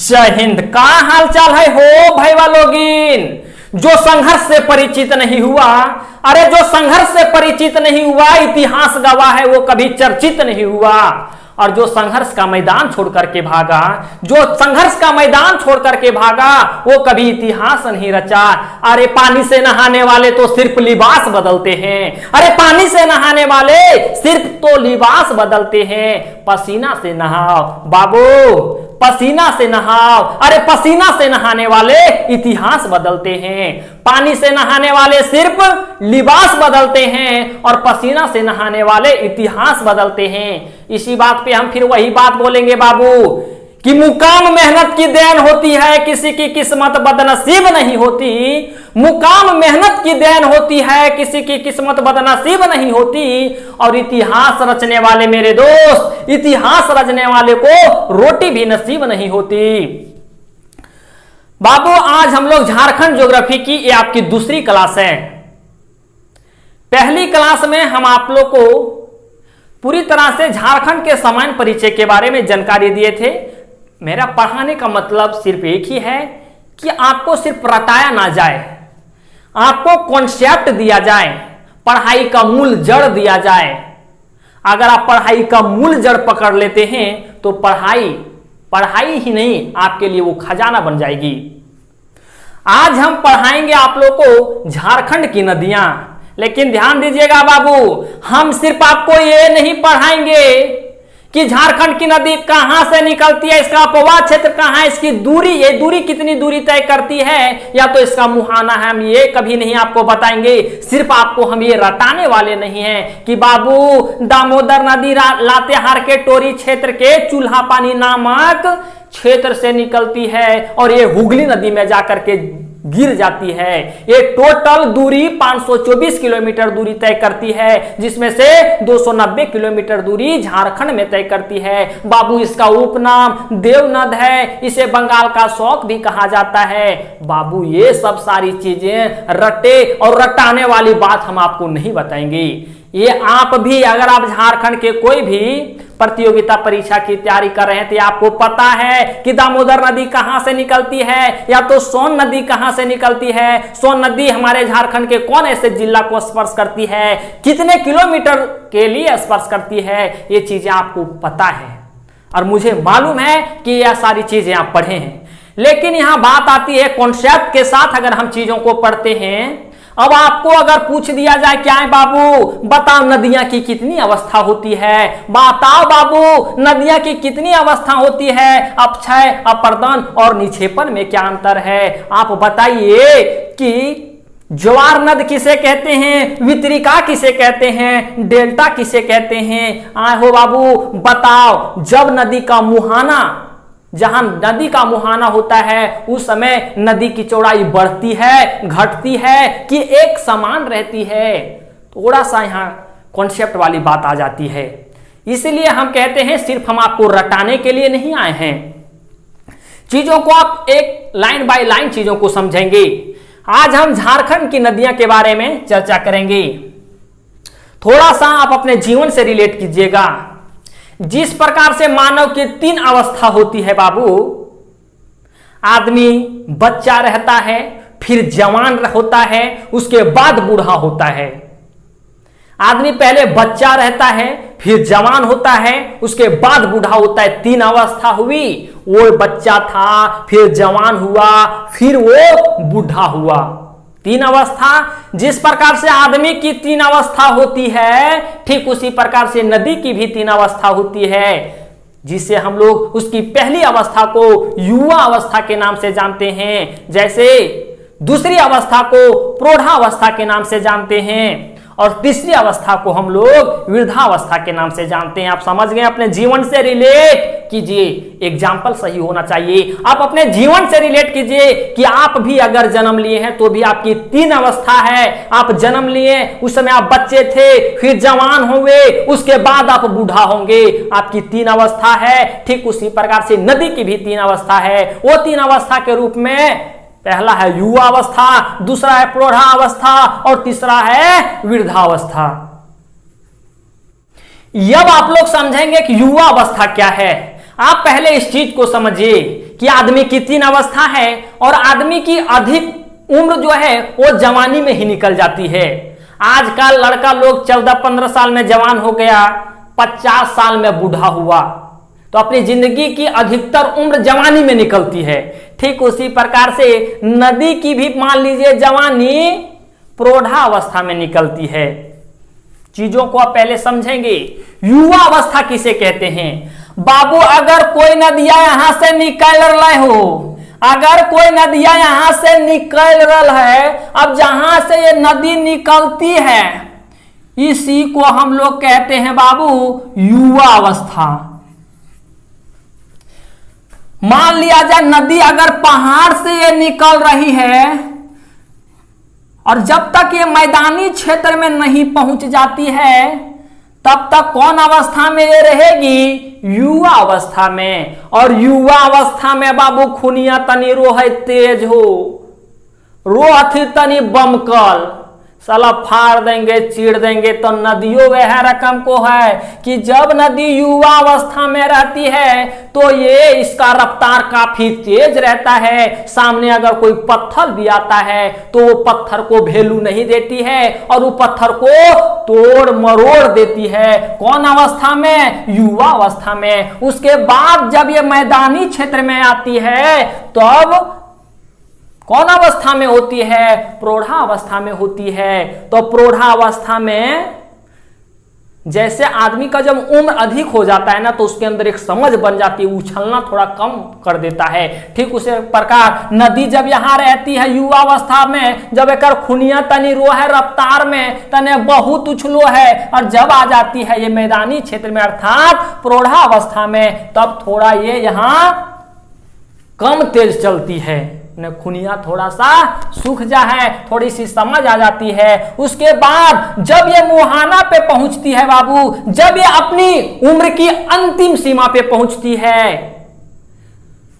जय हिंद। का हाल चाल है हो भाई वालोगिन? जो संघर्ष से परिचित नहीं हुआ, अरे जो संघर्ष से परिचित नहीं हुआ, इतिहास गवाह है वो कभी चर्चित नहीं हुआ। और जो संघर्ष का मैदान छोड़ करके भागा, जो संघर्ष का मैदान छोड़ करके भागा, वो कभी इतिहास नहीं रचा। अरे पानी से नहाने वाले तो सिर्फ लिबास बदलते हैं, अरे पानी से नहाने वाले सिर्फ तो लिबास बदलते हैं। पसीना से नहाओ बाबू, पसीना से नहाओ। अरे पसीना से नहाने वाले इतिहास बदलते हैं, पानी से नहाने वाले सिर्फ लिबास बदलते हैं और पसीना से नहाने वाले इतिहास बदलते हैं। इसी बात पे हम फिर वही बात बोलेंगे बाबू कि मुकाम मेहनत की देन होती है, किसी की किस्मत बदनसीब नहीं होती। मुकाम मेहनत की देन होती है, किसी की किस्मत बदनसीब नहीं होती। और इतिहास रचने वाले मेरे दोस्त, इतिहास रचने वाले को रोटी भी नसीब नहीं होती। बाबू आज हम लोग झारखंड ज्योग्राफी की, ये आपकी दूसरी क्लास है। पहली क्लास में हम आप लोग को पूरी तरह से झारखंड के सामान्य परिचय के बारे में जानकारी दिए थे। मेरा पढ़ाने का मतलब सिर्फ एक ही है कि आपको सिर्फ रटाया ना जाए, आपको कॉन्सेप्ट दिया जाए, पढ़ाई का मूल जड़ दिया जाए। अगर आप पढ़ाई का मूल जड़ पकड़ लेते हैं तो पढ़ाई ही नहीं, आपके लिए वो खजाना बन जाएगी। आज हम पढ़ाएंगे आप लोग को झारखंड की नदियां, लेकिन ध्यान दीजिएगा बाबू, हम सिर्फ आपको ये नहीं पढ़ाएंगे कि झारखंड की नदी कहां से निकलती है, इसका अपवाह क्षेत्र कहां है, इसकी दूरी, ये दूरी कितनी दूरी तय करती है, या तो इसका मुहाना है, हम ये कभी नहीं आपको बताएंगे। सिर्फ आपको हम ये रटाने वाले नहीं हैं कि बाबू दामोदर नदी लातेहार के टोरी क्षेत्र के चूल्हा पानी नामक क्षेत्र से निकलती है और ये हुगली नदी में जाकर के गिर जाती है। ये टोटल दूरी 524 किलोमीटर दूरी तय करती है, जिसमें से 290 किलोमीटर दूरी झारखंड में तय करती है। बाबू इसका उपनाम देवनद है, इसे बंगाल का शौक भी कहा जाता है। बाबू ये सब सारी चीजें रटे और रटाने वाली बात हम आपको नहीं बताएंगे। ये आप भी, अगर आप झारखंड के कोई भी प्रतियोगिता परीक्षा की तैयारी कर रहे हैं तो आपको पता है कि दामोदर नदी कहां से निकलती है, या तो सोन नदी कहां से निकलती है। सोन नदी हमारे झारखंड के कौन ऐसे जिला को स्पर्श करती है, कितने किलोमीटर के लिए स्पर्श करती है, ये चीजें आपको पता है और मुझे मालूम है कि यह सारी चीजें आप पढ़े हैं। लेकिन यहां बात आती है कॉन्सेप्ट के साथ, अगर हम चीजों को पढ़ते हैं। अब आपको अगर पूछ दिया जाए क्या है बाबू, बताओ नदियां की कितनी अवस्था होती है, बताओ बाबू नदियां की कितनी अवस्था होती है, अपक्षय, अपर्दन और निक्षेपण में क्या अंतर है, आप बताइए कि ज्वार नद किसे कहते हैं, वितरिका किसे कहते हैं, डेल्टा किसे कहते हैं। आए हो बाबू बताओ, जब नदी का मुहाना, जहां नदी का मुहाना होता है उस समय नदी की चौड़ाई बढ़ती है, घटती है कि एक समान रहती है। थोड़ा सा यहां कॉन्सेप्ट वाली बात आ जाती है। इसलिए हम कहते हैं सिर्फ हम आपको रटाने के लिए नहीं आए हैं, चीजों को आप एक लाइन बाय लाइन चीजों को समझेंगे। आज हम झारखंड की नदियां के बारे में चर्चा करेंगे। थोड़ा सा आप अपने जीवन से रिलेट कीजिएगा। जिस प्रकार से मानव की 3 अवस्था होती है बाबू, आदमी बच्चा रहता है, फिर जवान होता है, उसके बाद बूढ़ा होता है। आदमी पहले बच्चा रहता है, फिर जवान होता है, उसके बाद बूढ़ा होता है। 3 अवस्था हुई, वो बच्चा था, फिर जवान हुआ, फिर वो बूढ़ा हुआ। 3 अवस्था। जिस प्रकार से आदमी की 3 अवस्था होती है, ठीक उसी प्रकार से नदी की भी 3 अवस्था होती है, जिसे हम लोग उसकी पहली अवस्था को युवा अवस्था के नाम से जानते हैं, जैसे दूसरी अवस्था को प्रौढ़ावस्था के नाम से जानते हैं, और तीसरी अवस्था को हम लोग वृद्धावस्था के नाम से जानते हैं। आप समझ गए, अपने जीवन से रिलेट कीजिए, एग्जाम्पल सही होना चाहिए। आप अपने जीवन से रिलेट कीजिए कि आप भी अगर जन्म लिए हैं तो भी आपकी 3 अवस्था है। आप जन्म लिए, उस समय आप बच्चे थे, फिर जवान होंगे, उसके बाद आप बूढ़ा होंगे, आपकी 3 अवस्था है। ठीक उसी प्रकार से नदी की भी 3 अवस्था है। वो 3 अवस्था के रूप में पहला है युवा अवस्था, दूसरा है प्रौढ़ावस्था और तीसरा है वृद्धावस्था। अब आप लोग समझेंगे कि युवा अवस्था क्या है। आप पहले इस चीज को समझिए कि आदमी की 3 अवस्था है और आदमी की अधिक उम्र जो है वो जवानी में ही निकल जाती है। आजकल लड़का लोग 14-15 साल में जवान हो गया, 50 साल में बूढ़ा हुआ, तो अपनी जिंदगी की अधिकतर उम्र जवानी में निकलती है। ठीक उसी प्रकार से नदी की भी मान लीजिए जवानी प्रौढ़ा अवस्था में निकलती है। चीजों को आप पहले समझेंगे। युवा अवस्था किसे कहते हैं? बाबू अगर कोई नदिया यहां से निकल रहे हो, अगर कोई नदिया यहां से निकल रहा है, अब जहां से ये नदी निकलती है इसी को हम लोग कहते हैं बाबू युवा अवस्था। मान लिया जाए नदी अगर पहाड़ से ये निकल रही है और जब तक ये मैदानी क्षेत्र में नहीं पहुंच जाती है तब तक कौन अवस्था में ये रहेगी? युवा अवस्था में। और युवा अवस्था में बाबू खुनिया तनी रोहे तेज हो, रोहथी तनी बमकल, साला फाड़ देंगे चीड़ देंगे। तो नदियों वह रकम को है कि जब नदी युवा अवस्था में रहती है तो ये इसका रफ्तार काफी तेज रहता है। सामने अगर कोई पत्थर भी आता है तो वो पत्थर को वैल्यू नहीं देती है और वो पत्थर को तोड़ मरोड़ देती है। कौन अवस्था में? युवा अवस्था में। उसके बाद जब ये मैदानी क्षेत्र में आती है तब कौन अवस्था में होती है? प्रौढ़ा अवस्था में होती है। तो प्रौढ़ा अवस्था में जैसे आदमी का जब उम्र अधिक हो जाता है ना तो उसके अंदर एक समझ बन जाती है, उछलना थोड़ा कम कर देता है। ठीक उसी प्रकार नदी जब यहां रहती है युवा अवस्था में, जब एक खुनिया तनी रो है रफ्तार में तने बहुत उछलो है, और जब आ जाती है ये मैदानी क्षेत्र में अर्थात प्रौढ़ा अवस्था में तब थोड़ा ये यहां कम तेज चलती है। खुनिया थोड़ा सा सूख जा है, थोड़ी सी समझ आ जाती है। उसके बाद जब ये मुहाना पे पहुंचती है बाबू, जब ये अपनी उम्र की अंतिम सीमा पे पहुंचती है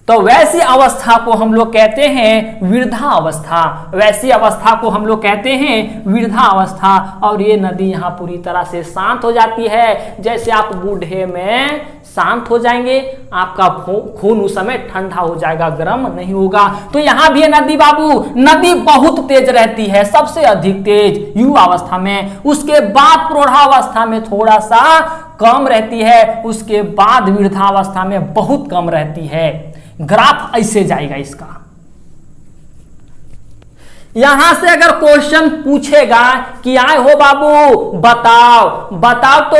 तो वैसी अवस्था को हम लोग कहते हैं वृद्धा अवस्था। वैसी अवस्था को हम लोग कहते हैं वृद्धा अवस्था। और ये नदी यहाँ पूरी तरह से शांत हो जाती है। जैसे आप बूढ़े में शांत हो जाएंगे, आपका खून उस समय ठंडा हो जाएगा, गर्म नहीं होगा। तो यहाँ भी नदी बाबू, नदी बहुत तेज रहती है, सबसे अधिक तेज युवा अवस्था में। उसके बाद प्रौढ़ावस्था में थोड़ा सा कम रहती है, उसके बाद वृद्धावस्था में बहुत कम रहती है। ग्राफ ऐसे जाएगा इसका। यहां से अगर क्वेश्चन पूछेगा कि आए हो बाबू बताओ तो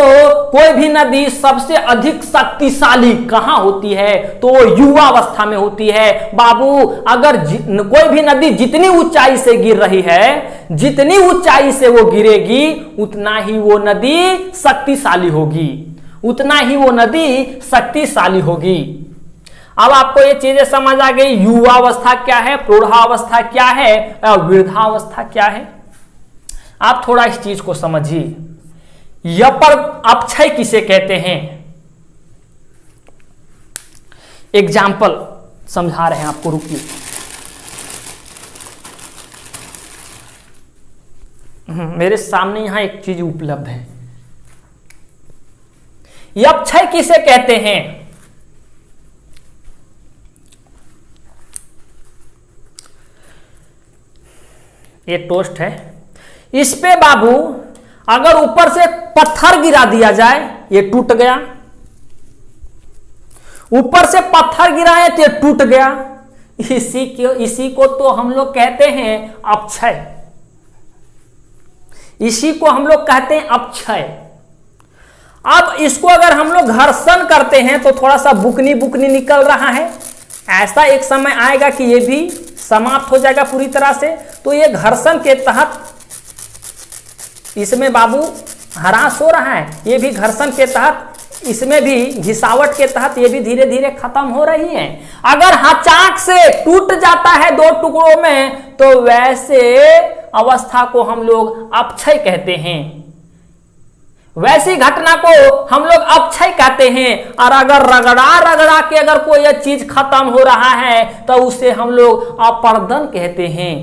कोई भी नदी सबसे अधिक शक्तिशाली कहां होती है? तो युवा अवस्था में होती है बाबू। अगर कोई भी नदी जितनी ऊंचाई से गिर रही है, जितनी ऊंचाई से वो गिरेगी उतना ही वो नदी शक्तिशाली होगी, उतना ही वो नदी शक्तिशाली होगी। अब आपको ये चीजें समझ आ गई, युवा अवस्था क्या है, प्रौढ़ावस्था क्या है, वृद्धावस्था क्या है। आप थोड़ा इस चीज को समझिए। यपर अपक्षय किसे कहते हैं? एग्जाम्पल समझा रहे हैं आपको, रुकिए। मेरे सामने यहां एक चीज उपलब्ध है। अपक्षय किसे कहते हैं? ये टोस्ट है, इस पे बाबू अगर ऊपर से पत्थर गिरा दिया जाए ये टूट गया, ऊपर से पत्थर गिराए तो ये टूट गया। इसी को तो हम लोग कहते हैं अपक्षय, इसी को हम लोग कहते हैं अपक्षय। अब इसको अगर हम लोग घर्षण करते हैं तो थोड़ा सा बुकनी बुकनी निकल रहा है, ऐसा एक समय आएगा कि ये भी समाप्त हो जाएगा पूरी तरह से। तो ये घर्षण के तहत इसमें बाबू ह्रास हो रहा है, ये भी घर्षण के तहत, इसमें भी घिसावट के तहत ये भी धीरे धीरे खत्म हो रही है। अगर हचाक से टूट जाता है दो टुकड़ों में तो वैसे अवस्था को हम लोग अपक्षय कहते हैं, वैसी घटना को हम लोग अपक्षय कहते हैं। और अगर रगड़ा के अगर कोई यह चीज खत्म हो रहा है तो उसे हम लोग अपर्दन कहते हैं,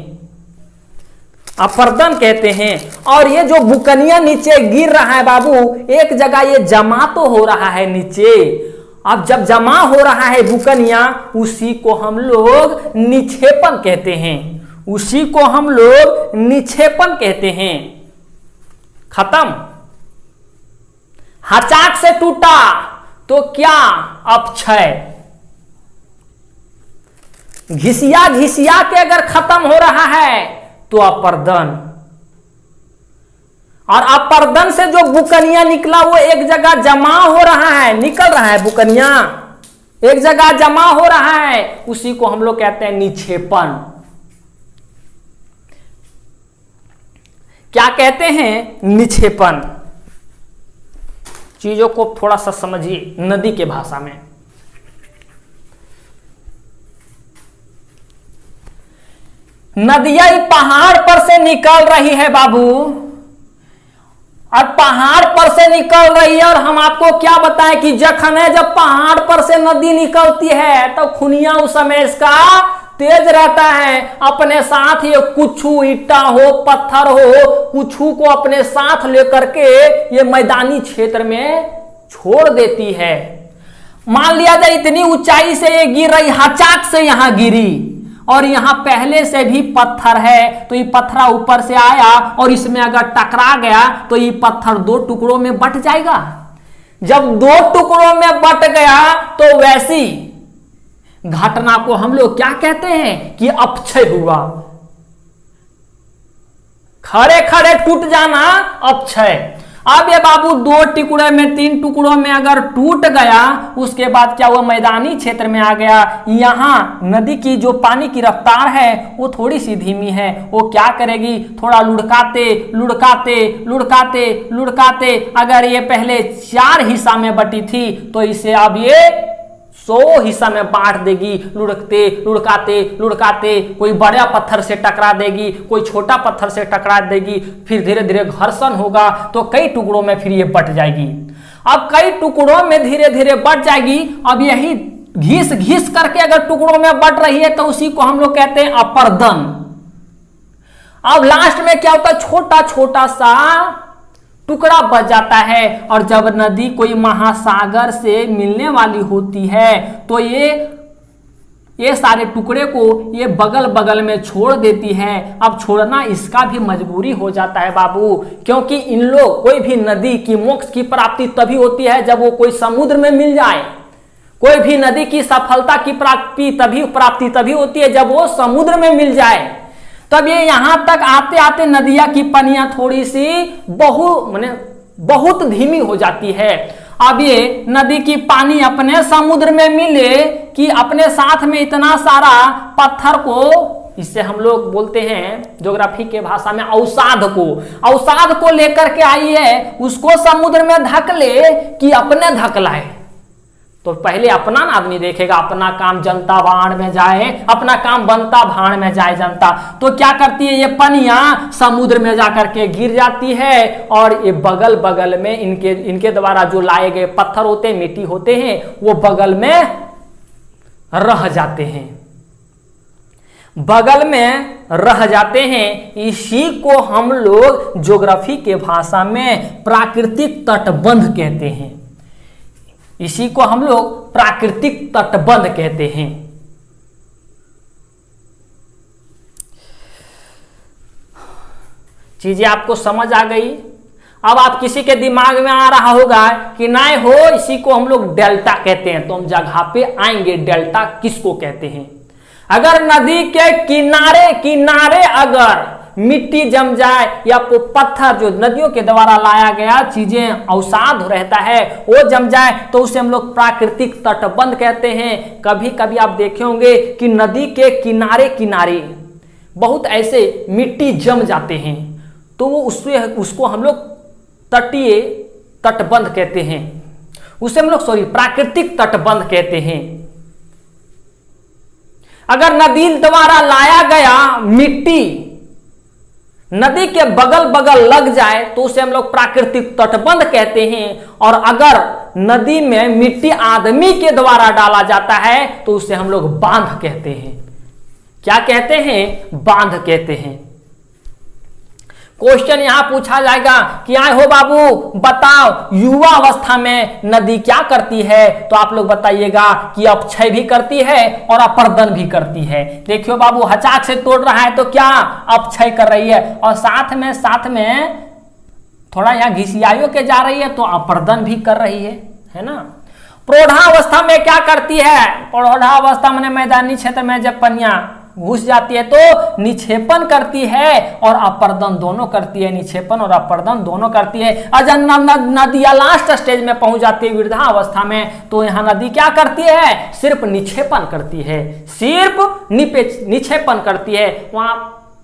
अपर्दन कहते हैं। और ये जो बुकनिया नीचे गिर रहा है बाबू, एक जगह ये जमा तो हो रहा है नीचे, अब जब जमा हो रहा है बुकनिया, उसी को हम लोग निक्षेपण कहते हैं, उसी को हम लोग निक्षेपण कहते हैं। खत्म। हचाक से टूटा तो क्या? अपक्षय। घिसिया घिसिया के अगर खत्म हो रहा है तो अपर्दन। और अपर्दन से जो बुकनिया निकला वो एक जगह जमा हो रहा है, निकल रहा है बुकनिया, एक जगह जमा हो रहा है, उसी को हम लोग कहते हैं निक्षेपण। क्या कहते हैं? निक्षेपण। चीजों को थोड़ा सा समझिए नदी के भाषा में। नदियां पहाड़ पर से निकल रही है बाबू, और पहाड़ पर से निकल रही है, और हम आपको क्या बताएं कि जखन है जब पहाड़ पर से नदी निकलती है तो खुनिया उस समय इसका तेज रहता है, अपने साथ ये कुछू ईटा हो पत्थर हो कुछू को अपने साथ लेकर के ये मैदानी क्षेत्र में छोड़ देती है। मान लिया जाए इतनी ऊंचाई से ये गिर रही, हचाक से यहां गिरी, और यहां पहले से भी पत्थर है, तो ये पत्थर ऊपर से आया और इसमें अगर टकरा गया तो ये पत्थर दो टुकड़ों में बट जाएगा। जब दो टुकड़ों में बट गया तो वैसी घटना को हम लोग क्या कहते हैं कि अपक्षय हुआ। खड़े खड़े टूट जाना अपक्षय। अब ये बाबू दो टुकड़े में तीन टुकड़ों में अगर टूट गया, उसके बाद क्या हुआ? मैदानी क्षेत्र में आ गया। यहां नदी की जो पानी की रफ्तार है वो थोड़ी सी धीमी है, वो क्या करेगी? थोड़ा लुढ़काते लुढ़काते लुढ़काते लुढ़काते, अगर ये पहले 4 हिस्सा में बटी थी तो इसे अब ये 100 हिस्सा में बांट देगी, लुढ़कते लुढ़काते लुढ़काते। कोई बड़ा पत्थर से टकरा देगी, कोई छोटा पत्थर से टकरा देगी, फिर धीरे धीरे घर्षण होगा तो कई टुकड़ों में फिर ये बट जाएगी। अब कई टुकड़ों में धीरे धीरे बट जाएगी। अब यही घिस घिस करके अगर टुकड़ों में बट रही है तो उसी को हम लोग कहते हैं अपर्दन। अब लास्ट में क्या होता है? छोटा छोटा सा टुकड़ा बच जाता है, और जब नदी कोई महासागर से मिलने वाली होती है तो ये सारे टुकड़े को ये बगल बगल में छोड़ देती है। अब छोड़ना इसका भी मजबूरी हो जाता है बाबू, क्योंकि इन लोग कोई भी नदी की मोक्ष की प्राप्ति तभी होती है जब वो कोई समुद्र में मिल जाए। कोई भी नदी की सफलता की प्राप्ति तभी होती है जब वो समुद्र में मिल जाए। तब ये यहां तक आते आते नदिया की पनिया थोड़ी सी बहुत धीमी हो जाती है। अब ये नदी की पानी अपने समुद्र में मिले कि अपने साथ में इतना सारा पत्थर को, इससे हम लोग बोलते हैं ज्योग्राफी के भाषा में अवसाद को लेकर के आई है, उसको समुद्र में धक ले कि अपने धक लाए। तो पहले अपना आदमी देखेगा, अपना काम जनता भाड़ में जाए, अपना काम बनता भाड़ में जाए जनता। तो क्या करती है? ये पनिया समुद्र में जाकर के गिर जाती है, और ये बगल बगल में इनके द्वारा जो लाए गए पत्थर होते हैं, मिट्टी होते हैं, वो बगल में रह जाते हैं, बगल में रह जाते हैं। इसी को हम लोग ज्योग्राफी के भाषा में प्राकृतिक तटबंध कहते हैं। इसी को हम लोग प्राकृतिक तटबंध कहते हैं। चीजें आपको समझ आ गई? अब आप किसी के दिमाग में आ रहा होगा कि नहीं हो, इसी को हम लोग डेल्टा कहते हैं। तो हम जगह पे आएंगे, डेल्टा किसको कहते हैं। अगर नदी के किनारे किनारे अगर मिट्टी जम जाए या पत्थर जो नदियों के द्वारा लाया गया चीजें अवसाद रहता है वो जम जाए तो उसे हम लोग प्राकृतिक तटबंध कहते हैं। कभी कभी आप देखे होंगे कि नदी के किनारे किनारे बहुत ऐसे मिट्टी जम जाते हैं, तो वो उसको हम लोग तटीय तटबंध कहते हैं, उसे हम लोग प्राकृतिक तटबंध कहते हैं। अगर नदी द्वारा लाया गया मिट्टी नदी के बगल बगल लग जाए तो उसे हम लोग प्राकृतिक तटबंध कहते हैं, और अगर नदी में मिट्टी आदमी के द्वारा डाला जाता है तो उसे हम लोग बांध कहते हैं। क्या कहते हैं? बांध कहते हैं। क्वेश्चन यहां पूछा जाएगा कि आए हो बाबू बताओ युवा अवस्था में नदी क्या करती है, तो आप लोग बताइएगा कि अपक्षय भी करती है और अपर्दन भी करती है। देखियो बाबू हचाक से तोड़ रहा है तो क्या अपक्षय कर रही है, और साथ में थोड़ा यहाँ घिसियाइयों के जा रही है तो अपर्दन भी कर रही है ना। प्रौढ़ावस्था में क्या करती है, प्रौढ़ावस्था में मैदानी क्षेत्र में जब पनिया घुस जाती है तो निक्षेपण करती है और अपर्दन दोनों करती है, निक्षेपण और अपर्दन दोनों करती है। और जब नदियां लास्ट स्टेज में पहुंच जाती है वृद्धावस्था में, तो यहाँ नदी क्या करती है, सिर्फ निक्षेपण करती है, सिर्फ निक्षेपण करती है। वहां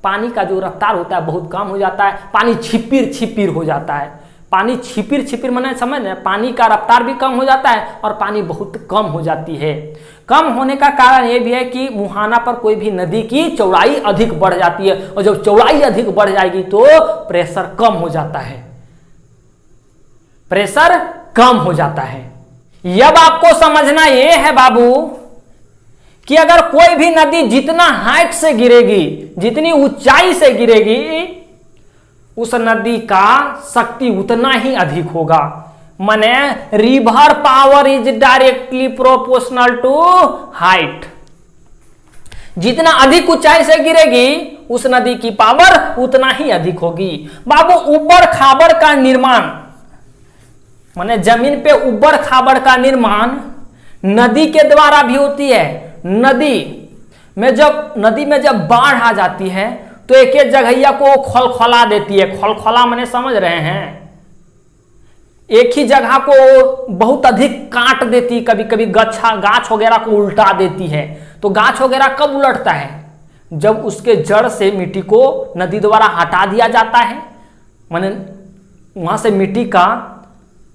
पानी का जो रफ्तार होता है बहुत कम हो जाता है, पानी छिपिर छिपिर हो जाता है। पानी छिपिर छिपिर मैंने समझ रहे, पानी का रफ्तार भी कम हो जाता है और पानी बहुत कम हो जाती है। कम होने का कारण यह भी है कि मुहाना पर कोई भी नदी की चौड़ाई अधिक बढ़ जाती है, और जब चौड़ाई अधिक बढ़ जाएगी तो प्रेशर कम हो जाता है, प्रेशर कम हो जाता है। अब आपको समझना यह है बाबू कि अगर कोई भी नदी जितना हाइट से गिरेगी, जितनी ऊंचाई से गिरेगी, उस नदी का शक्ति उतना ही अधिक होगा। माने river power is directly proportional to height. जितना अधिक ऊंचाई से गिरेगी उस नदी की पावर उतना ही अधिक होगी। बाबू ऊबड़ खाबड़ का निर्माण, माने जमीन पे ऊबड़ खाबड़ का निर्माण नदी के द्वारा भी होती है। नदी में जब बाढ़ आ जाती है तो एक एक जगहिया को खोलखोला देती है। खोलखोला मैंने समझ रहे हैं, एक ही जगह को बहुत अधिक काट देती, कभी कभी गाछ वगैरह को उल्टा देती है। तो गाछ वगैरह कब उलटता है, जब उसके जड़ से मिट्टी को नदी द्वारा हटा दिया जाता है, माने वहां से मिट्टी का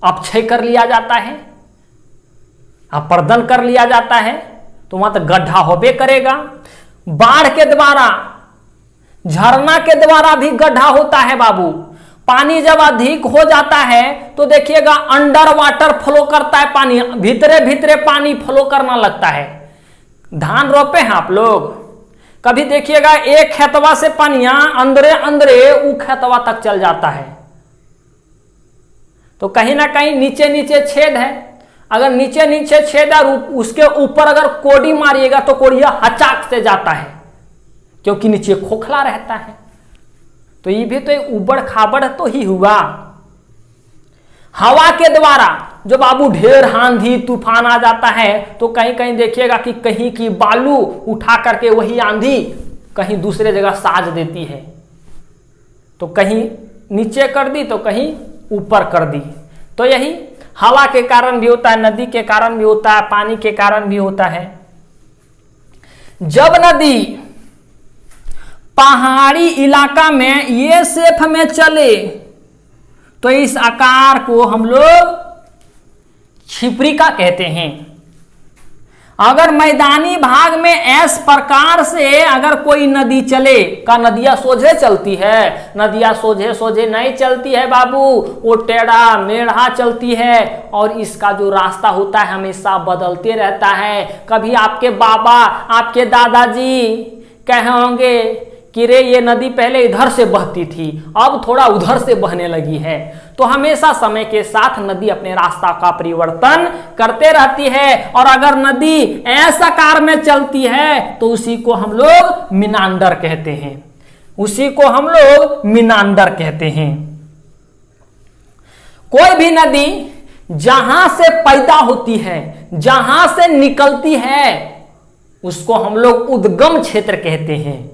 अपक्षय कर लिया जाता है, अपर्दन कर लिया जाता है, तो वहां तक गड्ढा होबे करेगा। बाढ़ के द्वारा, झरना के द्वारा भी गड्ढा होता है बाबू। पानी जब अधिक हो जाता है तो देखिएगा अंडर वाटर फ्लो करता है, पानी भीतरे भीतरे पानी फ्लो करना लगता है। धान रोपे हैं आप लोग, कभी देखिएगा एक खेतवा से पानिया अंदरे अंदरे उ खेतवा तक चल जाता है, तो कहीं ना कहीं नीचे नीचे छेद है। अगर नीचे नीचे छेद और उसके ऊपर अगर कोड़ी मारिएगा तो कोड़िया हचाक से जाता है, क्योंकि नीचे खोखला रहता है। तो ये भी तो एक ऊबड़ खाबड़ तो ही हुआ। हवा के द्वारा जो बाबू ढेर आंधी तूफान आ जाता है तो कहीं कहीं देखिएगा कि कहीं की बालू उठा करके वही आंधी कहीं दूसरे जगह साज देती है, तो कहीं नीचे कर दी तो कहीं ऊपर कर दी। तो यही हवा के कारण भी होता है, नदी के कारण भी होता है, पानी के कारण भी होता है। जब नदी पहाड़ी इलाका में ये शेप में चले तो इस आकार को हम लोग छिपरिका कहते हैं। अगर मैदानी भाग में इस प्रकार से अगर कोई नदी चले, का नदियां सोझे चलती है, नदियां सोझे सोझे नहीं चलती है बाबू, वो टेढ़ा मेढ़ा चलती है, और इसका जो रास्ता होता है हमेशा बदलते रहता है। कभी आपके बाबा, आपके दादाजी कहे होंगे कि रे ये नदी पहले इधर से बहती थी, अब थोड़ा उधर से बहने लगी है। तो हमेशा समय के साथ नदी अपने रास्ता का परिवर्तन करते रहती है, और अगर नदी ऐसा आकार में चलती है तो उसी को हम लोग मीनांडर कहते हैं, उसी को हम लोग मीनांडर कहते हैं। कोई भी नदी जहां से पैदा होती है, जहां से निकलती है, उसको हम लोग उद्गम क्षेत्र कहते हैं।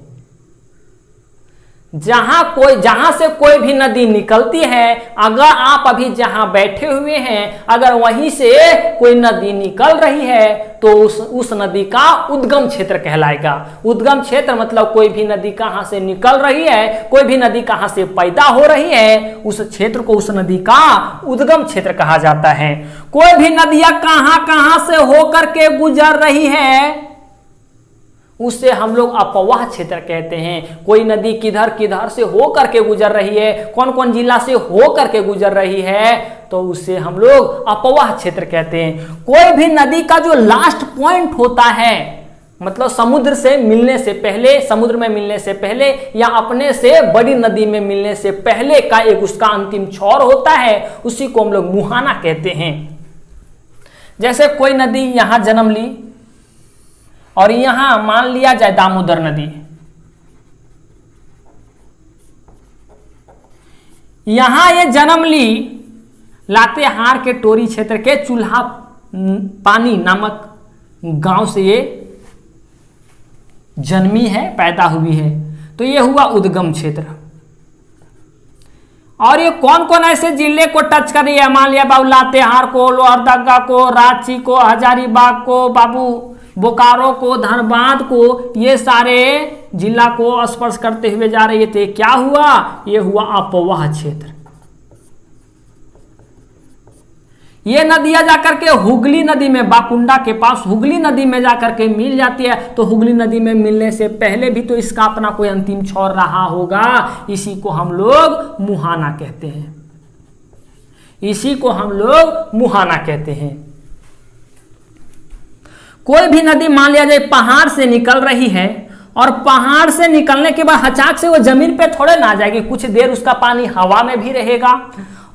जहां से कोई भी नदी निकलती है, अगर आप अभी जहां बैठे हुए हैं अगर वहीं से कोई नदी निकल रही है तो उस नदी का उद्गम क्षेत्र कहलाएगा। उद्गम क्षेत्र मतलब कोई भी नदी कहां से निकल रही है, कोई भी नदी कहां से पैदा हो रही है, उस क्षेत्र को उस नदी का उद्गम क्षेत्र कहा जाता है। कोई भी नदियां कहां से होकर के गुजर रही है उससे हम लोग अपवाह क्षेत्र कहते हैं। कोई नदी किधर किधर से हो करके गुजर रही है, कौन कौन जिला से हो करके गुजर रही है, तो उससे हम लोग अपवाह क्षेत्र कहते हैं। कोई भी नदी का जो लास्ट पॉइंट होता है, मतलब समुद्र से मिलने से पहले, समुद्र में मिलने से पहले या अपने से बड़ी नदी में मिलने से पहले का एक उसका अंतिम छोर होता है, उसी को हम लोग मुहाना कहते हैं। जैसे कोई नदी यहां जन्म ली और यहां मान लिया जाए दामोदर नदी, यहां ये जन्म ली लातेहार के टोरी क्षेत्र के चूल्हा पानी नामक गांव से ये जन्मी है, पैदा हुई है, तो ये हुआ उद्गम क्षेत्र। और ये कौन कौन ऐसे जिले को टच कर रही है, मान लिया बाबू लातेहार को, लोहरदगा को, रांची को, हजारीबाग को, बाबू बोकारो को, धनबाद को, ये सारे जिला को स्पर्श करते हुए जा रही थे। क्या हुआ, ये हुआ अपवाह क्षेत्र। ये नदियां जाकर के हुगली नदी में, बाकुंडा के पास हुगली नदी में जाकर के मिल जाती है, तो हुगली नदी में मिलने से पहले भी तो इसका अपना कोई अंतिम छोर रहा होगा, इसी को हम लोग मुहाना कहते हैं, इसी को हम लोग मुहाना कहते हैं। कोई भी नदी मान लिया जाए पहाड़ से निकल रही है और पहाड़ से निकलने के बाद हचाक से वो जमीन पे थोड़े ना आ जाएगी, कुछ देर उसका पानी हवा में भी रहेगा,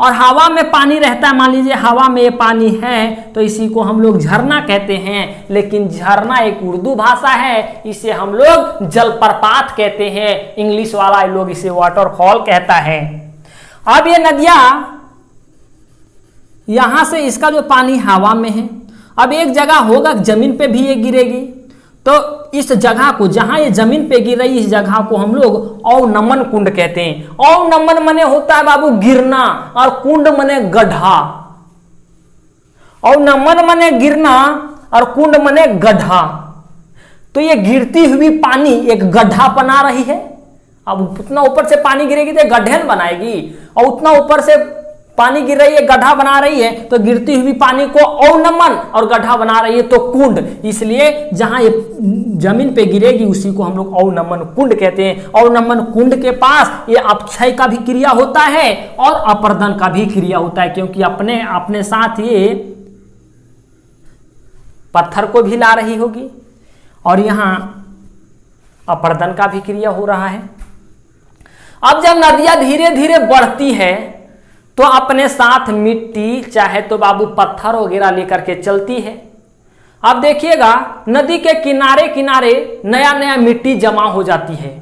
और हवा में पानी रहता है, मान लीजिए हवा में ये पानी है, तो इसी को हम लोग झरना कहते हैं। लेकिन झरना एक उर्दू भाषा है, इसे हम लोग जलप्रपात कहते हैं, इंग्लिश वाला लोग इसे वाटरफॉल कहता है। अब ये नदियां यहां से इसका जो पानी हवा में है, अब एक जगह होगा जमीन पे भी ये गिरेगी, तो इस जगह को जहां ये जमीन पे गिर रही इस जगह को हम लोग अवनमन कुंड कहते हैं। अवनमन मने होता है बाबू गिरना, और कुंड मने गड्ढा। अवनमन मने गिरना और कुंड मने गड्ढा। तो ये गिरती हुई पानी एक गड्ढा बना रही है। अब उतना ऊपर से पानी गिरेगी तो गड्ढे बनाएगी, और उतना ऊपर से पानी गिर रही है, गड्ढा बना रही है, तो गिरती हुई पानी को अवनमन और गड्ढा बना रही है तो कुंड। इसलिए जहां ये जमीन पे गिरेगी उसी को हम लोग अवनमन कुंड कहते हैं। अवनमन कुंड के पास ये अपक्षय का भी क्रिया होता है और अपर्दन का भी क्रिया होता है, क्योंकि अपने अपने साथ ये पत्थर को भी ला रही होगी और यहां अपर्दन का भी क्रिया हो रहा है। अब जब नदियां धीरे धीरे बढ़ती है तो अपने साथ मिट्टी चाहे तो बाबू पत्थर वगैरह लेकर के चलती है। अब देखिएगा नदी के किनारे किनारे नया नया मिट्टी जमा हो जाती है,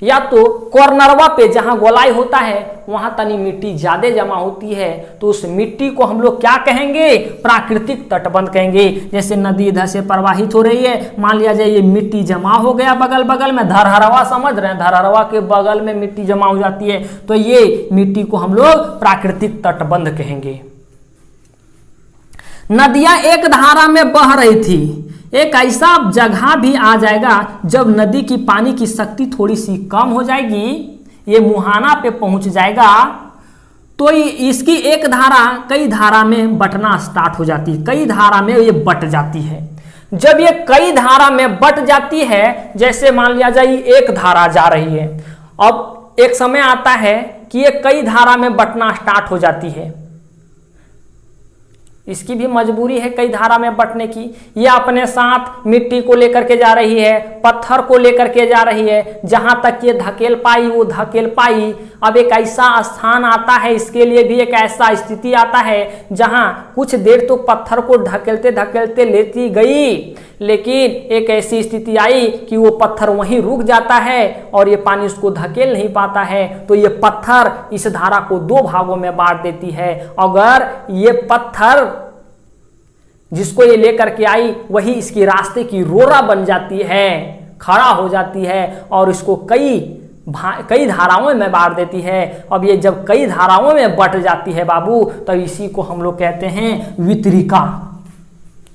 या तो कॉर्नरवा पे जहां गोलाई होता है वहां तनी मिट्टी ज्यादा जमा होती है, तो उस मिट्टी को हम लोग क्या कहेंगे, प्राकृतिक तटबंध कहेंगे। जैसे नदी इधर से प्रवाहित हो रही है, मान लिया जाए ये मिट्टी जमा हो गया बगल बगल में, धरहरवा समझ रहे हैं, धरहरवा के बगल में मिट्टी जमा हो जाती है, तो ये मिट्टी को हम लोग प्राकृतिक तटबंध कहेंगे। नदियां एक धारा में बह रही थी, एक ऐसा जगह भी आ जाएगा जब नदी की पानी की शक्ति थोड़ी सी कम हो जाएगी, ये मुहाना पे पहुंच जाएगा, तो इसकी एक धारा कई धारा में बटना स्टार्ट हो जाती है, कई धारा में ये बट जाती है। जब ये कई धारा में बट जाती है, जैसे मान लिया जाए एक धारा जा रही है, अब एक समय आता है कि ये कई धारा में बटना स्टार्ट हो जाती है, इसकी भी मजबूरी है कई धारा में बटने की। ये अपने साथ मिट्टी को लेकर के जा रही है, पत्थर को लेकर के जा रही है, जहां तक ये धकेल पाई वो धकेल पाई। अब एक ऐसा स्थान आता है, इसके लिए भी एक ऐसा स्थिति आता है जहां कुछ देर तो पत्थर को धकेलते धकेलते लेती गई, लेकिन एक ऐसी स्थिति आई कि वो पत्थर वहीं रुक जाता है और ये पानी उसको धकेल नहीं पाता है, तो ये पत्थर इस धारा को दो भागों में बांट देती है। अगर ये पत्थर जिसको ये लेकर के आई वही इसकी रास्ते की रोरा बन जाती है, खड़ा हो जाती है और इसको कई धाराओं में बांट देती है। अब ये जब कई धाराओं में बट जाती है बाबू, तो इसी को हम लोग कहते हैं वितरिका।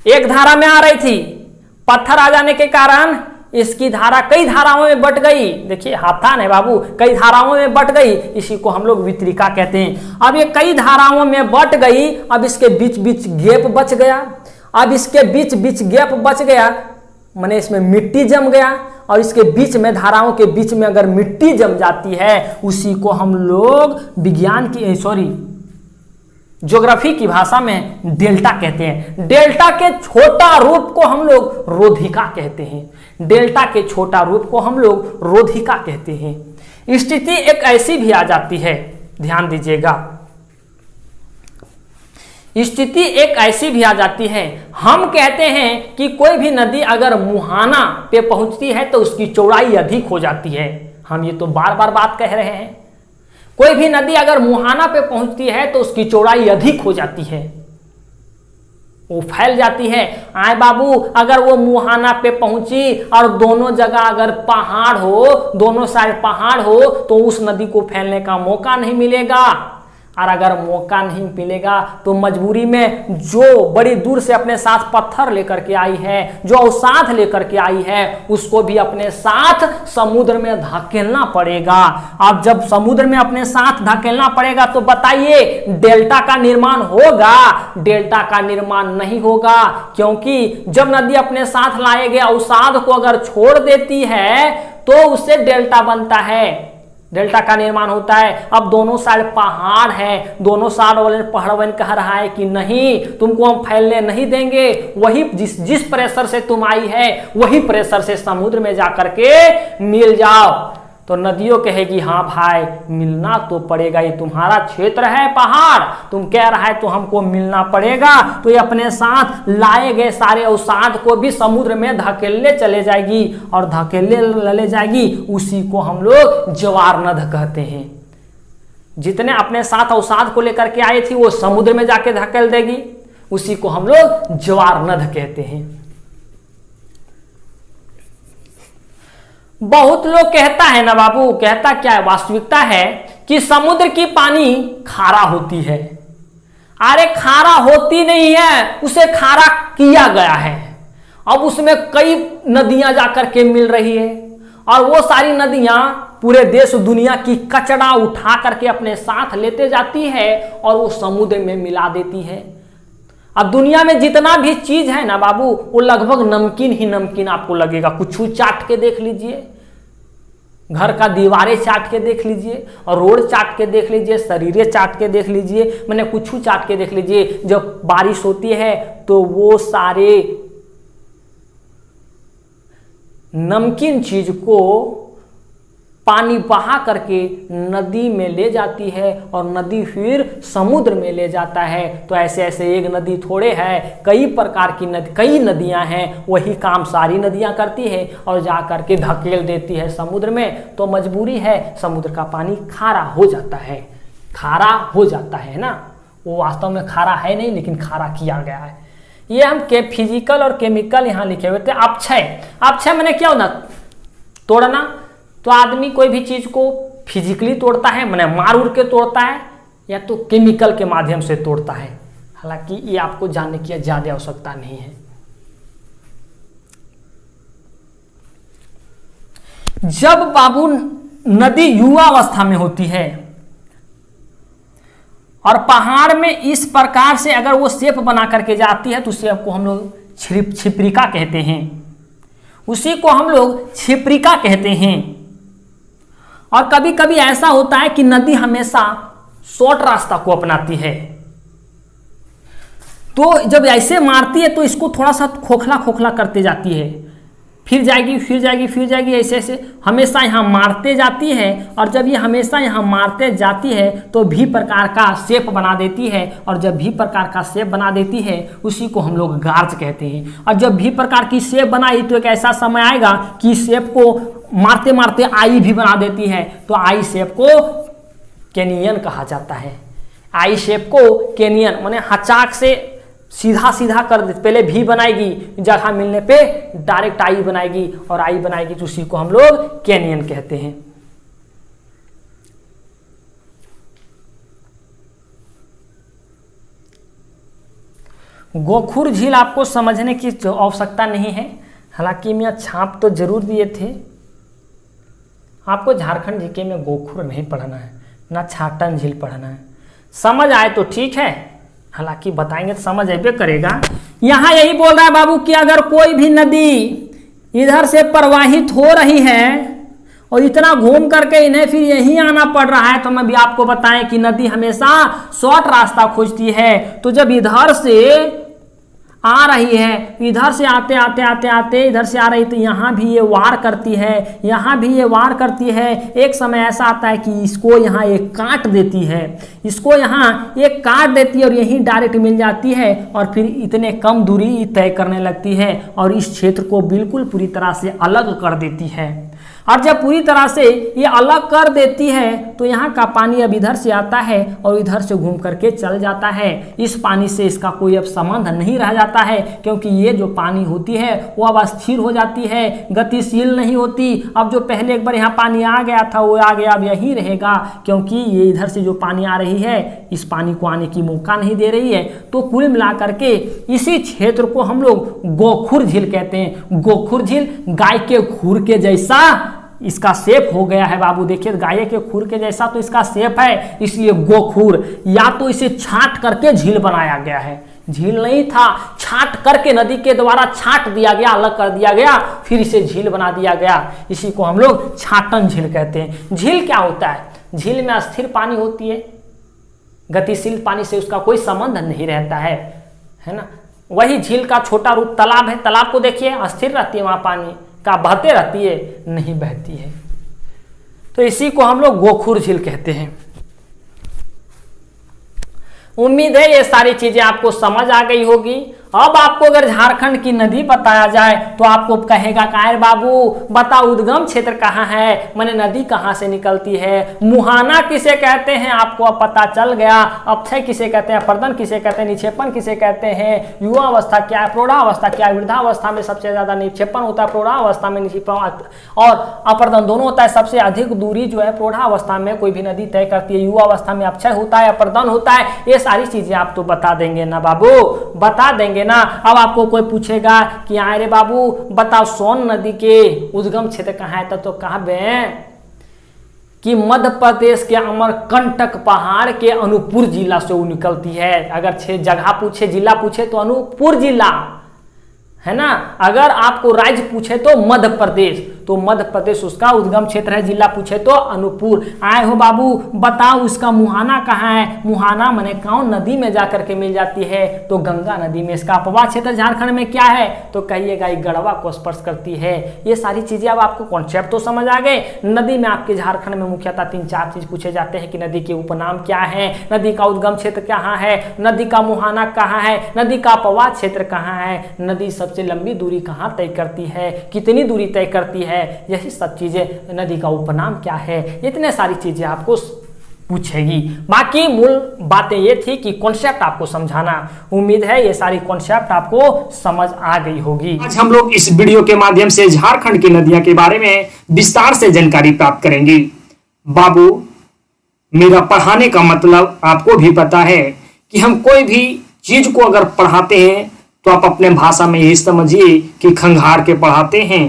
एक धारा में आ रही थी, पत्थर आ जाने के कारण इसकी धारा कई धाराओं में बट गई, देखिए हाथान है बाबू, कई धाराओं में बट गई, इसी को हम लोग वितरिका कहते हैं। अब ये कई धाराओं में बट गई, अब इसके बीच बीच गैप बच गया, अब इसके बीच बीच गैप बच गया माने इसमें मिट्टी जम गया, और इसके बीच में धाराओं के बीच में अगर मिट्टी जम जाती है उसी को हम लोग विज्ञान की ज्योग्राफी की भाषा में डेल्टा कहते हैं। डेल्टा के छोटा रूप को हम लोग रोधिका कहते हैं। डेल्टा के छोटा रूप को हम लोग रोधिका कहते हैं। स्थिति एक ऐसी भी आ जाती है, ध्यान दीजिएगा, स्थिति एक ऐसी भी आ जाती है, हम कहते हैं कि कोई भी नदी अगर मुहाना पे पहुंचती है तो उसकी चौड़ाई अधिक हो जाती है। हम ये तो बार बार बात कह रहे हैं, कोई भी नदी अगर मुहाना पे पहुंचती है तो उसकी चौड़ाई अधिक हो जाती है, वो फैल जाती है। आए बाबू, अगर वो मुहाना पे पहुंची और दोनों जगह अगर पहाड़ हो, दोनों साइड पहाड़ हो, तो उस नदी को फैलने का मौका नहीं मिलेगा। और अगर मौका नहीं मिलेगा तो मजबूरी में जो बड़ी दूर से अपने साथ पत्थर लेकर के आई है, जो अवसाद लेकर के आई है, उसको भी अपने साथ समुद्र में धकेलना पड़ेगा। अब जब समुद्र में अपने साथ धकेलना पड़ेगा तो बताइए डेल्टा का निर्माण होगा? डेल्टा का निर्माण नहीं होगा, क्योंकि जब नदी अपने साथ लाए गए अवसाद को अगर छोड़ देती है तो उससे डेल्टा बनता है, डेल्टा का निर्माण होता है। अब दोनों साइड पहाड़ है, दोनों साइड वाले पहाड़ कह रहा है कि नहीं, तुमको हम फैलने नहीं देंगे, वही जिस प्रेशर से तुम आई है वही प्रेशर से समुद्र में जाकर के मिल जाओ। तो नदियों कहेगी हाँ भाई मिलना तो पड़ेगा, ये तुम्हारा क्षेत्र है पहाड़, तुम कह रहा है तो हमको मिलना पड़ेगा। तो ये अपने साथ लाए गए सारे अवसाद को भी समुद्र में धकेलने चले जाएगी और धकेलने ले जाएगी, उसी को हम लोग ज्वार नद कहते हैं। जितने अपने साथ अवसाद को लेकर के आई थी वो समुद्र में जाके धकेल देगी, उसी को हम लोग ज्वार नद कहते हैं। बहुत लोग कहता है ना बाबू, कहता क्या है, वास्तविकता है कि समुद्र की पानी खारा होती है। अरे खारा होती नहीं है, उसे खारा किया गया है। अब उसमें कई नदियां जाकर के मिल रही है और वो सारी नदियां पूरे देश दुनिया की कचरा उठा करके अपने साथ लेते जाती है और वो समुद्र में मिला देती है। अब दुनिया में जितना भी चीज है ना बाबू, वो लगभग नमकीन ही नमकीन आपको लगेगा। कुछ चाट के देख लीजिए, घर का दीवारें चाट के देख लीजिए, और रोड चाट के देख लीजिए, शरीरें चाट के देख लीजिए, मैंने कुछ चाट के देख लीजिए। जब बारिश होती है तो वो सारे नमकीन चीज को पानी बहा करके नदी में ले जाती है और नदी फिर समुद्र में ले जाता है। तो ऐसे ऐसे एक नदी थोड़े है, कई प्रकार की नदी, कई नदियां हैं, वही काम सारी नदियां करती है और जा करके धकेल देती है समुद्र में। तो मजबूरी है, समुद्र का पानी खारा हो जाता है, खारा हो जाता है ना। वो वास्तव में खारा है नहीं, लेकिन खारा किया गया है। ये हम के फिजिकल और केमिकल यहाँ लिखे हुए थे। अपक्षय, अपक्षय मैंने क्या होना, तोड़ना। तो आदमी कोई भी चीज को फिजिकली तोड़ता है, मैंने मार उड़ के तोड़ता है, या तो केमिकल के माध्यम से तोड़ता है। हालांकि ये आपको जानने की ज्यादा आवश्यकता नहीं है। जब बाबू नदी युवा अवस्था में होती है और पहाड़ में इस प्रकार से अगर वो शेप बना करके जाती है तो उसे को हम लोग छिपरिका कहते हैं, उसी को हम लोग छिपरिका कहते हैं। और कभी कभी ऐसा होता है कि नदी हमेशा शॉर्ट रास्ता को अपनाती है, तो जब ऐसे मारती है तो इसको थोड़ा सा खोखला खोखला करते जाती है, फिर जाएगी फिर जाएगी फिर जाएगी, ऐसे ऐसे हमेशा यहाँ मारते जाती है। और जब ये हमेशा यहाँ मारते जाती है तो भी प्रकार का शेप बना देती है, और जब भी प्रकार का शेप बना देती है उसी को हम लोग गार्ज कहते हैं। और जब भी प्रकार की शेप बनाई तो एक ऐसा समय आएगा कि शेप को मारते मारते आई भी बना देती है, तो आई शेप को कैनियन कहा जाता है। आई शेप को कैनियन माने हचाक से सीधा सीधा कर दे, पहले भी बनाएगी, जगह मिलने पे डायरेक्ट आई बनाएगी और आई बनाएगी, तो उसी को हम लोग कैनियन कहते हैं। गोखुर झील आपको समझने की आवश्यकता नहीं है, हालांकि मैं छाप तो जरूर दिए थे। आपको झारखंड जीके में गोखुर नहीं पढ़ना है, ना छाटन झील पढ़ना है। समझ आए तो ठीक है, हालांकि बताएंगे तो समझ आए करेगा। यहाँ यही बोल रहा है बाबू कि अगर कोई भी नदी इधर से प्रवाहित हो रही है और इतना घूम करके इन्हें फिर यहीं आना पड़ रहा है, तो मैं भी आपको बताएं कि नदी हमेशा शॉर्ट रास्ता खोजती है। तो जब इधर से आ रही है, इधर से आते आते आते आते इधर से आ रही, तो यहाँ भी ये वार करती है, यहाँ भी ये वार करती है। एक समय ऐसा आता है कि इसको यहाँ एक काट देती है, इसको यहाँ एक काट देती है और यही डायरेक्ट मिल जाती है और फिर इतने कम दूरी तय करने लगती है और इस क्षेत्र को बिल्कुल पूरी तरह से अलग कर देती है। और जब पूरी तरह से ये अलग कर देती है तो यहाँ का पानी अब इधर से आता है और इधर से घूम करके चल जाता है। इस पानी से इसका कोई अब संबंध नहीं रह जाता है, क्योंकि ये जो पानी होती है वो अब अस्थिर हो जाती है, गतिशील नहीं होती। अब जो पहले एक बार यहाँ पानी आ गया था वो आ गया, अब यहीं रहेगा, क्योंकि ये इधर से जो पानी आ रही है इस पानी को आने की मौका नहीं दे रही है। तो कुल मिलाकर के इसी क्षेत्र को हम लोग गोखुर झील कहते हैं। गोखुर झील गाय के खुर के जैसा इसका शेप हो गया है बाबू, देखिए गाय के खुर के जैसा तो इसका शेप है, इसलिए गोखुर। या तो इसे छांट करके झील बनाया गया है, झील नहीं था, छांट करके नदी के द्वारा छांट दिया गया, अलग कर दिया गया, फिर इसे झील बना दिया गया। इसी को हम लोग छाटन झील कहते हैं। झील क्या होता है? झील में अस्थिर पानी होती है, गतिशील पानी से उसका कोई संबंध नहीं रहता है ना। वही झील का छोटा रूप तालाब है। तालाब को देखिए, अस्थिर रहती है, वहां पानी का बहते रहती है, नहीं बहती है। तो इसी को हम लोग गोखुर झील कहते हैं। उम्मीद है ये सारी चीजें आपको समझ आ गई होगी। अब आपको अगर झारखंड की नदी बताया जाए तो आपको कहेगा कायर बाबू बता उद्गम क्षेत्र कहाँ है, माने नदी कहाँ से निकलती है, मुहाना किसे कहते हैं, आपको अब पता चल गया। अपक्षय किसे कहते हैं, अपर्दन किसे कहते हैं, निक्षेपण किसे कहते हैं, युवा अवस्था क्या है, प्रौढ़ावस्था क्या है। वृद्धावस्था में सबसे ज्यादा निक्षेपण होता है, प्रौढ़ावस्था में निक्षेपण और अपर्दन दोनों होता है। सबसे अधिक दूरी जो है प्रौढ़ावस्था में कोई भी नदी तय करती है, युवा अवस्था में अपक्षय होता है, अपर्दन होता है। ये सारी चीजें आप तो बता देंगे ना बाबू, बता देंगे ना। अब आपको कोई पूछेगा कि अरे बाबू बताओ सोन नदी के उद्गम क्षेत्र कहाँ है, तो कहा बे कि मध्य प्रदेश के अमरकंटक पहाड़ के अनूपपुर जिला से वो निकलती है। अगर 6 जगह पूछे, जिला पूछे तो अनूपपुर जिला है ना। अगर आपको राज्य पूछे तो मध्य प्रदेश, तो मध्य प्रदेश उसका उद्गम क्षेत्र है। जिला पूछे तो अनूपपुर। आए हो बाबू बताओ उसका मुहाना कहाँ है। मुहाना माने कौन नदी में जाकर के मिल जाती है, तो गंगा नदी में। इसका अपवा क्षेत्र झारखंड में क्या है, तो कहिएगा गढ़वा को स्पर्श करती है। ये सारी चीजें अब आपको कॉन्सेप्ट तो समझ आ गए। नदी में आपके झारखंड में मुख्यतः 3-4 चीज पूछे जाते हैं कि नदी के उपनाम क्या है, नदी का उद्गम क्षेत्र कहाँ है, नदी का मुहाना कहाँ है, नदी का अपवा क्षेत्र कहाँ है, नदी सबसे लंबी दूरी कहाँ तय करती है, कितनी दूरी तय करती है, यही सब चीजें, नदी का उपनाम क्या है, इतने सारी चीजें आपको पूछेगी। बाकी मूल बातें ये थी कि कॉन्सेप्ट आपको समझाना। उम्मीद है ये सारी कॉन्सेप्ट आपको समझ आ गई होगी। आज हम लोग इस वीडियो के माध्यम से झारखंड की नदियां के बारे में विस्तार से जानकारी प्राप्त करेंगे। बाबू मेरा पढ़ाने का मतलब आपको भी पता है कि हम कोई भी चीज को अगर पढ़ाते हैं तो आप अपने भाषा में यही समझिए कि खंगार के पढ़ाते हैं,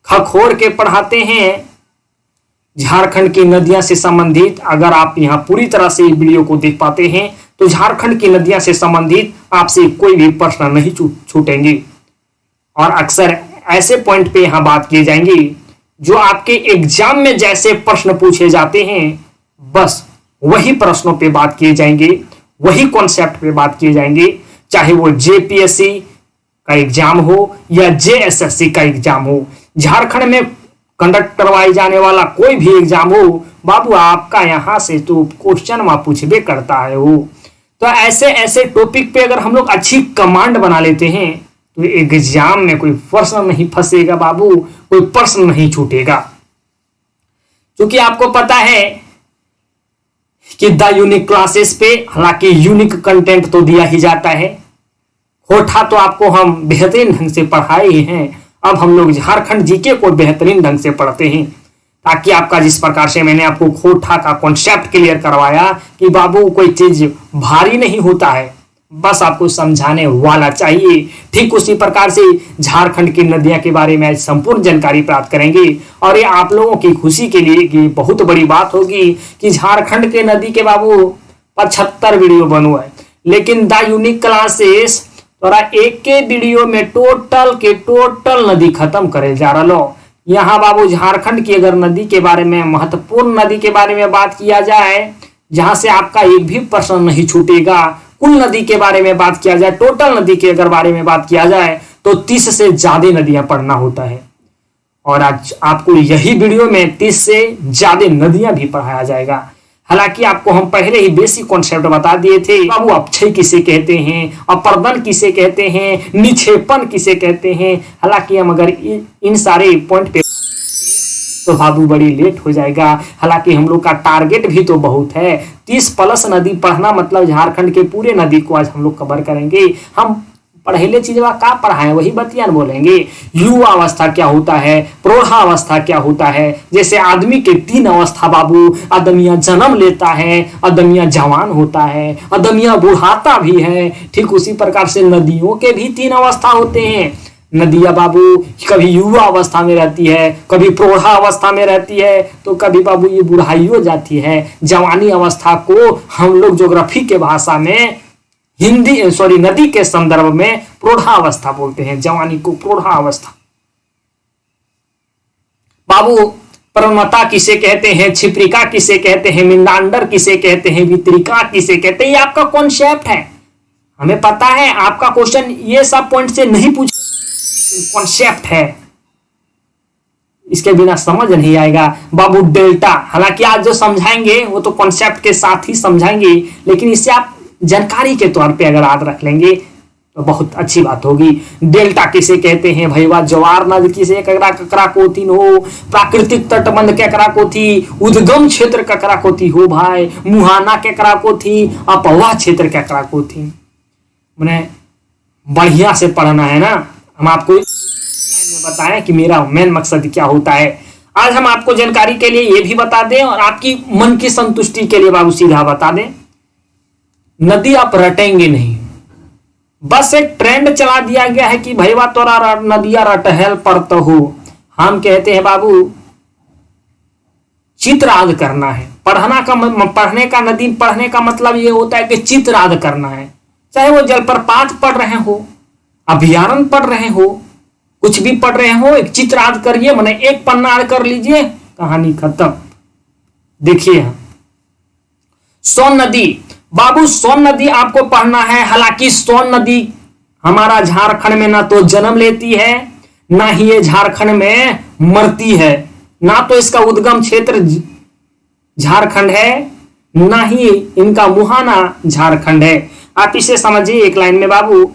खखोर के पढ़ाते हैं। झारखंड की नदियां से संबंधित अगर आप यहां पूरी तरह से वीडियो को देख पाते हैं तो झारखंड की नदियां से संबंधित आपसे कोई भी प्रश्न नहीं छूटेंगे। और अक्सर ऐसे पॉइंट पे यहां बात किए जाएंगे जो आपके एग्जाम में जैसे प्रश्न पूछे जाते हैं, बस वही प्रश्नों पे बात किए जाएंगे, वही कॉन्सेप्ट पे बात किए जाएंगे। चाहे वो जेपीएससी का एग्जाम हो या जेएसएससी का एग्जाम हो, झारखंड में कंडक्ट करवाए जाने वाला कोई भी एग्जाम हो, बाबू आपका यहां से तो क्वेश्चन वहां पूछबे करता है वो। तो ऐसे ऐसे टॉपिक पे अगर हम लोग अच्छी कमांड बना लेते हैं तो एग्जाम में कोई प्रश्न नहीं फंसेगा बाबू, कोई प्रश्न नहीं छूटेगा। क्योंकि आपको पता है कि द यूनिक क्लासेस पे हालांकि यूनिक कंटेंट तो दिया ही जाता है, होठा तो आपको हम बेहतरीन ढंग से पढ़ाए ही हैं। अब हम लोग झारखंड जीके को बेहतरीन ढंग से पढ़ते हैं, ताकि आपका जिस प्रकार से मैंने आपको खोटा का कॉन्सेप्ट क्लियर करवाया कि बाबू कोई चीज भारी नहीं होता है, बस आपको समझाने वाला चाहिए। ठीक उसी प्रकार से झारखंड की नदियां के बारे में संपूर्ण जानकारी प्राप्त करेंगे। और ये आप लोगों की खुशी के लिए की बहुत बड़ी बात होगी कि झारखंड के नदी के बाबू 75 वीडियो बनो है, लेकिन द यूनिक क्लासेस तोरा एक के वीडियो में टोटल नदी खत्म करे जा रहा। यहाँ बाबू झारखंड की अगर नदी के बारे में, महत्वपूर्ण नदी के बारे में बात किया जाए, जहां से आपका एक भी प्रश्न नहीं छूटेगा, कुल नदी के बारे में बात किया जाए, टोटल नदी के अगर बारे में बात किया जाए तो 30 से ज्यादा नदियां पढ़ना होता है। और आज आपको यही वीडियो में 30 से ज्यादा नदियां भी पढ़ाया जाएगा। हालांकि आपको हम पहले ही बेसिक कॉन्सेप्ट बता दिए थे, बाबू अपक्षय किसे कहते हैं, अपर्दन किसे कहते हैं, निक्षेपण किसे कहते हैं। हालांकि हम अगर इन सारे पॉइंट पे तो बाबू बड़ी लेट हो जाएगा। हालांकि हम लोग का टारगेट भी तो बहुत है, 30+ नदी पढ़ना, मतलब झारखंड के पूरे नदी को आज हम लोग कवर करेंगे। हम पहले चीज का पढ़ाएं वही बतियान बोलेंगे। युवा अवस्था क्या होता है, प्रौढ़ावस्था क्या होता है। जैसे आदमी के 3 अवस्था बाबू, अदमिया जन्म लेता है, अदमिया जवान होता है, अदमिया बुढ़ाता भी है। ठीक उसी प्रकार से नदियों के भी 3 अवस्था होते हैं। नदियां बाबू कभी युवा अवस्था में रहती है, कभी प्रौढ़ा अवस्था में रहती है, तो कभी बाबू ये बुढ़ाई हो जाती है। जवानी अवस्था को हम लोग ज्योग्राफी के भाषा में नदी के संदर्भ में प्रौढ़ावस्था बोलते हैं। जवानी को प्रौढ़ावस्था। बाबू परमता किसे कहते हैं, क्षिप्रिका किसे कहते हैं, मिंदांडर किसे कहते हैं, वितरिका किसे कहते हैं, ये आपका कॉन्सेप्ट है। हमें पता है आपका क्वेश्चन ये सब पॉइंट से नहीं पूछ, कॉन्सेप्ट है, इसके बिना समझ नहीं आएगा। बाबू डेल्टा, हालांकि आज जो समझाएंगे वो तो कॉन्सेप्ट के साथ ही समझाएंगे, लेकिन इससे आप जानकारी के तौर पे अगर याद रख लेंगे तो बहुत अच्छी बात होगी। डेल्टा किसे कहते हैं भैया, ज्वार नद किसे ककरा ककरा कोथिन हो, प्राकृतिक तटबंध ककरा कोथी, उद्गम क्षेत्र ककरा कोथी हो भाई, मुहाना ककरा कोथी, अपवाह क्षेत्र ककरा कोथी। मैंने बढ़िया से पढ़ना है ना। हम आपको लाइन में बताएं कि मेरा मेन मकसद क्या होता है। आज हम आपको जानकारी के लिए ये भी बता दें और आपकी मन की संतुष्टि के लिए बाबू सीधा बता दें, नदी आप रटेंगे नहीं। बस एक ट्रेंड चला दिया गया है कि भैया तोरा नदिया रटहल पड़त हो। हम कहते हैं बाबू चित्राद करना है। पढ़ने का नदी पढ़ने का मतलब ये होता है कि चित्राद करना है। चाहे वो जलप्रपात पढ़ रहे हो, अभ्यारण्य पढ़ रहे हो, कुछ भी पढ़ रहे हो, एक चित्राद करिए, माने एक पन्ना कर लीजिए, कहानी खत्म। देखिए सोन नदी, बाबू सोन नदी आपको पढ़ना है। हालांकि सोन नदी हमारा झारखंड में ना तो जन्म लेती है, ना ही ये झारखंड में मरती है, ना तो इसका उद्गम क्षेत्र झारखंड है, ना ही इनका मुहाना झारखंड है। आप इसे समझिए एक लाइन में बाबू।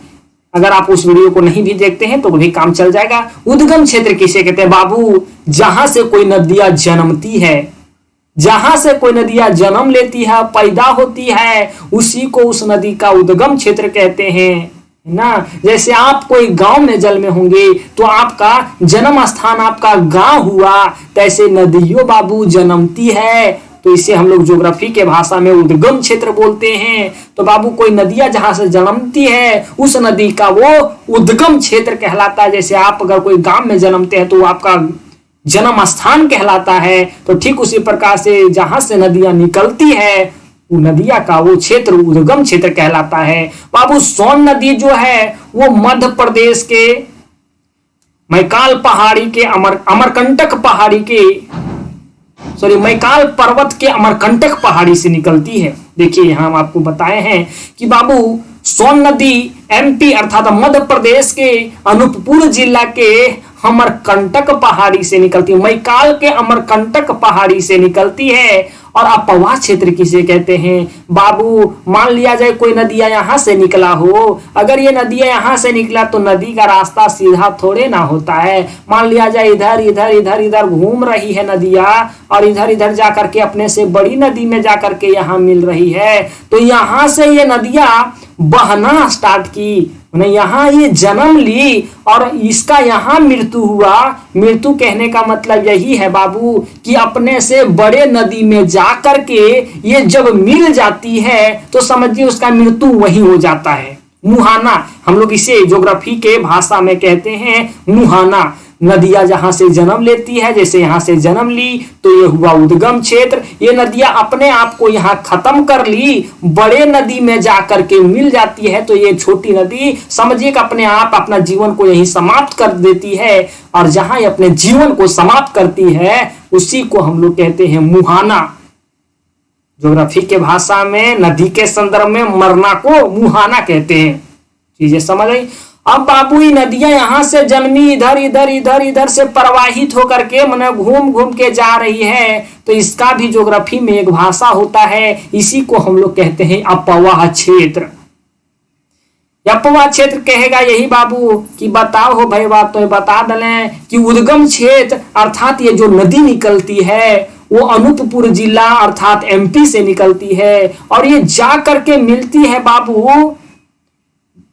अगर आप उस वीडियो को नहीं भी देखते हैं तो भी काम चल जाएगा। उद्गम क्षेत्र किसे कहते हैं बाबू, जहां से कोई नदियां जन्मती है, जहां से कोई नदियां जन्म लेती है, पैदा होती है, उसी को उस नदी का उद्गम क्षेत्र कहते हैं ना। जैसे आप कोई गांव में जन्मे होंगे तो आपका जन्म स्थान आपका गांव हुआ, तैसे नदियों बाबू जन्मती है, तो इसे हम लोग ज्योग्राफी के भाषा में उद्गम क्षेत्र बोलते हैं। तो बाबू कोई नदियां जहां से जन्मती है उस नदी का वो उद्गम क्षेत्र कहलाता है। जैसे आप अगर कोई गांव में जन्मते हैं तो वो आपका जन्म स्थान कहलाता है। तो ठीक उसी प्रकार से जहां से नदियां निकलती है वो नदियां का वो क्षेत्र उद्गम क्षेत्र कहलाता है। बाबू सोन नदी जो है वो मध्य प्रदेश के मैकाल पहाड़ी के अमरकंटक पहाड़ी के मैकाल पर्वत के अमरकंटक पहाड़ी से निकलती है। देखिए यहां हम आपको बताए हैं कि बाबू सोन नदी एमपी अर्थात मध्य प्रदेश के अनूपपुर जिला के अमरकंटक पहाड़ी से निकलती है, मैकाल के अमरकंटक पहाड़ी से निकलती है। और अपवाह क्षेत्र किसे कहते हैं बाबू, मान लिया जाए कोई नदियां यहां से निकला हो, अगर ये नदियां यहां से निकला तो नदी का रास्ता सीधा थोड़े ना होता है। मान लिया जाए इधर इधर इधर इधर घूम रही है नदियां और इधर इधर जाकर के अपने से बड़ी नदी में जाकर के यहाँ मिल रही है, तो यहां से ये नदियां बहना स्टार्ट की, यहाँ ये जन्म ली और इसका यहाँ मृत्यु हुआ। मृत्यु कहने का मतलब यही है बाबू कि अपने से बड़े नदी में जाकर के ये जब मिल जाती है तो समझिए उसका मृत्यु वही हो जाता है। मुहाना, हम लोग इसे ज्योग्राफी के भाषा में कहते हैं मुहाना। नदियां जहां से जन्म लेती है, जैसे यहां से जन्म ली तो ये हुआ उद्गम क्षेत्र। ये नदियां अपने आप को यहाँ खत्म कर ली, बड़े नदी में जाकर के मिल जाती है, तो ये छोटी नदी समझिए कि अपने आप अपना जीवन को यही समाप्त कर देती है। और जहां ये अपने जीवन को समाप्त करती है उसी को हम लोग कहते हैं मुहाना। ज्योग्राफी के भाषा में नदी के संदर्भ में मरना को मुहाना कहते हैं। चीजें समझ आई। अब बाबू ये नदियां यहाँ से जन्मी, इधर इधर इधर इधर से प्रवाहित होकर के मैंने घूम घूम के जा रही है, तो इसका भी ज्योग्राफी में एक भाषा होता है, इसी को हम लोग कहते हैं अपवाह क्षेत्र। अपवाह क्षेत्र कहेगा यही बाबू कि बताओ हो भाई, बात तो बता दलें कि उद्गम क्षेत्र अर्थात ये जो नदी निकलती है वो अनूपपुर जिला अर्थात एमपी से निकलती है, और ये जा करके मिलती है बाबू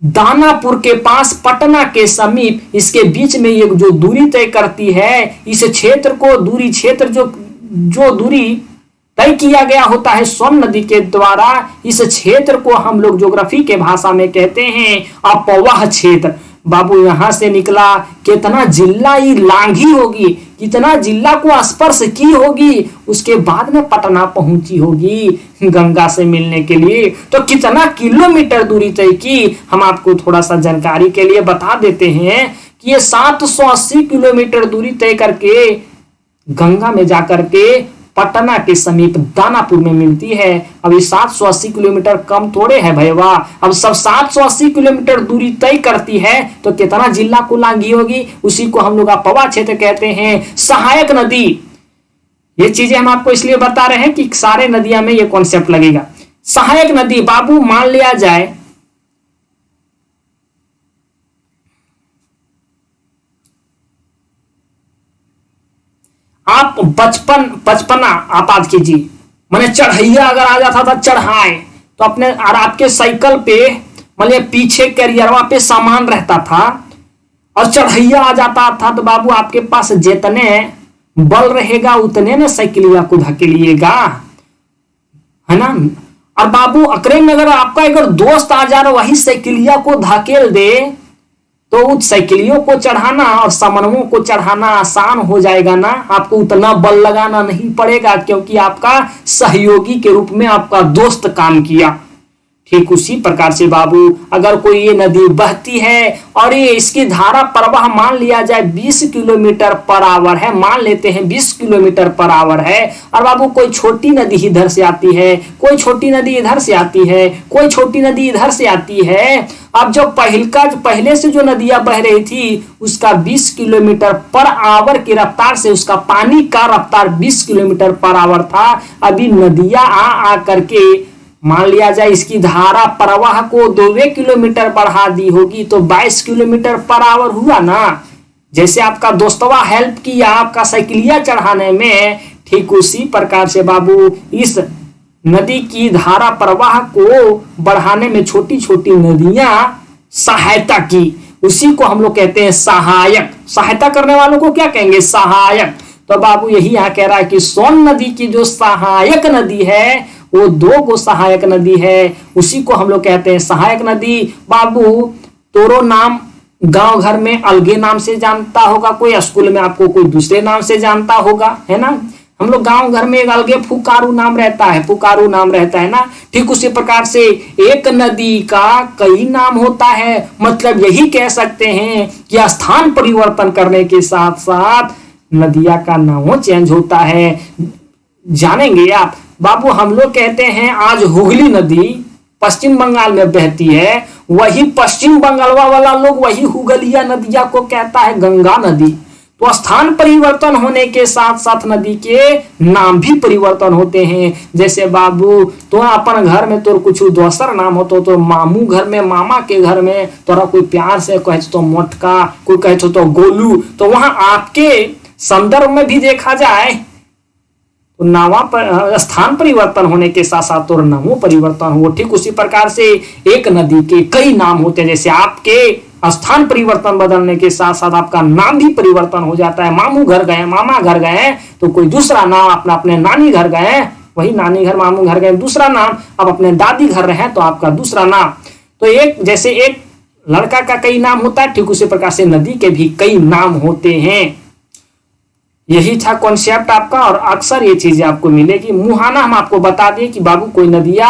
दानापुर के पास पटना के समीप। इसके बीच में ये जो दूरी तय करती है, इस क्षेत्र को दूरी क्षेत्र जो दूरी तय किया गया होता है सोन नदी के द्वारा, इस क्षेत्र को हम लोग ज्योग्राफी के भाषा में कहते हैं अपवाह क्षेत्र। बाबू यहां से निकला, कितना जिला ही लांघी होगी, कितना जिला को स्पर्श की होगी, उसके बाद में पटना पहुंची होगी गंगा से मिलने के लिए। तो कितना किलोमीटर दूरी तय की, हम आपको थोड़ा सा जानकारी के लिए बता देते हैं कि ये 780 किलोमीटर दूरी तय करके गंगा में जाकर के पटना के समीप दानापुर में मिलती है। अब ये 780 किलोमीटर कम थोड़े है भैया। अब सब 780 किलोमीटर दूरी तय करती है तो कितना जिला को लांघी होगी, उसी को हम लोग अपवाह क्षेत्र कहते हैं। सहायक नदी, ये चीजें हम आपको इसलिए बता रहे हैं कि सारे नदियां में ये कॉन्सेप्ट लगेगा। सहायक नदी बाबू मान लिया जाए आप बचपना आप आज कीजिए, मैंने चढ़ैया अगर आ जाता था चढ़ाए तो अपने और आपके साइकिल पे मतलब पीछे कैरियरवा पे सामान रहता था और चढ़ैया आ जाता था, तो बाबू आपके पास जितने बल रहेगा उतने ना साइकिलिया को धकेलिएगा, है ना। और बाबू अकरे में अगर आपका अगर दोस्त आ जा रहा वही साइकिलिया को धकेल दे तो उस साइकिलियों को चढ़ाना और सामानों को चढ़ाना आसान हो जाएगा ना, आपको उतना बल लगाना नहीं पड़ेगा क्योंकि आपका सहयोगी के रूप में आपका दोस्त काम किया। ठीक उसी प्रकार से बाबू अगर कोई ये नदी बहती है और ये इसकी धारा प्रवाह मान लिया जाए 20 किलोमीटर पर आवर है, मान लेते हैं 20 किलोमीटर पर आवर है, और बाबू कोई छोटी नदी इधर से आती है, कोई छोटी नदी इधर से आती है, कोई छोटी नदी इधर से आती है। अब जो पहले से जो नदियां बह रही थी उसका 20 किलोमीटर पर आवर की रफ्तार से उसका पानी का रफ्तार 20 किलोमीटर पर आवर था। अभी नदियां आ करके मान लिया जाए इसकी धारा प्रवाह को 2 किलोमीटर बढ़ा दी होगी तो 22 किलोमीटर पर आवर हुआ ना। जैसे आपका दोस्तवा हेल्प किया आपका साइकिलिया चढ़ाने में, ठीक उसी प्रकार से बाबू इस नदी की धारा प्रवाह को बढ़ाने में छोटी छोटी नदियां सहायता की, उसी को हम लोग कहते हैं सहायक। सहायता करने वालों को क्या कहेंगे? सहायक। तो बाबू यही यहाँ कह रहा है कि सोन नदी की जो सहायक नदी है वो 2 गो सहायक नदी है, उसी को हम लोग कहते हैं सहायक नदी। बाबू तोरो नाम गांव घर में अलगे नाम से जानता होगा, कोई स्कूल में आपको कोई दूसरे नाम से जानता होगा, है ना। हम लोग गांव घर में एक अलगे फुकारू नाम रहता है, पुकारू नाम रहता है ना। ठीक उसी प्रकार से एक नदी का कई नाम होता है, मतलब यही कह सकते हैं कि स्थान परिवर्तन करने के साथ साथ नदिया का नाम चेंज होता है। जानेंगे आप बाबू, हम लोग कहते हैं आज हुगली नदी पश्चिम बंगाल में बहती है, वही पश्चिम बंगाल वाला लोग वही हुगलिया नदिया को कहता है गंगा नदी। तो स्थान परिवर्तन होने के साथ साथ नदी के नाम भी परिवर्तन होते हैं। जैसे बाबू तो अपन घर में तो कुछ दोसर नाम होतो, तो मामू घर में मामा के घर में तोरा कोई प्यार से कहे तो मोटका, कोई कहे तो गोलू, तो वहां आपके संदर्भ में भी देखा जाए तो नावा पर स्थान परिवर्तन होने के साथ साथ तो नामों परिवर्तन हो। ठीक उसी प्रकार से एक नदी के कई नाम होते हैं, जैसे आपके स्थान परिवर्तन बदलने के साथ साथ आपका नाम भी परिवर्तन हो जाता है। मामू घर गए, मामा घर गए तो कोई दूसरा नाम, अपने नानी घर गए वही नानी घर मामू घर गए दूसरा नाम, अब अपने दादी घर रहे तो आपका दूसरा नाम। तो एक जैसे एक लड़का का कई नाम होता है, ठीक उसी प्रकार से नदी के भी कई नाम होते हैं। यही था कॉन्सेप्ट आपका, और अक्सर ये चीजें आपको मिलेगी। मुहाना हम आपको बता दिए कि बाबू कोई नदियां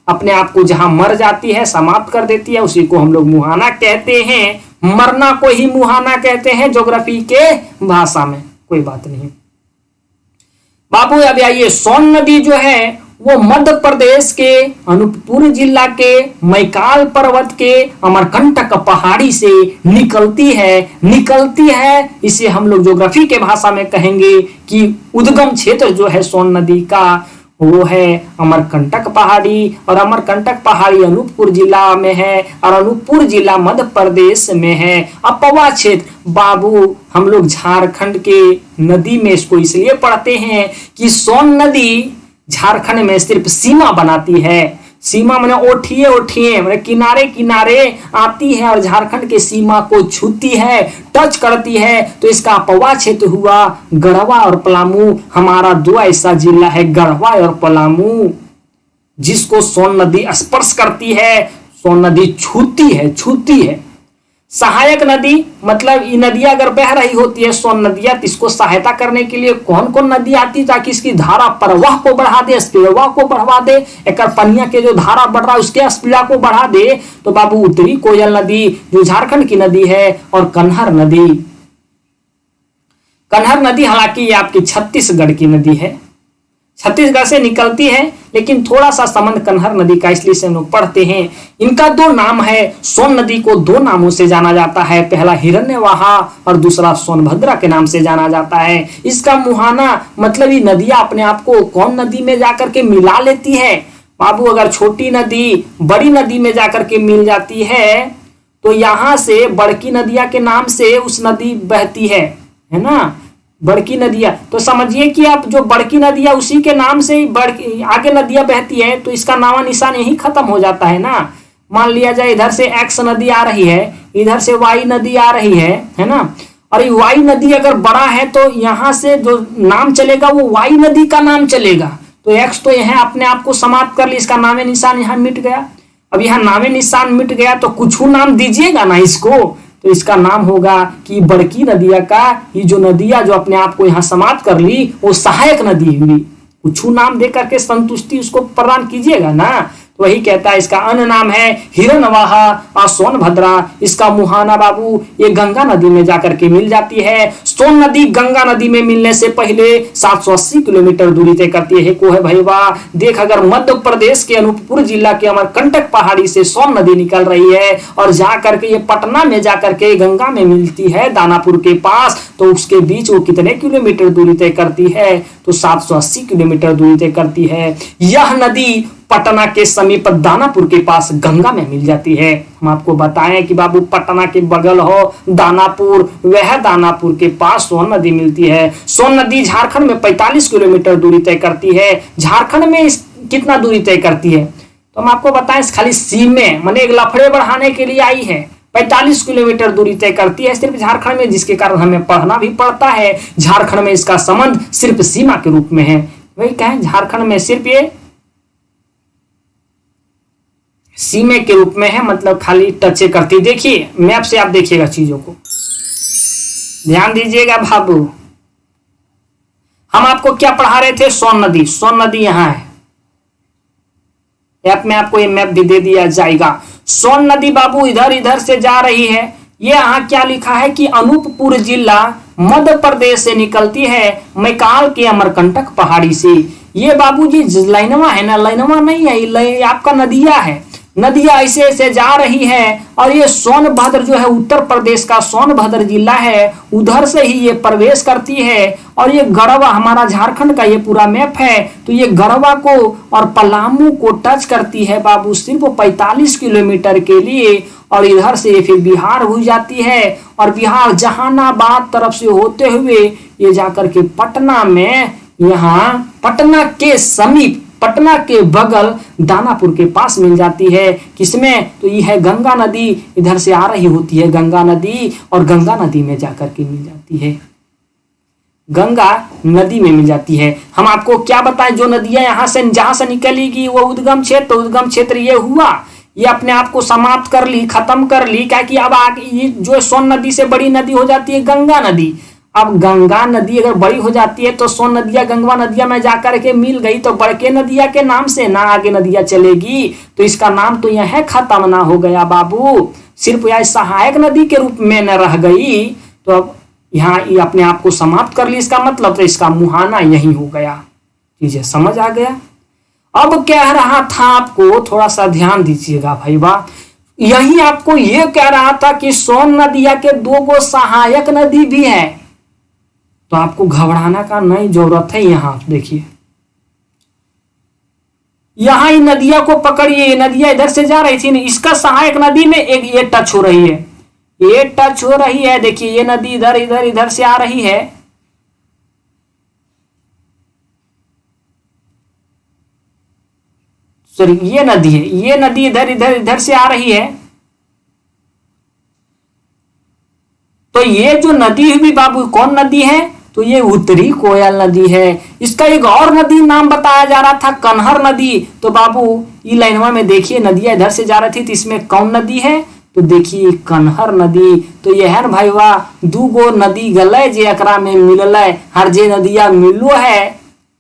अपने आप को जहां मर जाती है, समाप्त कर देती है, उसी को हम लोग मुहाना कहते हैं। मरना को ही मुहाना कहते हैं ज्योग्राफी के भाषा में, कोई बात नहीं। बाबू अब आइए, सोन नदी जो है वो मध्य प्रदेश के अनूपपुर जिला के मैकाल पर्वत के अमरकंटक पहाड़ी से निकलती है। इसे हम लोग ज्योग्राफी के भाषा में कहेंगे कि उद्गम क्षेत्र जो है सोन नदी का वो है अमरकंटक पहाड़ी, और अमरकंटक पहाड़ी अनूपपुर जिला में है और अनूपपुर जिला मध्य प्रदेश में है। अपवा क्षेत्र बाबू हम लोग झारखंड के नदी में इसको इसलिए पढ़ते हैं कि सोन नदी झारखंड में सिर्फ सीमा बनाती है। सीमा माने ओठिए माने किनारे किनारे आती है और झारखंड के सीमा को छूती है, टच करती है। तो इसका अपवा क्षेत्र हुआ गढ़वा और पलामू। हमारा दो ऐसा जिला है गढ़वा और पलामू जिसको सोन नदी स्पर्श करती है, सोन नदी छूती है। सहायक नदी मतलब ये नदियां अगर बह रही होती है सोन नदियां, तो इसको सहायता करने के लिए कौन कौन नदी आती है ताकि इसकी धारा प्रवाह को बढ़ा दे, स्पीडवा को बढ़ा दे, एक पनिया के जो धारा बढ़ रहा है उसके स्पीडा को बढ़ा दे। तो बाबू उत्तरी कोयल नदी जो झारखंड की नदी है, और कन्हर नदी हालांकि ये आपकी छत्तीसगढ़ की नदी है, छत्तीसगढ़ से निकलती है, लेकिन थोड़ा सा संबंध कन्हर नदी का इसलिए से हम लोग पढ़ते हैं। इनका दो नाम है। सोन नदी को दो नामों से जाना जाता है, पहला हिरण्यवाहा और दूसरा सोनभद्रा के नाम से जाना जाता है। इसका मुहाना मतलब ये नदियां अपने आप को कौन नदी में जाकर के मिला लेती है बाबू। अगर छोटी नदी बड़ी नदी में जाकर के मिल जाती है तो यहां से बड़की नदियां के नाम से उस नदी बहती है ना, बड़की नदियां। तो समझिए कि आप जो बड़की नदियां उसी के नाम से आगे नदियां बहती है, तो इसका नामा निशान यही खत्म हो जाता है ना। मान लिया जाए इधर से एक्स नदी आ रही है, इधर से वाई नदी आ रही है ना, और ये वाई नदी अगर बड़ा है तो यहाँ से जो नाम चलेगा वो वाई नदी का नाम चलेगा। तो एक्स तो यह अपने आप को समाप्त कर ली, इसका नामे निशान यहाँ मिट गया। अब यहाँ नामे निशान मिट गया तो कुछ नाम दीजिएगा ना इसको, तो इसका नाम होगा कि बड़की नदिया का ये जो नदियां जो अपने आप को यहाँ समाप्त कर ली वो सहायक नदी हुई। कुछ नाम दे करके संतुष्टि उसको प्रदान कीजिएगा ना। तो वही कहता है इसका अन्य नाम है हिरण्यवाहा और सोनभद्रा। इसका मुहाना बाबू ये गंगा नदी में जाकर के मिल जाती है। सोन नदी गंगा नदी में मिलने से पहले 780 किलोमीटर दूरी तय करती है। को है भाई वाह, देख अगर मध्य प्रदेश के अनूपपुर जिला के अमरकंटक पहाड़ी से सोन नदी निकल रही है और जाकर के ये पटना में जाकर के गंगा में मिलती है दानापुर के पास, तो उसके बीच वो कितने किलोमीटर दूरी तय करती है, तो 780 किलोमीटर दूरी तय करती है। यह नदी पटना के समीप दानापुर के पास गंगा में मिल जाती है। हम आपको बताएं कि बाबू पटना के बगल हो दानापुर, वह दानापुर के पास सोन नदी मिलती है। सोन नदी झारखंड में 45 किलोमीटर दूरी तय करती है। झारखंड में कितना दूरी तय करती है तो हम आपको बताएं, खाली सीमे माने एक लफड़े बढ़ाने के लिए आई है। 45 किलोमीटर दूरी तय करती है सिर्फ झारखंड में, जिसके कारण हमें पढ़ना भी पड़ता है। झारखंड में इसका संबंध सिर्फ सीमा के रूप में है। वही कहें झारखंड में सिर्फ ये सीमे के रूप में है, मतलब खाली टचे करती। देखिए मैप से आप देखिएगा चीजों को, ध्यान दीजिएगा बाबू। हम आपको क्या पढ़ा रहे थे, सोन नदी। सोन नदी यहाँ है, ऐप में आपको ये मैप भी दे दिया जाएगा। सोन नदी बाबू इधर से जा रही है। ये यहाँ क्या लिखा है कि अनूपपुर जिला मध्य प्रदेश से निकलती है, मैकाल के अमरकंटक पहाड़ी से। ये बाबूजी लाइनवा है ना, लाइनवा नहीं है, ये आपका नदिया है। नदियां ऐसे ऐसे जा रही है और ये सोनभद्र जो है उत्तर प्रदेश का सोनभद्र जिला है, उधर से ही ये प्रवेश करती है। और ये गढ़वा हमारा झारखंड का ये पूरा मैप है, तो ये गढ़वा को और पलामू को टच करती है बाबू सिर्फ 45 किलोमीटर के लिए। और इधर से फिर बिहार हो जाती है और बिहार जहानाबाद तरफ से होते हुए ये जाकर के पटना में, यहाँ पटना के समीप, पटना के बगल दानापुर के पास मिल जाती है। किसमें, तो ये है गंगा नदी, इधर से आ रही होती है गंगा नदी और गंगा नदी में जाकर के मिल जाती है, गंगा नदी में मिल जाती है। हम आपको क्या बताएं, जो नदियां यहाँ से जहां से निकलेगी वो उद्गम क्षेत्र ये हुआ, ये अपने आप को समाप्त कर ली, खत्म कर ली। क्या कि अब ये जो सोन नदी से बड़ी नदी हो जाती है गंगा नदी। अब गंगा नदी अगर बड़ी हो जाती है तो सोन नदिया गंगा नदिया में जाकर के मिल गई, तो बड़के नदिया के नाम से ना आगे नदिया चलेगी, तो इसका नाम तो यह खत्म ना हो गया बाबू, सिर्फ यह सहायक नदी के रूप में न रह गई। तो अब यहाँ ये अपने आप को समाप्त कर ली, इसका मतलब तो इसका मुहाना यही हो गया। चीजें समझ आ गया। अब कह रहा था आपको, थोड़ा सा ध्यान दीजिएगा भाई वाह, यही आपको ये कह रहा था कि सोन नदिया के 2 गो सहायक नदी भी है, तो आपको घबराना का नहीं जरूरत है। यहां देखिए, यहां इन नदिया को पकड़िए, ये नदियां इधर से जा रही थी ना, इसका सहायक नदी में एक ये टच हो रही है, ये टच हो रही है। देखिए ये नदी इधर इधर इधर से आ रही है, सॉरी ये नदी है, ये नदी इधर इधर इधर से आ रही है। तो ये जो नदी हुई बाबू कौन नदी है, तो ये उत्तरी कोयल नदी है। इसका एक और नदी नाम बताया जा रहा था कन्हर नदी। तो बाबू ये लाइनवा में देखिए नदियां इधर से जा रही थी, तो इसमें कौन नदी है, तो देखिए कन्हर नदी। तो यह है भाई वाह, 2 गो नदी गले जे एकरा में मिलल, हर जे नदिया मिलो है,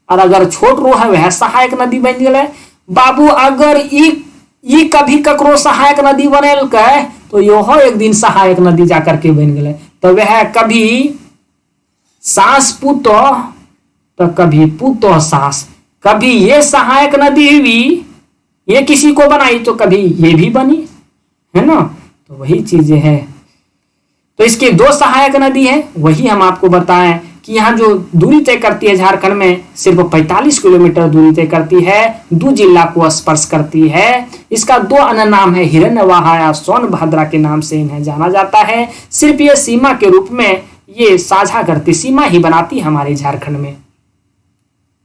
और अगर छोट रो है वह सहायक नदी बन गए बाबू। अगर ई कभी ककरो सहायक नदी बनेल के, तो यहो एक दिन सहायक नदी जाकर के बन गए। तो वह कभी सास पुतो, तो कभी पुतो सास, कभी ये सहायक नदी हुई, ये किसी को बनाई, तो कभी ये भी बनी, है ना। तो वही चीजें हैं। तो इसके 2 सहायक नदी है, वही हम आपको बताएं कि यहाँ जो दूरी तय करती है झारखंड में, सिर्फ 45 किलोमीटर दूरी तय करती है, 2 जिला को स्पर्श करती है। इसका 2 अन्य नाम है, हिरण्यवाहा या सोनभद्रा के नाम से इन्हें जाना जाता है। सिर्फ ये सीमा के रूप में ये साझा करती, सीमा ही बनाती हमारे झारखंड में।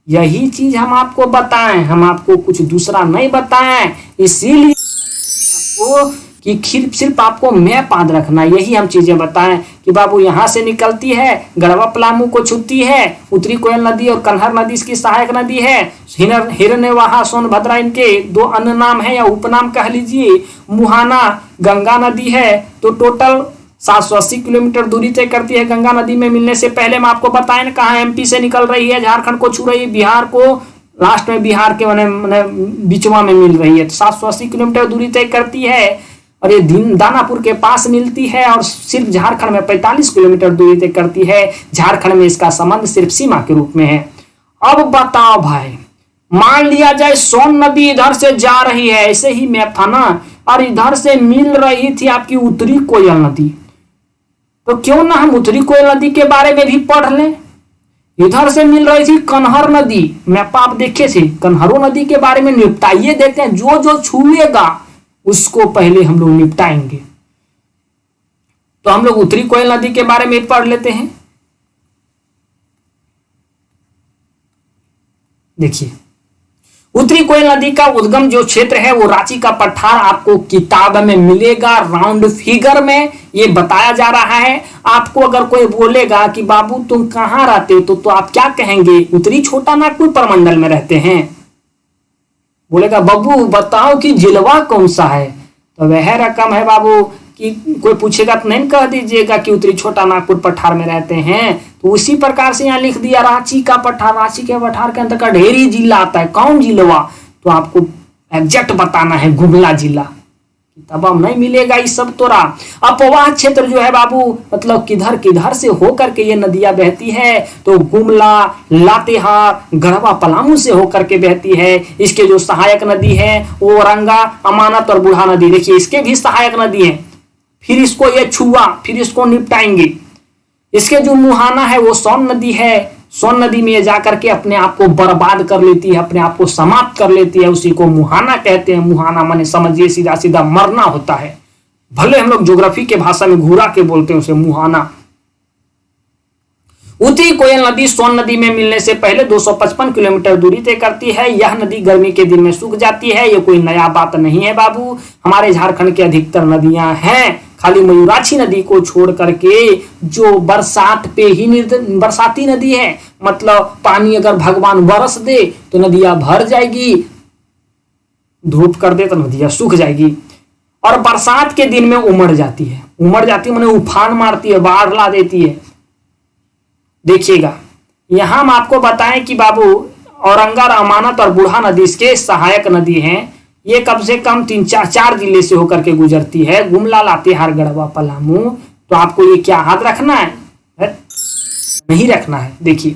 यही चीज हम आपको बताएं, हम आपको कुछ दूसरा नहीं बताएं, इसीलिए आपको कि सिर्फ आपको मैप याद रखना, यही हम चीजें बताएं कि बाबू यहाँ से निकलती है, गढ़वा पलामू को छूती है, उत्तरी कोयल नदी और कन्हर नदी इसकी सहायक नदी है। हिरण्यवाहा सोनभद्रा इनके 2 अन्य नाम है या उपनाम कह लीजिए। मुहाना गंगा नदी है, तो टोटल 780 किलोमीटर दूरी तय करती है। गंगा नदी में मिलने से पहले मैं आपको बताएं कहाँ एमपी से निकल रही है, झारखंड को छू रही है, बिहार को लास्ट में, बिहार के मैंने बीचवा में मिल रही है। तो 780 किलोमीटर दूरी तय करती है, और ये दानापुर के पास मिलती है, और सिर्फ झारखंड में 45 किलोमीटर दूरी तय करती है। झारखंड में इसका संबंध सिर्फ सीमा के रूप में है। अब बताओ भाई, मान लिया जाए सोन नदी इधर से जा रही है, ऐसे ही मैप था ना, और इधर से मिल रही थी आपकी उत्तरी कोयल नदी, तो क्यों ना हम उत्तरी कोयल नदी के बारे में भी पढ़ लें। इधर से मिल रही थी कन्हर नदी, मैप आप देखे थे, कन्हरो नदी के बारे में निपटाइए देते हैं, जो जो छुएगा उसको पहले हम लोग निपटाएंगे। तो हम लोग उत्तरी कोयल नदी के बारे में पढ़ लेते हैं। देखिए उत्तरी कोयल नदी का उद्गम जो क्षेत्र है वो रांची का पठार आपको किताब में मिलेगा, राउंड फिगर में ये बताया जा रहा है। आपको अगर कोई बोलेगा कि बाबू तुम कहां रहते हो, तो आप क्या कहेंगे, उत्तरी छोटा नागपुर प्रमंडल में रहते हैं। बोलेगा बाबू बताओ कि जिलवा कौन सा है, तो वह रकम है बाबू कि कोई पूछेगा तो नहीं कह दीजिएगा कि उत्तरी छोटा नागपुर पठार में रहते हैं। तो उसी प्रकार से यहाँ लिख दिया रांची का पठार, रांची के पठार के अंतर्गत ढेरी जिला आता है, कौन जिलवा, तो आपको एग्जैक्ट बताना है गुमला जिला। तब हम नहीं मिलेगा इस सब तोरा। अपवाह क्षेत्र जो है बाबू, मतलब किधर किधर से होकर के ये नदियां बहती है, तो गुमला, लातेहार, गढ़वा पलामू से होकर के बहती है। इसके जो सहायक नदी है वो औरंगा, अमानत और बूढ़ा नदी, देखिए इसके भी सहायक नदी है। फिर इसको ये छुआ, फिर इसको निपटाएंगे। इसके जो मुहाना है वो सोन नदी है, सोन नदी में जाकर के अपने आप को बर्बाद कर लेती है, अपने आप को समाप्त कर लेती है, उसी को मुहाना कहते हैं। मुहाना माने समझिए सीधा सीधा मरना होता है, भले हम लोग ज्योग्राफी के भाषा में घूरा के बोलते हैं उसे मुहाना। उत्तरी कोयल नदी सोन नदी में मिलने से पहले 255 किलोमीटर दूरी तय करती है। यह नदी गर्मी के दिन में सूख जाती है, ये कोई नया बात नहीं है बाबू। हमारे झारखंड के अधिकतर नदियां हैं, खाली मयूराक्षी नदी को छोड़ करके जो बरसात पे ही बरसाती नदी है, मतलब पानी अगर भगवान बरस दे तो नदियां भर जाएगी, धूप कर दे तो नदियां सूख जाएगी, और बरसात के दिन में उमड़ जाती है। उमड़ जाती है माने उफान मारती है, बाढ़ ला देती है। देखिएगा यहां हम आपको बताएं कि बाबू औरंगा, अमानत और बूढ़ा नदी इसके सहायक नदी हैं। ये कम से कम 3-4 जिले से होकर के गुजरती है, गुमला, लातेहार, गढ़वा, पलामू। तो आपको ये क्या याद रखना है, नहीं रखना है। देखिए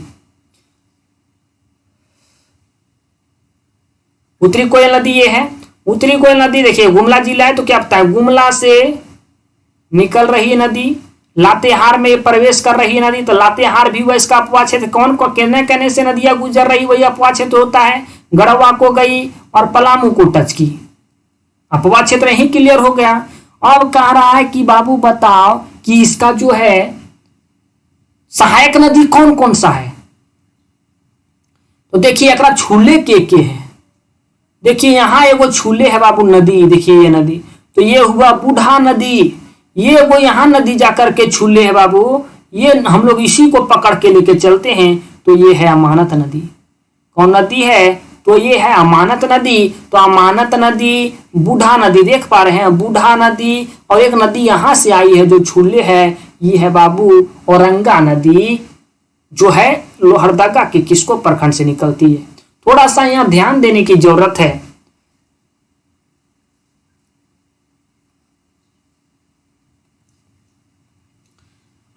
उत्तरी कोयल नदी ये है। उत्तरी कोयल नदी देखिए गुमला जिला है, तो क्या पता है गुमला से निकल रही नदी, लातेहार में प्रवेश कर रही नदी, तो लातेहार भी हुआ इसका अपवाह क्षेत्र। कौन को कहने कहने से नदियां गुजर रही वही अपवाह क्षेत्र होता है। गढ़वा को गई और पलामू को टच की, अपवाह क्षेत्र यही क्लियर हो गया। अब कह रहा है कि बाबू बताओ कि इसका जो है सहायक नदी कौन कौन सा है। तो देखिए एकरा छूले के है। देखिए यहां एगो छूले है बाबू नदी, देखिए ये नदी, तो ये हुआ बूढ़ा नदी। ये वो यहां नदी जाकर के छूले है बाबू, ये हम लोग इसी को पकड़ के लेके चलते हैं, तो ये है अमानत नदी। कौन नदी है, तो ये है अमानत नदी। तो अमानत नदी, बूढ़ा नदी देख पा रहे हैं, बूढ़ा नदी, और एक नदी यहां से आई है जो छूले है, ये है बाबू औरंगा नदी, जो है लोहरदगा के किसको प्रखंड से निकलती है। थोड़ा सा यहां ध्यान देने की जरूरत है।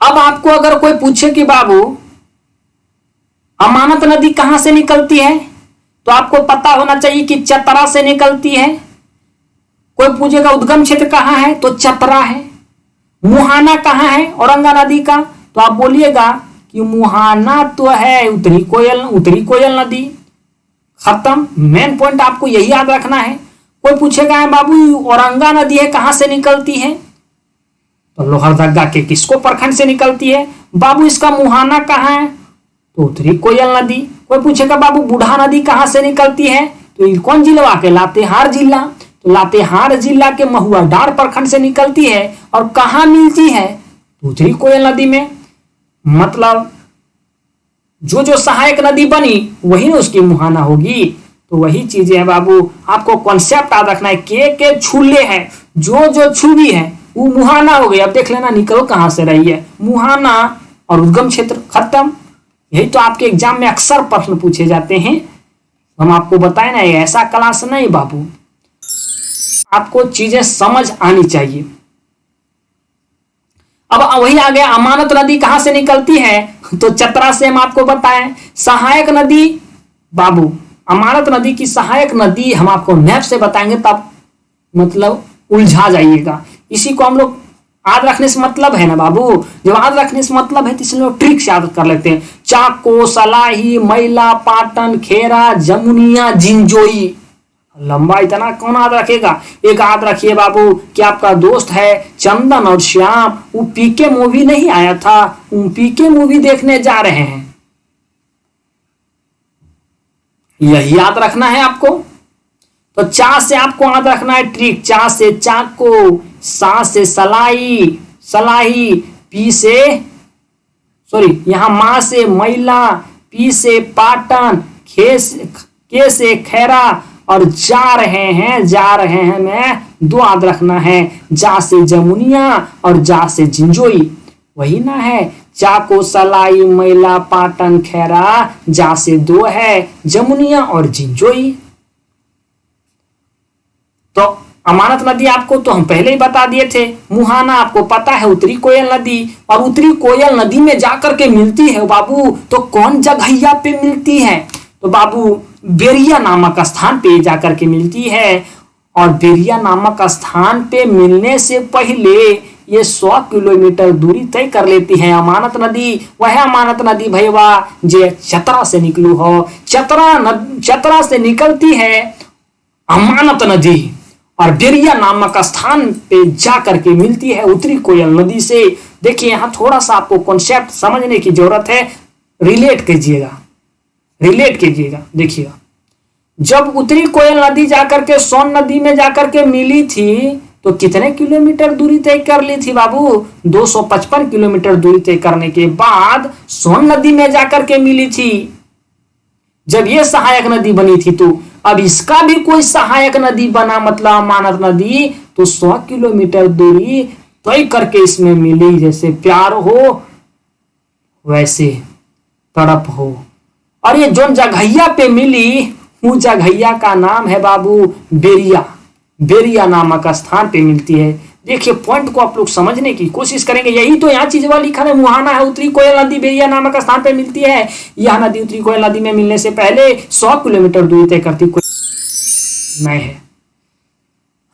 अब आपको अगर कोई पूछे कि बाबू अमानत नदी कहां से निकलती है, तो आपको पता होना चाहिए कि चतरा से निकलती है। कोई पूछेगा उद्गम क्षेत्र कहां है, तो चतरा है। मुहाना कहां है औरंगा नदी का, तो आप बोलिएगा कि मुहाना तो है उत्तरी कोयल नदी। खत्म, मेन पॉइंट आपको यही याद रखना है। कोई पूछेगा बाबू औरंगा नदी है कहां से निकलती है, तो लोहरदगा के किसको प्रखंड से निकलती है। बाबू इसका मुहाना कहां है, तो उत्तरी कोयल नदी। कोई पूछेगा बाबू बूढ़ा नदी कहां से निकलती है, तो ये कौन जिला के, लातेहार जिला। तो लातेहार जिला के महुआ डार प्रखंड से निकलती है और कहां मिलती है, तो उत्तरी कोयल नदी में। मतलब जो जो सहायक नदी बनी वही ना उसकी मुहाना होगी। तो वही चीजें हैं बाबू, आपको कॉन्सेप्ट याद रखना है। के छूले हैं, जो जो छुवी है वो मुहाना हो गई। अब देख लेना निकल कहां से रही है, मुहाना और उद्गम क्षेत्र। खत्म। यही तो आपके एग्जाम में अक्सर प्रश्न पूछे जाते हैं। हम आपको बताए ना, ऐसा क्लास नहीं बाबू, आपको चीजें समझ आनी चाहिए। अब वही आ गया अमानत नदी कहां से निकलती है, तो चतरा से हम आपको बताएं। सहायक नदी बाबू, अमानत नदी की सहायक नदी हम आपको मैप से बताएंगे, तब मतलब उलझा जाइएगा। इसी को हम लोग याद रखने से मतलब है ना बाबू, जब याद रखने से मतलब है तो इसलिए लोग ट्रिक से याद कर लेते हैं। चाको, सलाही, मैला, पाटन, खेरा, जमुनिया, जिंजोई। लंबा इतना कौन याद रखेगा। एक याद रखिए बाबू कि आपका दोस्त है चंदन और श्याम, वो पीके मूवी नहीं आया था, वो पीके मूवी देखने जा रहे हैं। यही याद रखना है आपको। तो चा से आपको याद रखना है ट्रिक, चा से चाको, सा से सलाही, पी से यहां मां से मैला, पी से पाटन, के से खैरा, और जा रहे हैं में दो याद रखना है, जा से जमुनिया और जा से जिंजोई। वही ना है, चाको, सलाई, मैला, पाटन, खैरा, जा से दो है, जमुनिया और जिंजोई। तो अमानत नदी आपको तो हम पहले ही बता दिए थे। मुहाना आपको पता है उत्तरी कोयल नदी, और उत्तरी कोयल नदी में जाकर के मिलती है बाबू, तो कौन जगहिया पे मिलती है, तो बाबू बेरिया नामक स्थान पे जाकर के मिलती है। और बेरिया नामक स्थान पे मिलने से पहले ये 100 किलोमीटर दूरी तय कर लेती है अमानत नदी। वह अमानत नदी भैया जे चतरा से निकलू हो, चतरा से निकलती है अमानत नदी, और बेरिया नामक स्थान पे जाकर के मिलती है उत्तरी कोयल नदी से। देखिए यहां थोड़ा सा आपको कॉन्सेप्ट समझने की जरूरत है, रिलेट कीजिएगा। देखिएगा, जब उत्तरी कोयल नदी जाकर के सोन नदी में जाकर के मिली थी, तो कितने किलोमीटर दूरी तय कर ली थी बाबू, 255 किलोमीटर दूरी तय करने के बाद सोन नदी में जाकर के मिली थी। जब ये सहायक नदी बनी थी, तो अब इसका भी कोई सहायक नदी बना, मतलब अमानत नदी, तो 100 किलोमीटर दूरी तय करके इसमें मिली। जैसे प्यार हो वैसे तड़प हो। और ये जो जगहिया पे मिली, वो जगहिया का नाम है बाबू बेरिया नामक स्थान पे मिलती है। देखिए पॉइंट को आप लोग समझने की कोशिश करेंगे। यही तो यहाँ चीज वाला लिखा है, मुहाना है उत्तरी कोयल नदी बेरिया नामक स्थान पे मिलती है। यह नदी उत्तरी कोयल नदी में मिलने से पहले 100 किलोमीटर दूरी तय करती। में है।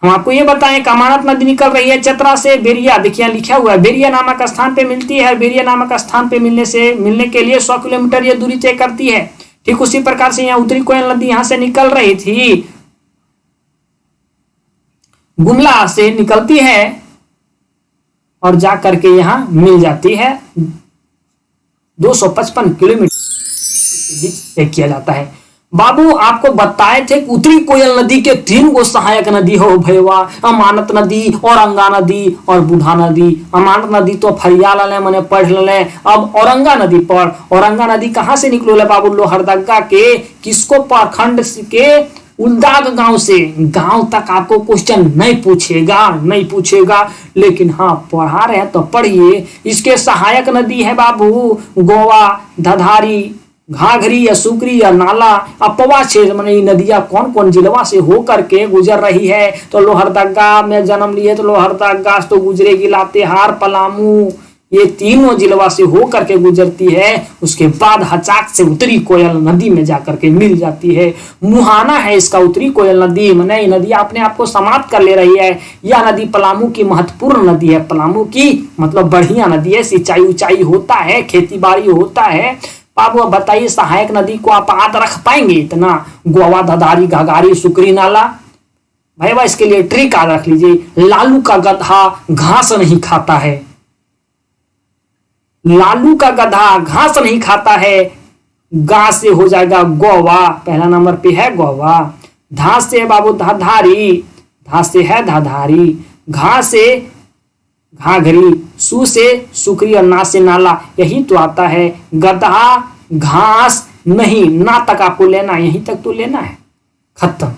हम आपको ये बताएं कामानत नदी निकल रही है चतरा से बेरिया, देखिए यहाँ लिखा हुआ है बेरिया नामक स्थान पे मिलती है। बेरिया नामक स्थान पे मिलने के लिए 100 किलोमीटर ये दूरी तय करती है। ठीक उसी प्रकार से यहाँ उत्तरी कोयल नदी यहाँ से निकल रही थी, गुमला से निकलती है और जा करके यहाँ मिल जाती है। 255 किलोमीटर तय किया जाता है। बाबू आपको बताए थे कि उत्तरी कोयल नदी के 3 गो सहायक नदी हो भैया, अमानत नदी, औरंगा नदी और बूढ़ा नदी। अमानत नदी तो फरियाल ले मैंने पढ़ ले। अब औरंगा नदी पर, औरंगा नदी कहाँ से निकलो बाबू? लोहरदगा के किसको प्रखंड के उलदाग गांव से। गांव तक आपको क्वेश्चन नहीं पूछेगा, लेकिन हाँ पढ़ा रहे हैं तो पढ़िए। इसके सहायक नदी है बाबू गोवा, धधारी, घाघरी या सुकरी या नाला। अपवा क्षेत्र में नदियां कौन कौन जिलवा से होकर के गुजर रही है? तो लोहरदगा में जन्म लिए तो लोहरदगा तो गुजरेगी, लातेहार, पलामू, ये तीनों जिलवा से होकर के गुजरती है। उसके बाद हचाक से उत्तरी कोयल नदी में जाकर के मिल जाती है। मुहाना है इसका उत्तरी कोयल नदी। मैंने ये नदी अपने आप को समाप्त कर ले रही है। यह नदी पलामू की महत्वपूर्ण नदी है। पलामू की मतलब बढ़िया नदी है, सिंचाई उचाई होता है, खेती बाड़ी होता है। बाबू अब बताइए सहायक नदी को आप याद रख पाएंगे इतना? गोवा, धधारी, घाघरी, सुकरी, नाला। भाई इसके लिए ट्रिक याद रख लीजिए। लालू का गधा घास नहीं खाता है। लालू का गधा घास नहीं खाता है। गा से हो जाएगा गोवा, पहला नंबर पे है गोवा। धा से है बाबू धधारी, धा से है धधारी। घा से घाघरी, सु से सुकरी और ना से नाला। यही तो आता है। गधा घास नहीं, ना तक आपको लेना, यहीं तक तो लेना है, खत्म।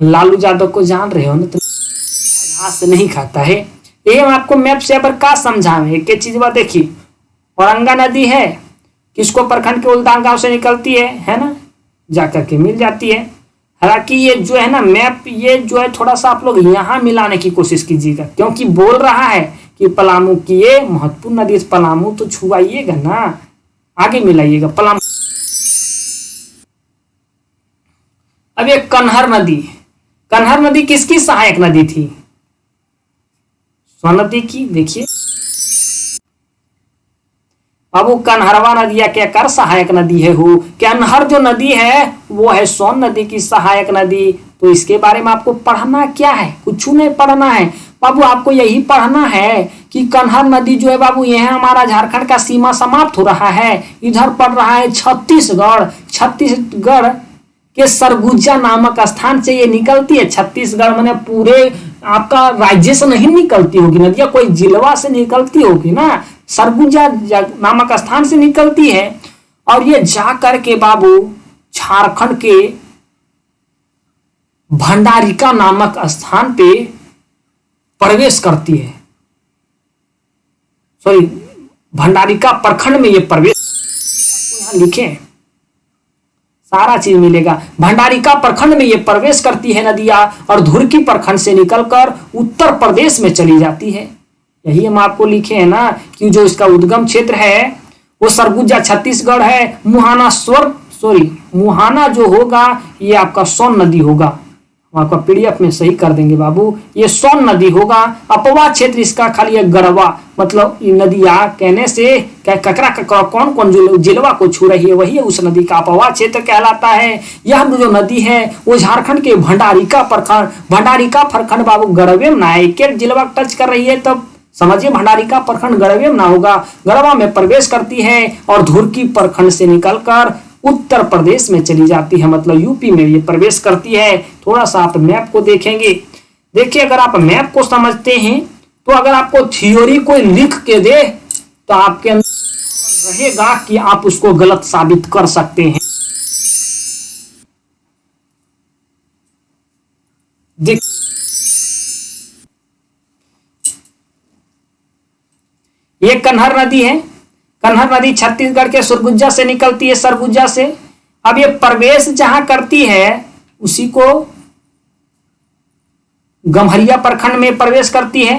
लालू यादव को जान रहे हो ना, तो घास नहीं खाता है। ये हम आपको मैप से अबर का समझावे के चीज बा। देखिए औरंगा नदी है, किसको प्रखंड के उलदान गांव से निकलती है ना, जाकर के मिल जाती है। हालांकि ये जो है ना मैप, ये जो है थोड़ा सा आप लोग यहाँ मिलाने की कोशिश कीजिएगा, क्योंकि बोल रहा है कि पलामू की ये महत्वपूर्ण नदी। पलामू तो छुआइएगा ना, आगे मिलाइएगा पलामू। अब ये कन्हर नदी, कन्हर नदी किसकी सहायक नदी थी? स्वनदी की। देखिए अब वो कन्हरवा नदिया क्या कर सहायक नदी है हो। कन्हर जो नदी है वो है सोन नदी की सहायक नदी। तो इसके बारे में आपको पढ़ना क्या है? कुछ नहीं पढ़ना है बाबू, आपको यही पढ़ना है कि कन्हर नदी जो है बाबू, यह हमारा झारखंड का सीमा समाप्त हो रहा है। इधर पड़ रहा है छत्तीसगढ़। छत्तीसगढ़ के सरगुजा नामक स्थान से ये निकलती है। छत्तीसगढ़ मैंने पूरे आपका राज्य से नहीं निकलती होगी नदियां, कोई जिलवा से निकलती होगी ना। सरगुजा नामक स्थान से निकलती है और ये जा करके बाबू झारखंड के भंडारिका नामक स्थान पे प्रवेश करती है। सॉरी, भंडारिका प्रखंड में ये प्रवेश, आपको यहां लिखे सारा चीज मिलेगा। भंडारिका प्रखंड में ये प्रवेश करती है नदियां और धुरकी प्रखंड से निकलकर उत्तर प्रदेश में चली जाती है। यही हम आपको लिखे हैं ना कि जो इसका उद्गम क्षेत्र है वो सरगुजा छत्तीसगढ़ है। मुहाना जो होगा ये आपका सोन नदी होगा। हम आपका पीडीएफ में सही कर देंगे बाबू, ये सोन नदी होगा। अपवा क्षेत्र इसका खाली है गढ़वा, मतलब नदिया कहने से ककरा ककरा कौन कौन जो जिलवा को छू रही है वही है उस नदी का अपवा क्षेत्र कहलाता है। यह जो नदी है वो झारखंड के भंडारिका प्रखंड बाबू गढ़वे में ना है, के जिलवा टच कर रही है, तब समझिए भंडारिका प्रखंड गढ़वे में ना होगा। गढ़वा में प्रवेश करती है और धुरकी प्रखंड से निकलकर उत्तर प्रदेश में चली जाती है, मतलब यूपी में ये प्रवेश करती है। थोड़ा सा आप मैप को देखेंगे। देखिए अगर आप मैप को समझते हैं तो अगर आपको थ्योरी कोई लिख के दे तो आपके अंदर रहेगा कि आप उसको गलत साबित कर सकते हैं। देख ये कन्हर नदी है। कन्हर नदी छत्तीसगढ़ के सरगुजा से निकलती है, सरगुजा से। अब ये प्रवेश जहां करती है उसी को गम्हरिया प्रखंड में प्रवेश करती है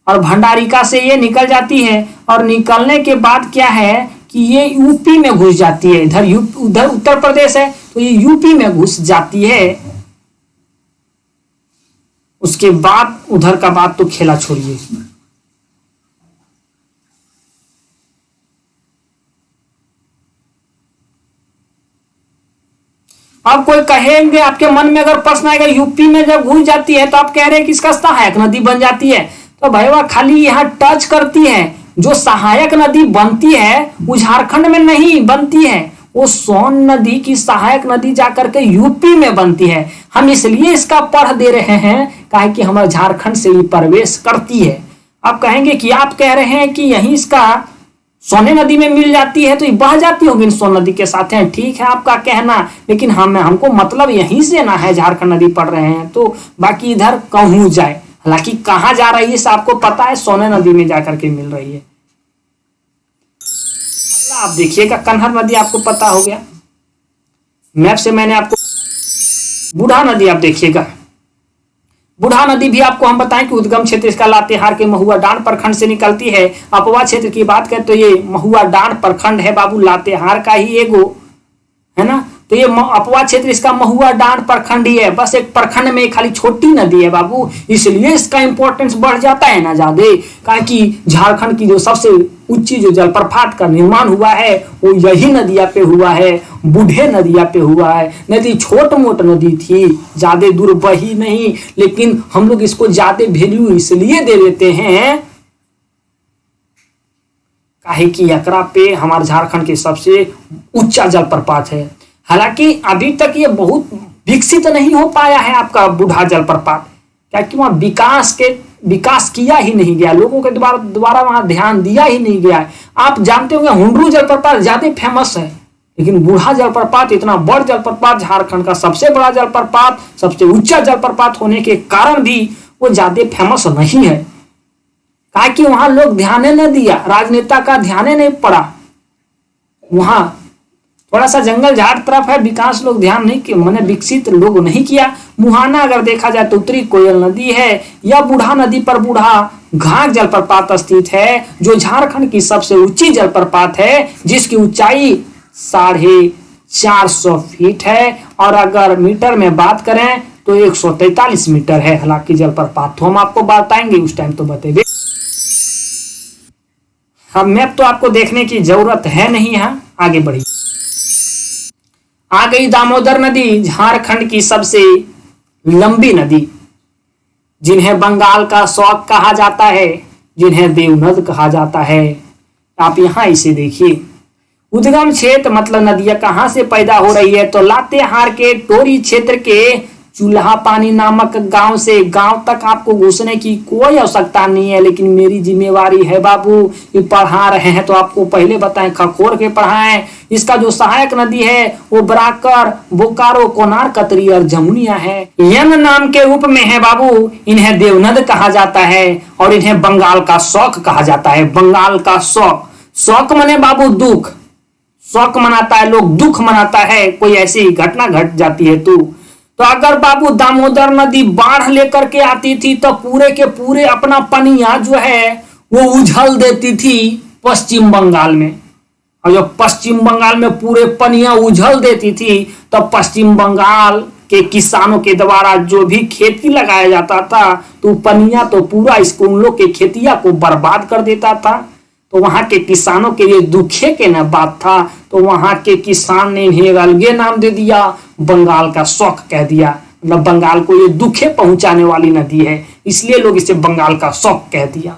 और भंडारिका से ये निकल जाती है। और निकलने के बाद क्या है कि ये यूपी में घुस जाती है। इधर उधर उत्तर प्रदेश है तो ये यूपी में घुस जाती है। उसके बाद उधर का बात तो खेला छोड़िए। अब कोई कहेंगे, आपके मन में अगर प्रश्न आएगा यूपी में जब घुस जाती है तो आप कह रहे हैं कि इसका सहायक नदी बन जाती है, तो भैया खाली यहाँ टच करती है। जो सहायक नदी बनती है वो झारखंड में नहीं बनती है, वो सोन नदी की सहायक नदी जाकर के यूपी में बनती है। हम इसलिए इसका पढ़ दे रहे हैं काहे कि हमारे झारखंड से ही प्रवेश करती है। आप कहेंगे कि आप कह रहे हैं कि यही इसका सोने नदी में मिल जाती है तो ये बह जाती होगी सोन नदी के साथ है। ठीक है आपका कहना, लेकिन हमको मतलब यहीं से ना है, झारखंड नदी पढ़ रहे हैं तो बाकी इधर कहूं जाए। हालांकि कहाँ जा रही है आपको पता है, सोने नदी में जाकर के मिल रही है। अगला आप देखिएगा कन्हर नदी, आपको पता हो गया मैप से मैंने आपको। बूढ़ा नदी आप देखिएगा, बूढ़ा नदी भी आपको हम बताएं कि उद्गम क्षेत्र इसका लातेहार के महुआ डांड प्रखंड से निकलती है। अपवा क्षेत्र की बात करें तो ये महुआ डांड प्रखंड है बाबू, लातेहार का ही एगो है ना। तो ये अपवा क्षेत्र इसका महुआ डांड प्रखंड ही है, बस एक प्रखंड में खाली छोटी नदी है बाबू, इसलिए इसका इंपॉर्टेंस बढ़ जाता है ना ज्यादा। कारण कि झारखंड की जो सबसे ऊंची जो जलप्रपात का निर्माण हुआ है वो यही नदिया पे हुआ है, बूढ़े नदिया पे हुआ है। नदी छोट मोट नदी थी, ज्यादा दूर बही नहीं, लेकिन हम लोग इसको ज्यादा वैल्यू इसलिए दे देते हैं काहे कि एकरा पे हमारे झारखंड के सबसे ऊंचा जलप्रपात है। हालांकि अभी तक ये बहुत विकसित नहीं हो पाया है आपका बूढ़ा जलप्रपात, क्या कि वहां विकास किया ही नहीं गया, लोगों के द्वारा वहां ध्यान दिया ही नहीं गया है। आप जानते होंगे हुंडरू जलप्रपात ज्यादा फेमस है, लेकिन बूढ़ा जलप्रपात इतना बड़ जलप्रपात, झारखंड का सबसे बड़ा जलप्रपात, सबसे ऊंचा जलप्रपात होने के कारण भी वो ज्यादा फेमस नहीं है, ताकि वहां लोग ध्यान न दिया, राजनेता का ध्यान नहीं पड़ा। वहां थोड़ा सा जंगल झाड़ तरफ है, विकास लोग ध्यान नहीं किया, मैंने विकसित लोग नहीं किया। मुहाना अगर देखा जाए तो उत्तरी कोयल नदी है, या बूढ़ा नदी पर बूढ़ा घाघ जलप्रपात स्थित है, जो झारखंड की सबसे ऊंची जलप्रपात है, जिसकी ऊंचाई 450 फीट है, और अगर मीटर में बात करें तो 143 मीटर है। हालांकि जलप्रपात तो हम आपको बताएंगे, उस टाइम तो बतेंगे। अब मैप तो आपको देखने की जरूरत है नहीं, यहाँ आगे बढ़ी। आ गई दामोदर नदी, झारखंड की सबसे लंबी नदी, जिन्हें बंगाल का शौक कहा जाता है, जिन्हें देवनद कहा जाता है। आप यहाँ इसे देखिए, उद्गम क्षेत्र मतलब नदियां कहां से पैदा हो रही है, तो लातेहार के टोरी क्षेत्र के चूल्हा पानी नामक गांव से। गांव तक आपको घुसने की कोई आवश्यकता नहीं है, लेकिन मेरी जिम्मेवारी है बाबू, ये पढ़ा रहे हैं तो आपको पहले बताएं, खखोर के पढ़ाएं। इसका जो सहायक नदी है वो बराकर, बोकारो, कोनार, कतरी और जमुनिया है। यन नाम के रूप में है बाबू, इन्हें देवनद कहा जाता है और इन्हें बंगाल का शौक कहा जाता है। बंगाल का शौक, शौक मने बाबू दुख, शौक मनाता है लोग, दुख मनाता है कोई ऐसी घटना घट जाती है तो अगर बाबू दामोदर नदी बाढ़ लेकर के आती थी तो पूरे के पूरे अपना पनिया जो है वो उझल देती थी पश्चिम बंगाल में। और जब पश्चिम बंगाल में पूरे पनिया उझल देती थी तो पश्चिम बंगाल के किसानों के द्वारा जो भी खेती लगाया जाता था तो पनिया तो पूरा इसको उन लोग के खेतिया को बर्बाद कर देता था। तो वहां के किसानों के लिए दुखे के न बात था, तो वहां के किसान ने इन्हें अलगे नाम दे दिया, बंगाल का शौक कह दिया। मतलब बंगाल को ये दुखे पहुंचाने वाली नदी है, इसलिए लोग इसे बंगाल का शौक कह दिया।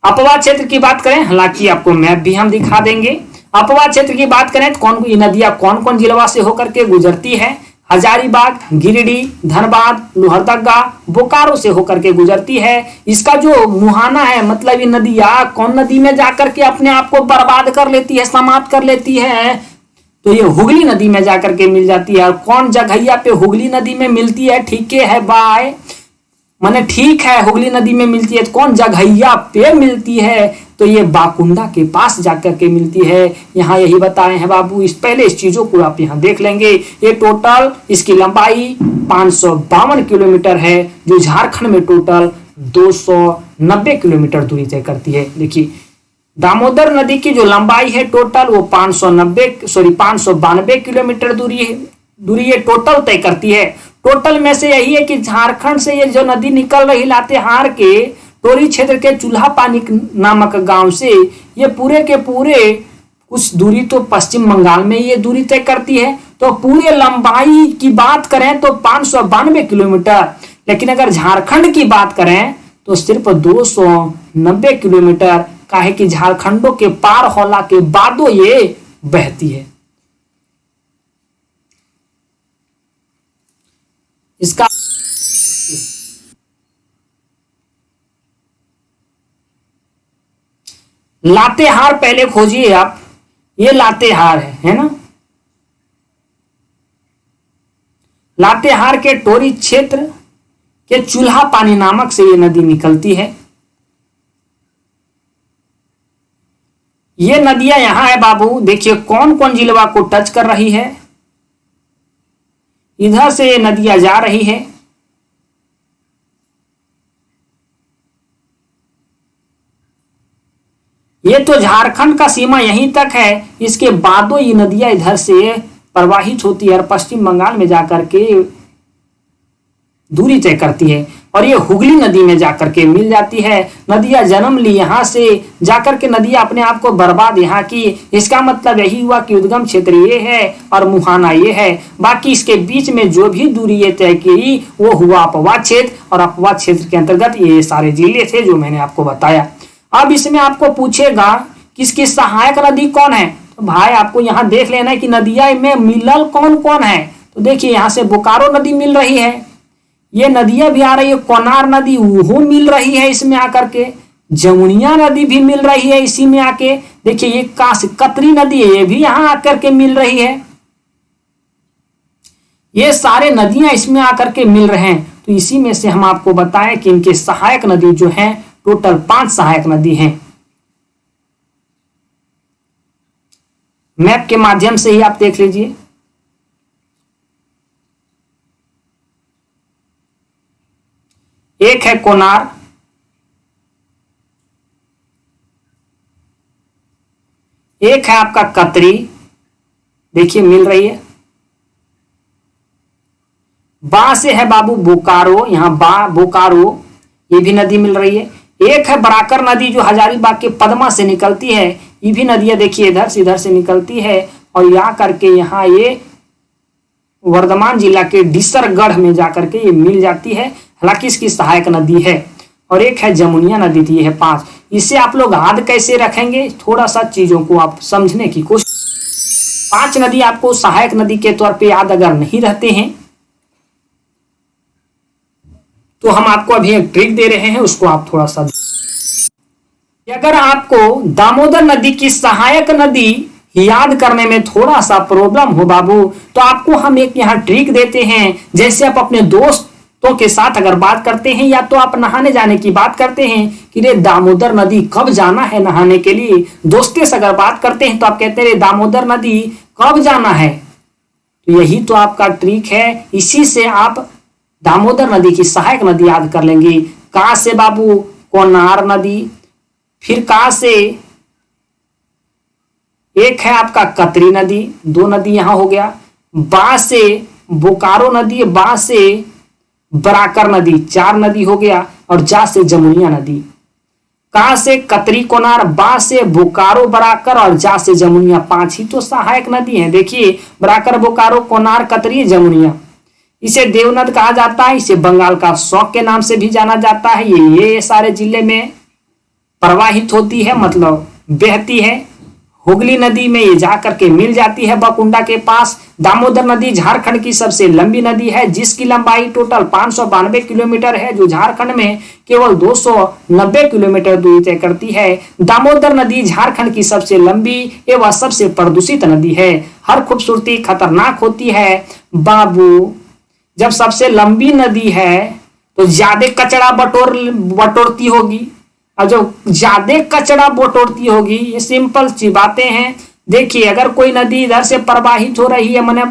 अपवा क्षेत्र की बात करें, हालांकि आपको मैप भी हम दिखा देंगे। अपवा क्षेत्र की बात करें तो कौन ये नदियां कौन कौन जिला से होकर के गुजरती है, हजारीबाग, गिरिडीह, धनबाद, लोहरदगा, बोकारो से होकर के गुजरती है। इसका जो मुहाना है मतलब ये नदियां कौन नदी में जाकर के अपने आप को बर्बाद कर लेती है, समाप्त कर लेती है, तो ये हुगली नदी में जाकर के मिल जाती है। और कौन जगहिया पे हुगली नदी में मिलती है, ठीक है बाय, माने ठीक है हुगली नदी में मिलती है, तो कौन जगहिया पे मिलती है, तो ये बाकुंडा के पास जाकर के मिलती है। यहाँ यही बताए हैं बाबू, इस पहले इस चीजों को आप यहाँ देख लेंगे। ये टोटल इसकी लंबाई 552 किलोमीटर है, जो झारखंड में टोटल 290 किलोमीटर दूरी तय करती है। देखिए दामोदर नदी की जो लंबाई है टोटल वो 592 किलोमीटर दूरी ये टोटल तय करती है। टोटल में से यही है कि झारखंड से ये जो नदी निकल रही लातेहार के टोरी क्षेत्र के चूल्हा पानी नामक गांव से, ये पूरे के पूरे कुछ दूरी तो पश्चिम बंगाल में ये दूरी तय करती है। तो पूरे लंबाई की बात करें तो 592 किलोमीटर, लेकिन अगर झारखंड की बात करें तो सिर्फ 290 किलोमीटर, काहे कि झारखंडों के पार होला के बादो ये बहती है। इसका लातेहार पहले खोजिए आप, ये लातेहार है ना। लातेहार के टोरी क्षेत्र के चूल्हा पानी नामक से ये नदी निकलती है। ये नदियां यहां है बाबू, देखिए कौन कौन जिलवा को टच कर रही है। इधर से ये नदियां जा रही है, ये तो झारखंड का सीमा यहीं तक है। इसके बादो ये नदियां इधर से प्रवाहित होती है और पश्चिम बंगाल में जाकर के दूरी तय करती है और ये हुगली नदी में जाकर के मिल जाती है। नदियां जन्म ली यहां से, जाकर के नदियां अपने आप को बर्बाद यहाँ की। इसका मतलब यही हुआ कि उद्गम क्षेत्र ये है और मुहाना ये है। बाकी इसके बीच में जो भी दूरी ये तय की वो हुआ अपवाद क्षेत्र, और अपवाद क्षेत्र के अंतर्गत ये सारे जिले थे जो मैंने आपको बताया। अब इसमें आपको पूछेगा किसकी सहायक नदी कौन है, तो भाई आपको यहाँ देख लेना है कि नदियां में मिलल कौन कौन है। तो देखिए यहाँ से बोकारो नदी मिल रही है, ये नदियां भी आ रही है, कोनार नदी वो मिल रही है इसमें आकर के, जमुनिया नदी भी मिल रही है इसी में आके। देखिए ये कतरी नदी है, ये भी यहाँ आकर के मिल रही है। ये सारे नदियां इसमें आकर के मिल रहे हैं। तो इसी में से हम आपको बताएं कि इनके सहायक नदी जो हैं टोटल 5 सहायक नदी हैं। मैप के माध्यम से ही आप देख लीजिए। एक है कोनार, एक है आपका कतरी, देखिए मिल रही है। बा से है बाबू बोकारो, यहां बोकारो ये भी नदी मिल रही है। एक है बराकर नदी जो हजारीबाग के पदमा से निकलती है, ये भी नदियां देखिए इधर से निकलती है और यहाँ करके यहाँ ये वर्धमान जिला के डिसरगढ़ में जाकर के ये मिल जाती है। हालांकि इसकी सहायक नदी है। और एक है जमुनिया नदी थी, ये है 5। इसे आप लोग याद कैसे रखेंगे, थोड़ा सा चीजों को आप समझने की कोशिश। 5 नदी आपको सहायक नदी के तौर पे याद अगर नहीं रहते हैं तो हम आपको अभी एक ट्रिक दे रहे हैं, उसको आप थोड़ा सा। अगर आपको दामोदर नदी की सहायक नदी याद करने में थोड़ा सा प्रॉब्लम हो बाबू, तो आपको हम एक यहाँ ट्रिक देते हैं। जैसे आप अपने दोस्तों के साथ अगर बात करते हैं या तो आप नहाने जाने की बात करते हैं कि रे दामोदर नदी कब जाना है नहाने के लिए, दोस्ते से अगर बात करते हैं तो आप कहते हैं रे दामोदर नदी कब जाना है। तो यही तो आपका ट्रिक है, इसी से आप दामोदर नदी की सहायक नदी याद कर लेंगे। कहां से बाबू, कोनार नदी, फिर कहां से एक है आपका कतरी नदी, 2 नदी यहां हो गया। बा से बोकारो नदी, बा से बराकर नदी, 4 नदी हो गया। और जा से जमुनिया नदी। कहां से कतरी कोनार, बा से बोकारो बराकर और जा से जमुनिया, 5 ही तो सहायक नदी हैं। देखिए बराकर, बोकारो, कोनार, कतरी, जमुनिया। इसे देवनद कहा जाता है, इसे बंगाल का शौक के नाम से भी जाना जाता है। ये सारे जिले में प्रवाहित होती है, मतलब बहती है। हुगली नदी में ये जाकर के मिल जाती है बकुंडा के पास। दामोदर नदी झारखंड की सबसे लंबी नदी है, जिसकी लंबाई टोटल 592 किलोमीटर है, जो झारखंड में केवल 290 किलोमीटर दूरी तय करती है। दामोदर नदी झारखंड की सबसे लंबी एवं सबसे प्रदूषित नदी है। हर खूबसूरती खतरनाक होती है बाबू। जब सबसे लंबी नदी है तो ज्यादा कचरा बटोरती होगी, और जो ज्यादा कचरा बटोरती होगी, ये सिंपल सी बातें हैं। देखिए अगर कोई नदी इधर से प्रवाहित हो रही है, माने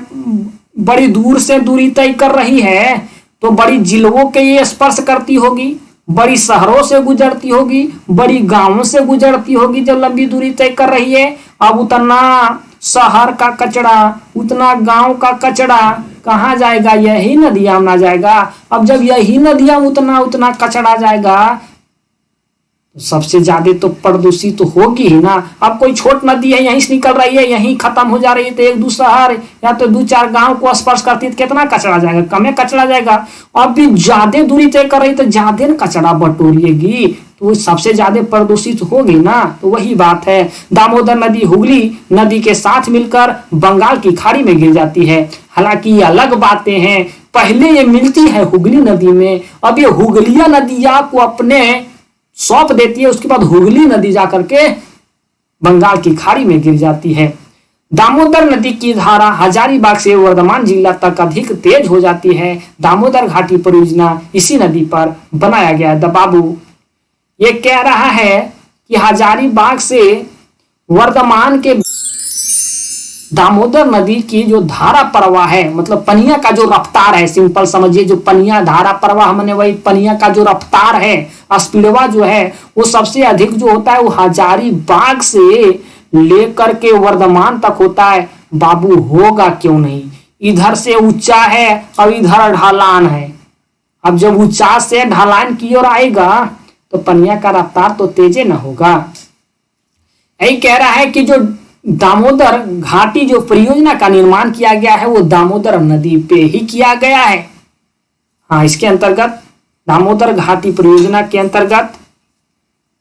बड़ी दूर से दूरी तय कर रही है, तो बड़ी जिलों के ये स्पर्श करती होगी। बड़ी शहरों से गुजरती होगी, बड़ी गांवों से गुजरती होगी जब लंबी दूरी तय कर रही है। अब उतना शहर का कचरा, उतना गांव का कचरा कहाँ जाएगा? यही नदियां में ना जाएगा। अब जब यही नदियां उतना उतना कचरा जाएगा तो सबसे ज्यादा तो प्रदूषित तो होगी ही ना। अब कोई छोट नदी है, यहीं से निकल रही है, यहीं खत्म हो जा रही है, तो एक दो शहर या तो दो चार गांव को स्पर्श करती है तो कितना कचरा जाएगा? कम कचरा जाएगा। अब भी ज्यादा दूरी तय कर रही तो ज्यादा कचरा बटोरिएगी, तो सबसे ज्यादा प्रदूषित होगी ना। तो वही बात है, दामोदर नदी हुगली नदी के साथ मिलकर बंगाल की खाड़ी में गिर जाती है। हालांकि ये अलग बातें हैं, पहले ये मिलती है हुगली नदी में, अब ये हुगलिया नदिया को अपने सौंप देती है, उसके बाद हुगली नदी जाकर के बंगाल की खाड़ी में गिर जाती है। दामोदर नदी की धारा हजारीबाग से वर्धमान जिला तक अधिक तेज हो जाती है। दामोदर घाटी परियोजना इसी नदी पर बनाया गया है। बाबू ये कह रहा है कि हजारीबाग से वर्धमान के दामोदर नदी की जो धारा प्रवाह है, मतलब पनिया का जो रफ्तार है, सिंपल समझिए, जो पनिया धारा प्रवाह मैंने वही पनिया का जो रफ्तार है, स्पीडवा जो है, वो सबसे अधिक जो होता है वो हजारीबाग से लेकर के वर्धमान तक होता है। बाबू होगा क्यों नहीं, इधर से ऊंचा है और इधर ढलान है। अब जब ऊंचा से ढलान की ओर आएगा तो पनिया का रफ्तार तो तेजे न होगा। यही कह रहा है कि जो दामोदर घाटी जो परियोजना का निर्माण किया गया है वो दामोदर नदी पे ही किया गया है। हाँ, इसके अंतर्गत दामोदर घाटी परियोजना के अंतर्गत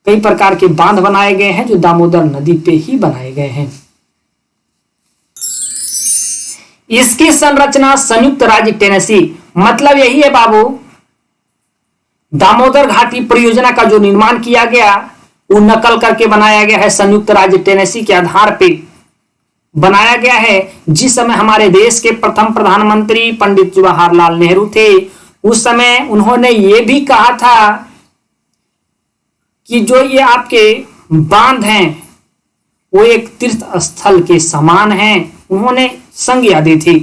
कई प्रकार के बांध बनाए गए हैं जो दामोदर नदी पे ही बनाए गए हैं। इसकी संरचना संयुक्त राज्य टेनेसी, मतलब यही है बाबू, दामोदर घाटी परियोजना का जो निर्माण किया गया वो नकल करके बनाया गया है, संयुक्त राज्य टेनेसी के आधार पे बनाया गया है। जिस समय हमारे देश के प्रथम प्रधानमंत्री पंडित जवाहरलाल नेहरू थे, उस समय उन्होंने ये भी कहा था कि जो ये आपके बांध हैं वो एक तीर्थ स्थल के समान हैं, उन्होंने संज्ञा दी थी।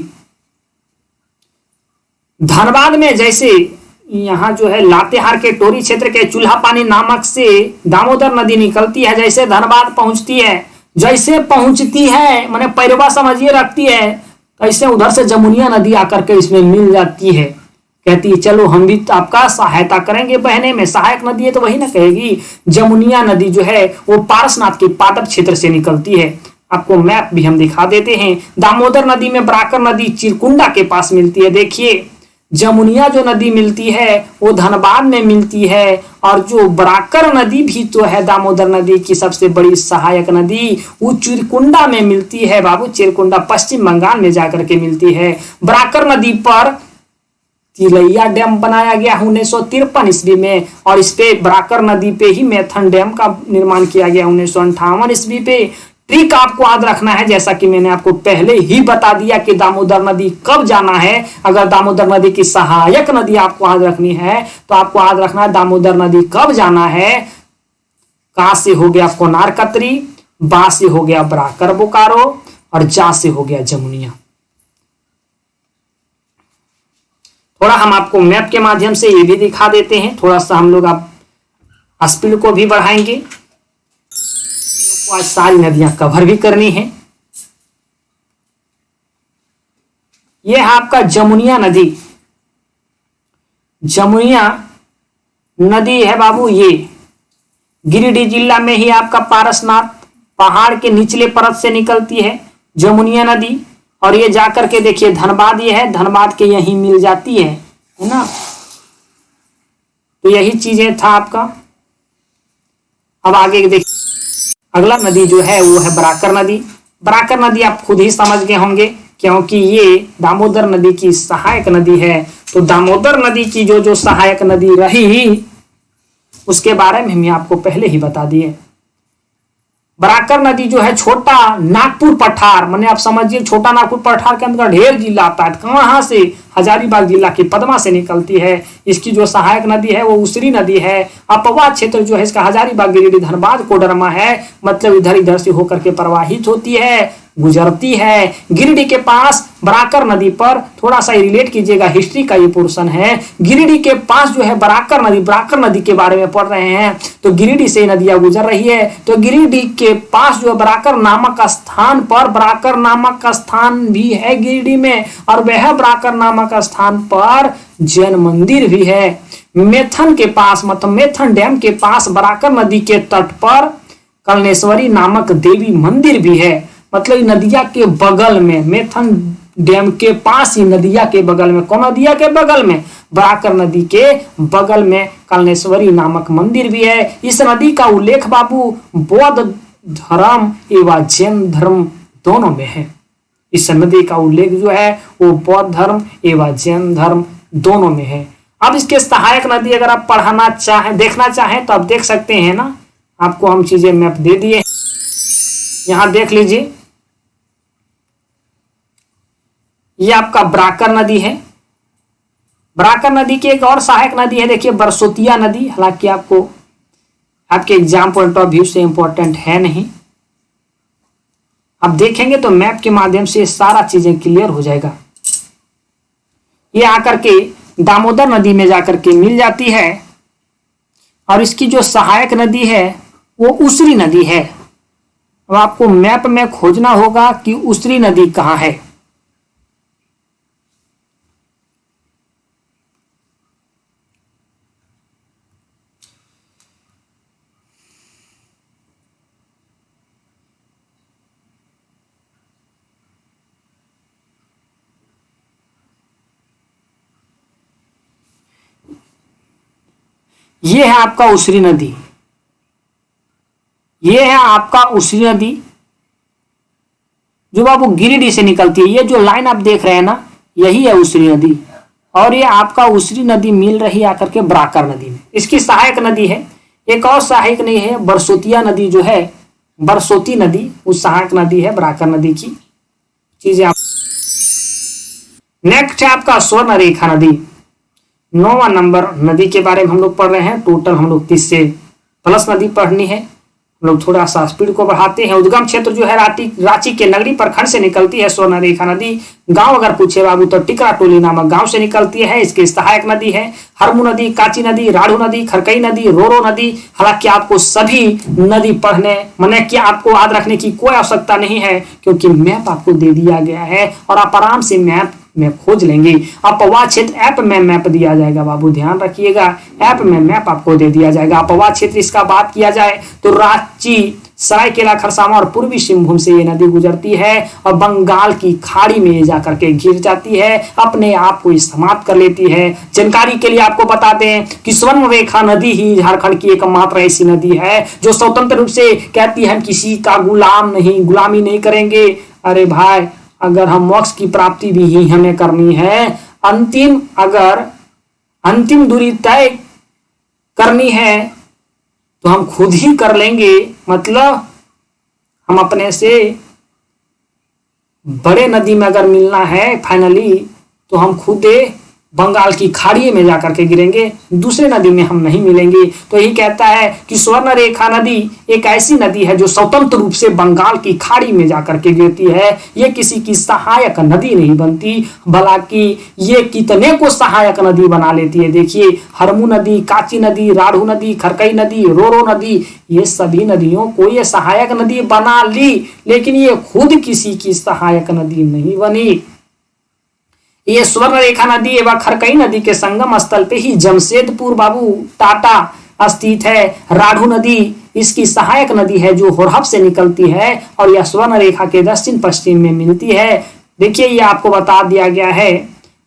धनबाद में जैसे यहाँ जो है लातेहार के टोरी क्षेत्र के चूल्हा पानी नामक से दामोदर नदी निकलती है, जैसे धनबाद पहुंचती है, जैसे पहुंचती है माने पैरवा समझिए रखती है, ऐसे उधर से जमुनिया नदी आकर के इसमें मिल जाती है। कहती है चलो हम भी आपका सहायता करेंगे बहने में, सहायक नदी है तो वही ना कहेगी। जमुनिया नदी जो है वो पारसनाथ के पादप क्षेत्र से निकलती है। आपको मैप भी हम दिखा देते हैं। दामोदर नदी में बराकर नदी चिरकुंडा के पास मिलती है। देखिए जमुनिया जो नदी मिलती है वो धनबाद में मिलती है, और जो बराकर नदी भी तो है दामोदर नदी की सबसे बड़ी सहायक नदी, वो चिरकुंडा में मिलती है बाबू। चिरकुंडा पश्चिम बंगाल में जाकर के मिलती है। बराकर नदी पर तिलैया डैम बनाया गया 1953 ईस्वी में, और इस पे बराकर नदी पे ही मैथन डैम का निर्माण किया गया 1958 ईस्वी पे। ट्रिक आपको याद रखना है, जैसा कि मैंने आपको पहले ही बता दिया कि दामोदर नदी कब जाना है। अगर दामोदर नदी की सहायक नदी आपको याद रखनी है तो आपको याद रखना है दामोदर नदी कब जाना है। का से हो गया कोनार कतरी, बा से हो गया बराकर बोकारो, और जा से हो गया जमुनिया। थोड़ा हम आपको मैप के माध्यम से ये भी दिखा देते हैं, थोड़ा सा हम लोग आप स्पीड को भी बढ़ाएंगे। आज सारी नदियां कवर भी करनी है। यह है आपका जमुनिया नदी। जमुनिया नदी है बाबू, ये गिरिडीह जिला में ही आपका पारसनाथ पहाड़ के निचले परत से निकलती है जमुनिया नदी, और ये जाकर के देखिए धनबाद, ये है धनबाद के यहीं मिल जाती है ना। तो यही चीजें था आपका। अब आगे देखिए अगला नदी जो है वो है बराकर नदी। बराकर नदी आप खुद ही समझ गए होंगे क्योंकि ये दामोदर नदी की सहायक नदी है। तो दामोदर नदी की जो सहायक नदी रही उसके बारे में मैं आपको पहले ही बता दिए। बराकर नदी जो है छोटा नागपुर पठार, माने आप समझिए छोटा नागपुर पठार के अंदर ढेर जिला आता है। कहाँ से? हजारीबाग जिला की पदमा से निकलती है। इसकी जो सहायक नदी है वो उसरी नदी है। अपवा क्षेत्र जो है इसका हजारीबाग, गिरिडीह, धनबाद, कोडरमा है, मतलब इधर इधर से होकर के प्रवाहित होती है, गुजरती है। गिरिडीह के पास बराकर नदी पर, थोड़ा सा रिलेट कीजिएगा, हिस्ट्री का ये पोर्शन है। गिरिडीह के पास जो है बराकर नदी के बारे में पढ़ रहे हैं, तो गिरिडीह से नदियां गुजर रही है। तो गिरिडीह के पास जो बराकर नामक स्थान पर, बराकर नामक स्थान भी है गिरिडीह में, और वह बराकर नामक स्थान पर जैन मंदिर भी है। मेथन के पास, मतलब मेथन डैम के पास बराकर नदी के तट पर कलनेश्वरी नामक देवी मंदिर भी है। मतलब नदिया के बगल में, मेथन डैम के पास ही नदिया के बगल में, कौन नदिया के बगल में, बराकर नदी के बगल में कलनेश्वरी नामक मंदिर भी है। इस नदी का उल्लेख बाबू बौद्ध धर्म एवं जैन धर्म दोनों में है। इस नदी का उल्लेख जो है वो बौद्ध धर्म एवं जैन धर्म दोनों में है। अब इसके सहायक नदी अगर आप पढ़ाना चाहें, देखना चाहें तो आप देख सकते हैं ना, आपको हम चीजें मैप दे दिए, यहां देख लीजिए। ये आपका बराकर नदी है। बराकर नदी की एक और सहायक नदी है, देखिए बरसोतिया नदी, हालांकि आपको आपके एग्जाम पॉइंट ऑफ व्यू से इंपॉर्टेंट है नहीं, आप देखेंगे तो मैप के माध्यम से सारा चीजें क्लियर हो जाएगा। ये आकर के दामोदर नदी में जाकर के मिल जाती है, और इसकी जो सहायक नदी है वो उसरी नदी है। अब आपको मैप में खोजना होगा कि उसरी नदी कहाँ है। ये है आपका उसरी नदी, ये है आपका उसरी नदी जो बाबू गिरिडीह से निकलती है। ये जो लाइन आप देख रहे हैं ना, यही है उसरी नदी, और ये आपका उसरी नदी मिल रही आकर के बराकर नदी में। इसकी सहायक नदी है, एक और सहायक नहीं है, बरसोतिया नदी जो है, बरसोती नदी उस सहायक नदी है बराकर नदी की चीजें आप। नेक्स्ट है आपका स्वर्ण रेखा नदी, 9वां नंबर नदी के बारे में हम लोग पढ़ रहे हैं। टोटल हम लोग 30 से प्लस नदी पढ़नी है। हम लोग थोड़ा सा स्पीड को बढ़ाते हैं। उद्गम क्षेत्र जो है रांची के नगरी प्रखंड से निकलती है स्वर्ण रेखा नदी। गांव अगर पूछे बाबू तो टिकरा टोली नामक गांव से निकलती है। इसकी सहायक नदी है हरमू नदी, काची नदी, राढ़ू नदी, खरकई नदी, रोरो नदी। हालांकि आपको सभी नदी पढ़ने माने कि आपको याद रखने की कोई आवश्यकता नहीं है, क्योंकि मैप आपको दे दिया गया है और आप आराम से मैप में खोज लेंगे। अपवा क्षेत्र ऐप में मैप दिया जाएगा बाबू, ध्यान रखिएगा, ऐप में मैप आपको दे दिया जाएगा। अपवा क्षेत्र इसका बात किया जाए तो रांची, सरायकेला खरसावां और पूर्वी सिंहभूम से ये नदी गुजरती है और बंगाल की खाड़ी में ये जाकर के गिर जाती है, अपने आप को समाप्त कर लेती है। जानकारी के लिए आपको बता दें कि स्वर्ण रेखा नदी ही झारखंड की एकमात्र ऐसी नदी है जो स्वतंत्र रूप से कहती है हम किसी का गुलामी नहीं करेंगे। अरे भाई, अगर हम मोक्ष की प्राप्ति भी ही हमें करनी है, अगर अंतिम दूरी तय करनी है तो हम खुद ही कर लेंगे। मतलब हम अपने से बड़े नदी में अगर मिलना है फाइनली, तो हम खुद बंगाल की खाड़ी में जाकर के गिरेंगे, दूसरे नदी में हम नहीं मिलेंगे। तो यही कहता है कि स्वर्ण रेखा नदी एक ऐसी नदी है जो स्वतंत्र रूप से बंगाल की खाड़ी में जाकर के गिरती है। ये किसी की सहायक नदी नहीं बनती, बल्कि ये कितने को सहायक नदी बना लेती है। देखिए, हरमू नदी, काची नदी, राढ़ू नदी, खरकई नदी, रोरो नदी, ये सभी नदियों को ये सहायक नदी बना ली, लेकिन ये खुद किसी की सहायक नदी नहीं बनी। ये स्वर्ण रेखा नदी एवं खरकई नदी के संगम स्थल पे ही जमशेदपुर बाबू टाटा स्थित है। राढ़ू नदी इसकी सहायक नदी है जो होरहब से निकलती है और यह स्वर्ण रेखा के दक्षिण पश्चिम में मिलती है। देखिए, ये आपको बता दिया गया है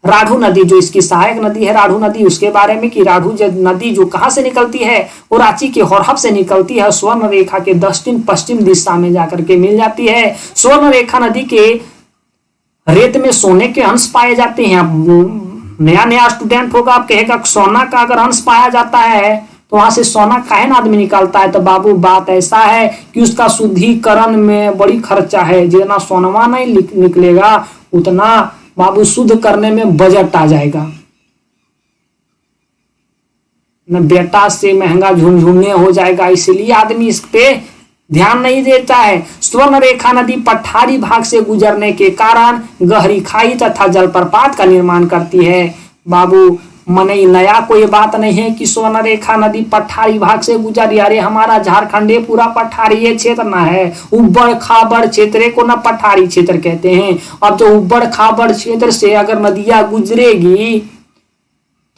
राढ़ू नदी जो इसकी सहायक नदी है, राढ़ू नदी, उसके बारे में कि राढ़ू नदी जो कहां से निकलती है, वो रांची के होरहब से निकलती है, स्वर्ण रेखा के दक्षिण पश्चिम दिशा में जाकर के मिल जाती है। स्वर्ण रेखा नदी के रेत में सोने के अंश पाए जाते हैं। नया स्टूडेंट होगा, आप कहेगा सोना का अगर अंश पाया जाता है तो वहां से सोना काहे ना आदमी निकालता है। तो बाबू बात ऐसा है कि उसका शुद्धिकरण में बड़ी खर्चा है, जितना सोनवा नहीं निकलेगा उतना बाबू शुद्ध करने में बजट आ जाएगा। न बेटा से महंगा झुनझुने हो जाएगा, इसलिए आदमी इस पे ध्यान नहीं देता है। स्वर्ण रेखा नदी पठारी भाग से गुजरने के कारण गहरी खाई तथा जलप्रपात का निर्माण करती है। बाबू मने नया कोई बात नहीं है कि स्वर्ण रेखा नदी पठारी भाग से गुजरी। अरे हमारा झारखंड पूरा पठारी क्षेत्र ना है, उबड़ खाबड़ क्षेत्र को ना पठारी क्षेत्र कहते हैं। अब जो उबड़ खाबड़ क्षेत्र से अगर नदियां गुजरेगी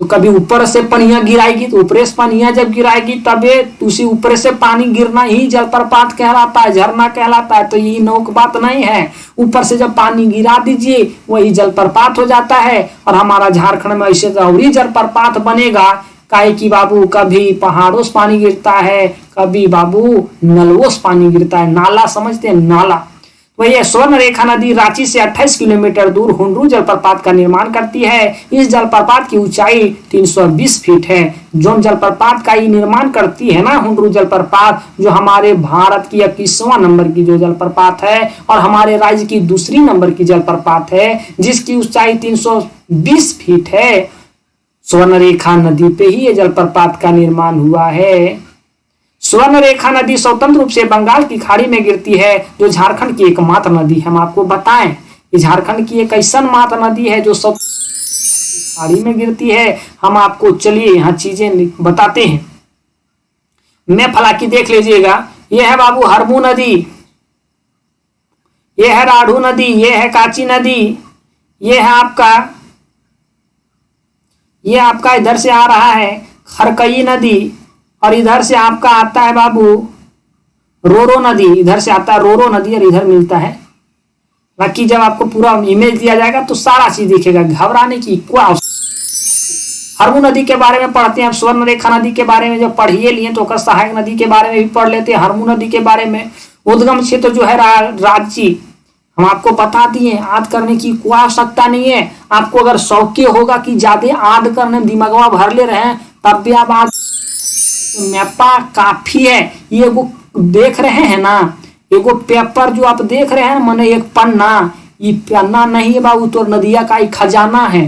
तो कभी ऊपर से पनिया गिराएगी, तो ऊपर से पनिया जब गिराएगी तबे उसी ऊपर से पानी गिरना ही जलप्रपात कहलाता है, झरना कहलाता है। तो ये नौक बात नहीं है, ऊपर से जब पानी गिरा दीजिए वही जलप्रपात हो जाता है। और हमारा झारखंड में ऐसे जरूरी जलप्रपात बनेगा, काहे कि बाबू कभी पहाड़ों से पानी गिरता है, कभी बाबू नलवों से पानी गिरता है। नाला समझते हैं, नाला। वही स्वर्ण रेखा नदी रांची से 28 किलोमीटर दूर हुंडरू जलप्रपात का निर्माण करती है। इस जलप्रपात की ऊंचाई 320 फीट है। जो जलप्रपात का ही निर्माण करती है ना हुंडरू जलप्रपात, जो हमारे भारत की 21वां नंबर की जो जलप्रपात है और हमारे राज्य की दूसरी नंबर की जलप्रपात है, जिसकी ऊंचाई 320 फीट है। स्वर्ण रेखा नदी पे ही ये जलप्रपात का निर्माण हुआ है। स्वर्ण रेखा नदी स्वतंत्र रूप से बंगाल की खाड़ी में गिरती है, जो झारखंड की एकमात्र नदी। हम आपको बताएं कि झारखंड की एक ऐसा मात्र नदी है जो सब खाड़ी में गिरती है। हम आपको चलिए यहाँ चीजें बताते हैं। मैं फलाकी देख लीजिएगा, यह है बाबू हरमू नदी, यह है राढ़ू नदी, यह है काची नदी, यह है आपका इधर से आ रहा है खरकई नदी, और इधर से आपका आता है बाबू रोरो नदी, इधर से आता है रोरो नदी और इधर मिलता है। बाकी जब आपको पूरा इमेज दिया जाएगा तो सारा चीज दिखेगा, घबराने की कोई आवश्यकता। हरमू नदी के बारे में पढ़ते हैं। स्वर्ण रेखा नदी के बारे में जब पढ़िए लिए तो सहायक नदी के बारे में भी पढ़ लेते हैं। हरमू नदी के बारे में उद्गम क्षेत्र जो है रांची, हम आपको बता दिए, याद करने की कोई आवश्यकता नहीं है। आपको अगर शौक होगा कि ज्यादा याद करने में दिमागवा भर ले रहे हैं तब भी आप आज मैपा काफी है। ये वो देख रहे हैं ना, एगो पेपर जो आप देख रहे हैं माने एक पन्ना, ये पन्ना नहीं है बाबू, तो नदिया का ही खजाना है।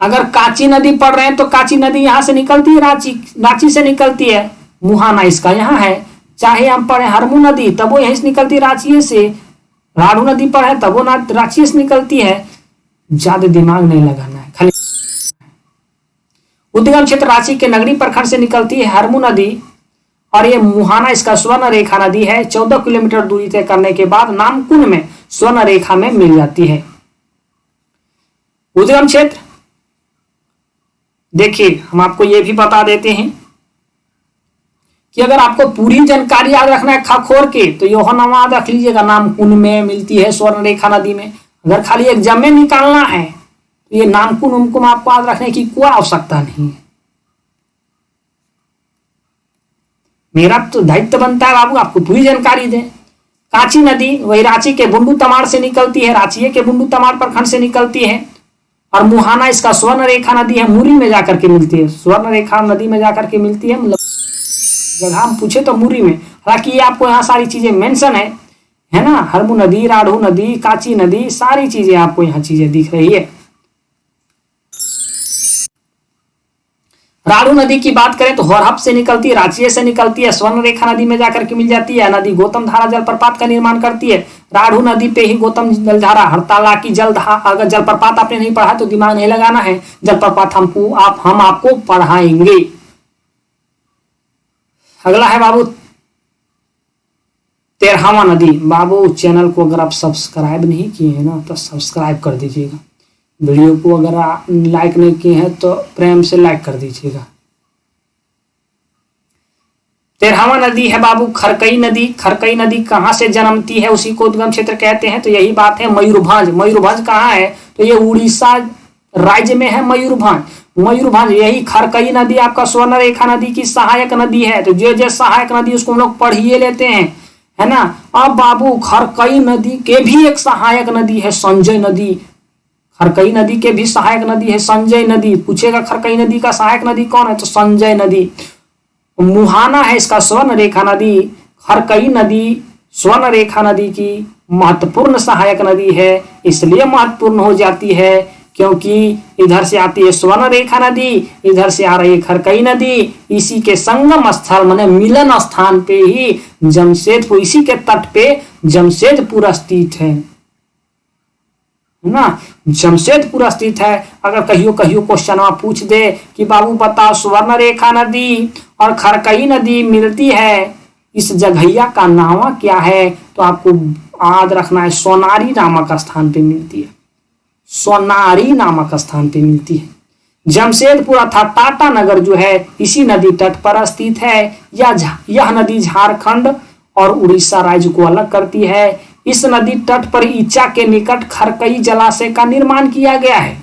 अगर काची नदी पढ़ रहे हैं तो काची नदी यहाँ से निकलती है, रांची से निकलती है। मुहाना इसका यहाँ है। चाहे हम पढ़े हरमू नदी तब वो यहीं से निकलती है रांची से, राढ़ू नदी पढ़े तब वो रांची से निकलती है। ज्यादा दिमाग नहीं लगाना है, खाली उद्गम क्षेत्र रांची के नगरी प्रखंड से निकलती है हरमू नदी, और ये मुहाना इसका स्वर्ण रेखा नदी है। 14 किलोमीटर दूरी तय करने के बाद नामकुन में स्वर्ण रेखा में मिल जाती है। उद्गम क्षेत्र देखिए, हम आपको ये भी बता देते हैं कि अगर आपको पूरी जानकारी याद रखना है खखोर के, तो यह नाम याद रख लीजिएगा, नामकुन में मिलती है स्वर्ण रेखा नदी में। अगर खाली एग्जाम में निकालना है तो ये नामकुन उमकुम आपको याद रखने की कोई आवश्यकता नहीं है। मेरा तो दायित्व बनता है बाबू आपको पूरी जानकारी दें। काची नदी वही रांची के बुंडू तमाड़ से निकलती है, रांची के बुंडू तमाड़ प्रखंड से निकलती है। और मुहाना इसका स्वर्ण रेखा नदी है, मुरी में जाकर के मिलती है। स्वर्ण रेखा नदी में जाकर के मिलती है, मतलब जगह हम पूछे तो मुरी में। हालांकि ये आपको यहाँ सारी चीजें मेंशन है ना, हरमू नदी, राढ़ू नदी, काची नदी, सारी चीजें आपको यहाँ चीजें दिख रही है। राढ़ू नदी की बात करें तो होरहप से निकलती है, रांची से निकलती है, स्वर्ण रेखा नदी में जाकर के मिल जाती है। नदी गौतम धारा जलप्रपात का निर्माण करती है। राढ़ू नदी पे ही गौतम जलधारा, हरताला की जलधारा। अगर जलप्रपात आपने नहीं पढ़ा तो दिमाग नहीं लगाना है, जलप्रपात हम आपको पढ़ाएंगे। अगला है बाबू तेरहवा नदी। बाबू चैनल को अगर आप सब्सक्राइब नहीं किए हैं ना तो सब्सक्राइब कर दीजिएगा। वीडियो को अगर आप लाइक नहीं किए हैं तो प्रेम से लाइक कर दीजिएगा। तेरहवा नदी है बाबू खरकई नदी। खरकई नदी कहाँ से जन्मती है, उसी को उद्गम क्षेत्र कहते हैं। तो यही बात है मयूरभंज। मयूरभंज कहाँ है, तो ये उड़ीसा राज्य में है मयूरभंज। मयूरभंज यही खरकई नदी आपका स्वर्ण रेखा नदी की सहायक नदी है। तो जो सहायक नदी उसको हम लोग पढ़िए लेते हैं, है ना। अब बाबू खरकई नदी के भी एक सहायक नदी है संजय नदी। खरकई नदी के भी सहायक नदी है संजय नदी। पूछेगा खरकई नदी का सहायक नदी कौन है, तो संजय नदी। मुहाना है इसका स्वर्ण रेखा नदी। खरकई नदी स्वर्ण रेखा नदी की महत्वपूर्ण सहायक नदी है। इसलिए महत्वपूर्ण हो जाती है क्योंकि इधर से आती है स्वर्ण रेखा नदी, इधर से आ रही है खरकई नदी। इसी के संगम स्थल माने मिलन स्थान पे ही जमशेदपुर, इसी के तट पे जमशेदपुर स्थित है ना। जमशेदपुर स्थित है। अगर कहियो कहियो क्वेश्चन पूछ दे कि बाबू बताओ स्वर्ण रेखा नदी और खरकई नदी मिलती है, इस जगहिया का नाम क्या है, तो आपको याद रखना है सोनारी नामक स्थान पे मिलती है। सोनारी नामक स्थान पे मिलती है। जमशेदपुर अर्थात टाटा नगर जो है इसी नदी तट पर स्थित है। यह नदी झारखंड और उड़ीसा राज्य को अलग करती है। इस नदी तट पर ईचा के निकट खरकई जलाशय का निर्माण किया गया है।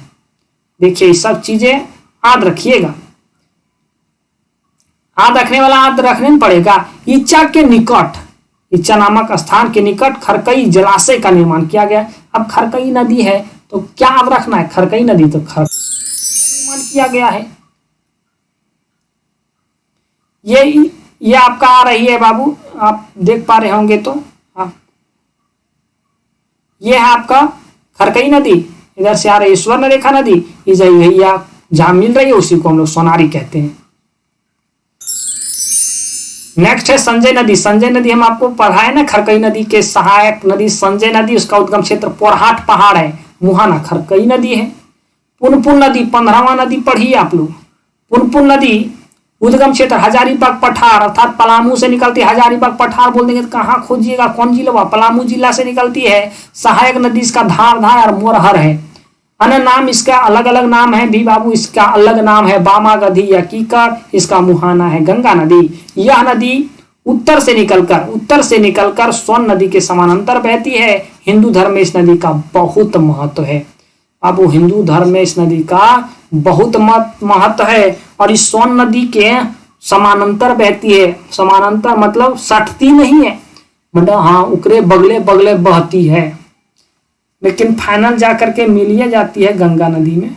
देखिए ये सब चीजें याद रखिएगा, याद रखने वाला याद रखने पड़ेगा। ईचा के निकट, ईचा नामक स्थान के निकट खरकई जलाशय का निर्माण किया गया। अब खरकई नदी है तो क्या याद रखना है, खरकई नदी तो निर्माण किया गया है। ये आपका आ रही है बाबू, आप देख पा रहे होंगे तो हाँ, ये है आपका खरकई नदी, इधर से आ रही है स्वर्ण रेखा नदी, भैया जहां मिल रही है उसी को हम लोग सोनारी कहते हैं। नेक्स्ट है संजय नदी। संजय नदी हम आपको पढ़ा है ना, खरकई नदी के सहायक नदी संजय नदी, उसका उद्गम क्षेत्र पोरहाट पहाड़ है, मुहाना खरकई नदी है। पुनपुन नदी 15वां नदी पढ़िए आप लोग। पुनपुन नदी उद्गम क्षेत्र हजारीबाग पठार अर्थात पलामू से निकलती है। हजारीबाग पठार बोल देंगे तो कहाँ खोजिएगा, कौन जिला, पलामू जिला से निकलती है। सहायक नदी इसका धार और मोरहर है। अन्य नाम इसका अलग अलग नाम है भी बाबू, इसका अलग नाम है बामागधी या कीकर, इसका मुहाना है गंगा नदी। यह नदी उत्तर से निकलकर सोन नदी के समानांतर बहती है। हिंदू धर्म में इस नदी का बहुत महत्व है। अब हिंदू धर्म में इस नदी का बहुत महत्व है और इस सोन नदी के समानांतर बहती है। समानांतर मतलब सटती नहीं है, मतलब हाँ उकरे बगले बगले बहती है, लेकिन फाइनल जाकर के मिलिए जाती है गंगा नदी में।